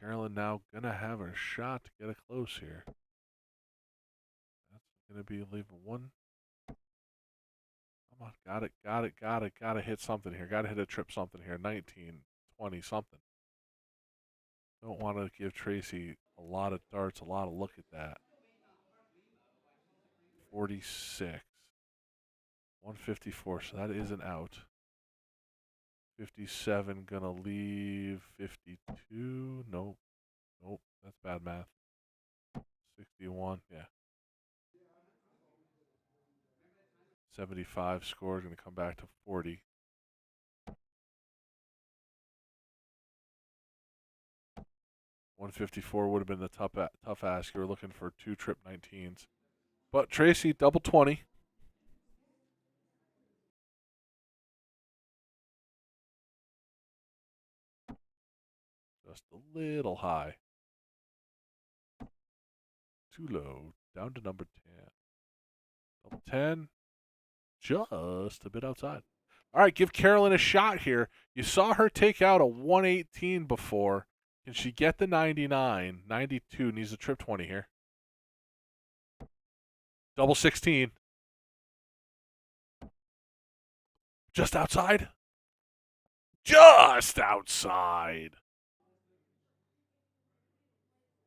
Carolyn now gonna have her shot to get it close here. That's gonna be leaving one. Come on, gotta hit something here. Gotta hit a trip something here. 19, 20 something. Don't want to give Tracy a lot of darts, a lot of look at that. 46. 154, so that isn't out. 57, gonna leave 52. Nope, that's bad math. 61, yeah. 75 score, gonna come back to 40. $154 would have been the tough ask. You were looking for 2 trip 19s. But Tracy, double 20. Just a little high. Too low. Down to number 10. Double 10. Just a bit outside. All right, give Carolyn a shot here. You saw her take out a 118 before. Can she get the 99? 92 needs a trip 20 here. Double 16. Just outside. Just outside.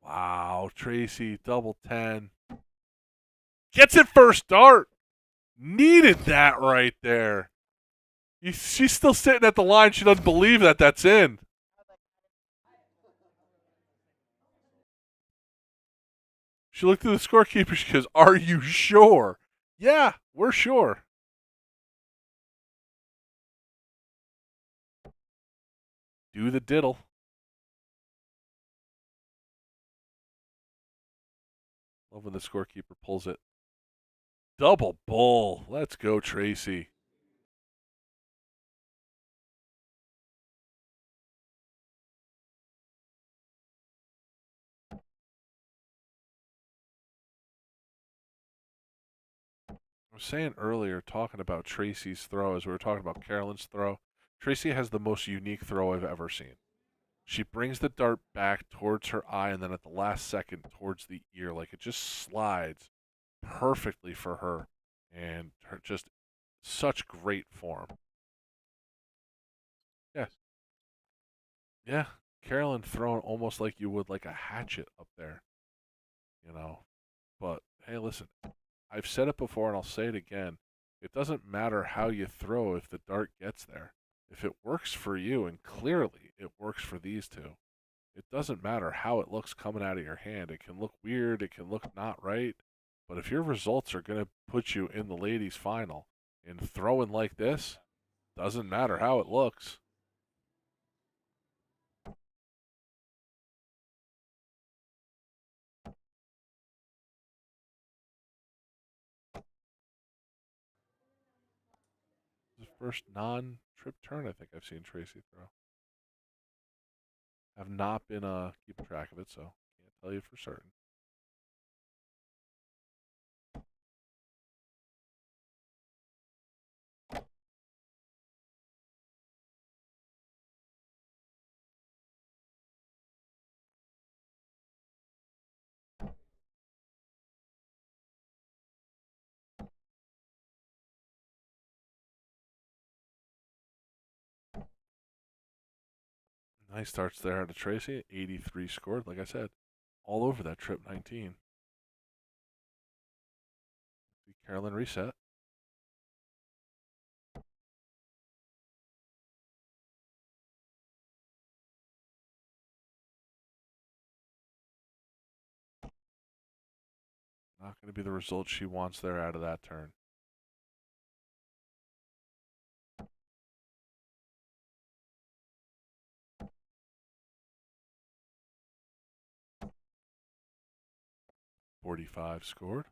Wow, Tracy, double 10. Gets it first dart. Needed that right there. She's still sitting at the line. She doesn't believe that that's in. She looked at the scorekeeper. She goes, "Are you sure?" Yeah, we're sure. Do the diddle. Love when the scorekeeper pulls it. Double bull. Let's go, Tracy. I was saying earlier, talking about Tracy's throw, as we were talking about Carolyn's throw, Tracy has the most unique throw I've ever seen. She brings the dart back towards her eye and then at the last second towards the ear. Like it just slides perfectly for her. And her just such great form. Yes. Yeah. Carolyn throwing almost like you would like a hatchet up there. You know. But hey, listen, I've said it before and I'll say it again. It doesn't matter how you throw if the dart gets there. If it works for you, and clearly it works for these two, it doesn't matter how it looks coming out of your hand. It can look weird, it can look not right, but if your results are going to put you in the ladies' final and throwing like this, doesn't matter how it looks. This is the first non-trip turn I think I've seen Tracy throw. Have not been keeping track of it, so can't tell you for certain. Nice starts there to Tracy. 83 scored, like I said, all over that trip 19. See Carolyn reset. Not going to be the result she wants there out of that turn. .45 scored.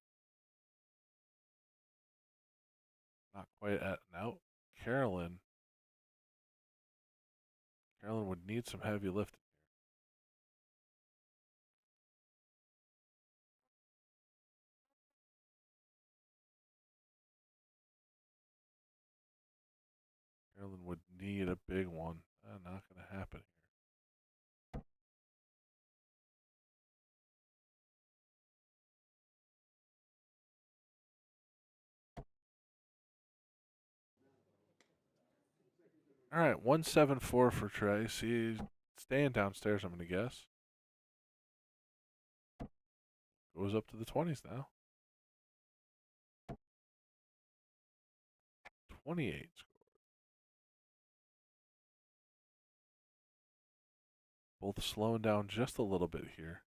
Not quite at an out. Carolyn would need some heavy lifting. Carolyn would need a big one. Not going to happen here. All right, 174 for Tracy. Staying downstairs, I'm going to guess. Goes up to the 20s now. 28 scored. Both slowing down just a little bit here.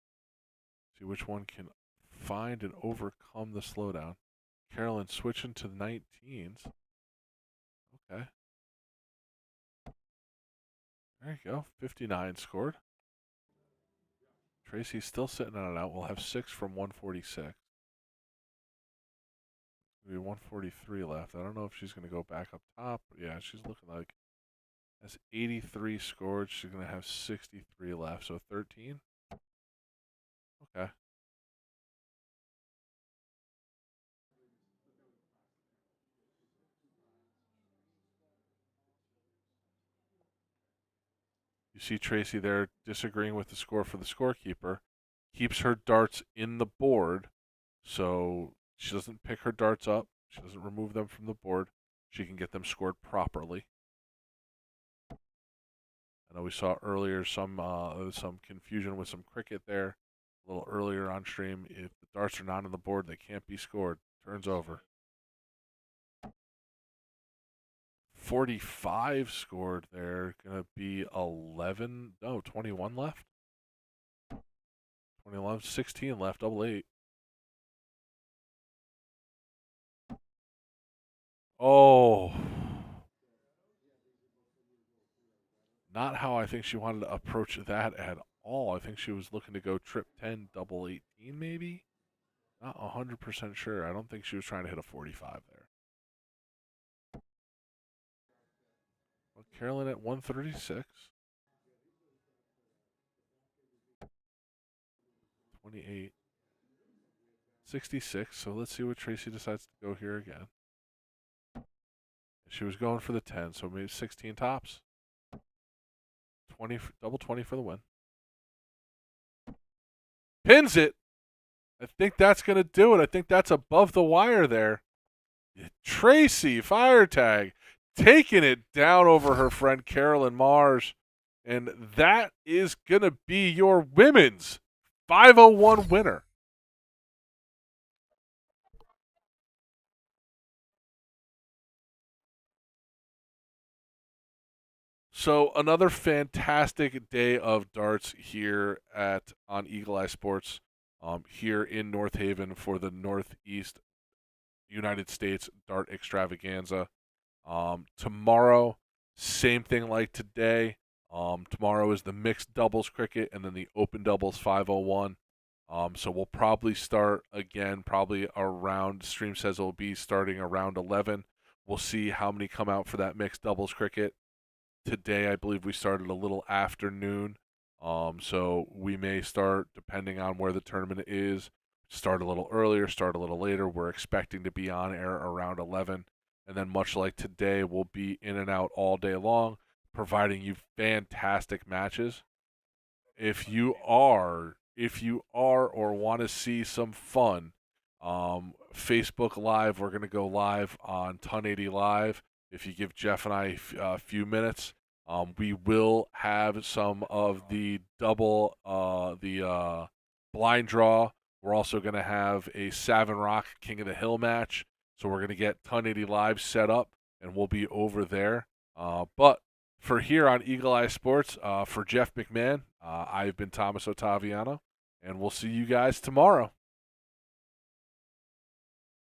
See which one can find and overcome the slowdown. Carolyn switching to the 19s. Okay. There you go. 59 scored. Tracy's still sitting on it out. We'll have 6 from 146. Maybe 143 left. I don't know if she's going to go back up top. But yeah, she's looking like that's 83 scored. She's going to have 63 left. So 13. Okay. You see Tracy there disagreeing with the score for the scorekeeper. Keeps her darts in the board, so she doesn't pick her darts up. She doesn't remove them from the board. She can get them scored properly. I know we saw earlier some confusion with some cricket there. A little earlier on stream, if the darts are not on the board, they can't be scored. Turns over. 45 scored there. Going to be 21 left. 21, 16 left, double 8. Oh. Not how I think she wanted to approach that at all. I think she was looking to go trip 10, double 18 maybe. Not 100% sure. I don't think she was trying to hit a 45 there. Well, Carolyn at 136. 28. 66. So let's see what Tracy decides to go here again. She was going for the 10, so maybe 16 tops. 20, double 20 for the win. Pins it. I think that's going to do it. I think that's above the wire there. Tracy, fire tag, taking it down over her friend Carolyn Mars. And that is going to be your women's 501 winner. So another fantastic day of darts here on Eagle Eye Sports, here in North Haven for the Northeast United States Dart Extravaganza. Tomorrow, same thing like today. Tomorrow is the mixed doubles cricket and then the open doubles 501. So we'll probably start again, probably around, Stream says it'll be starting around 11. We'll see how many come out for that mixed doubles cricket. Today, I believe we started a little afternoon. So we may start, depending on where the tournament is, start a little earlier, start a little later. We're expecting to be on air around 11. And then much like today, we'll be in and out all day long, providing you fantastic matches. If you are or want to see some fun, Facebook Live, we're going to go live on 1080 Live. If you give Jeff and I a few minutes, we will have some of the blind draw. We're also going to have a Savin Rock King of the Hill match. So we're going to get 1080 Live set up, and we'll be over there. But for here on Eagle Eye Sports, for Jeff McMahon, I've been Thomas Ottaviano, and we'll see you guys tomorrow.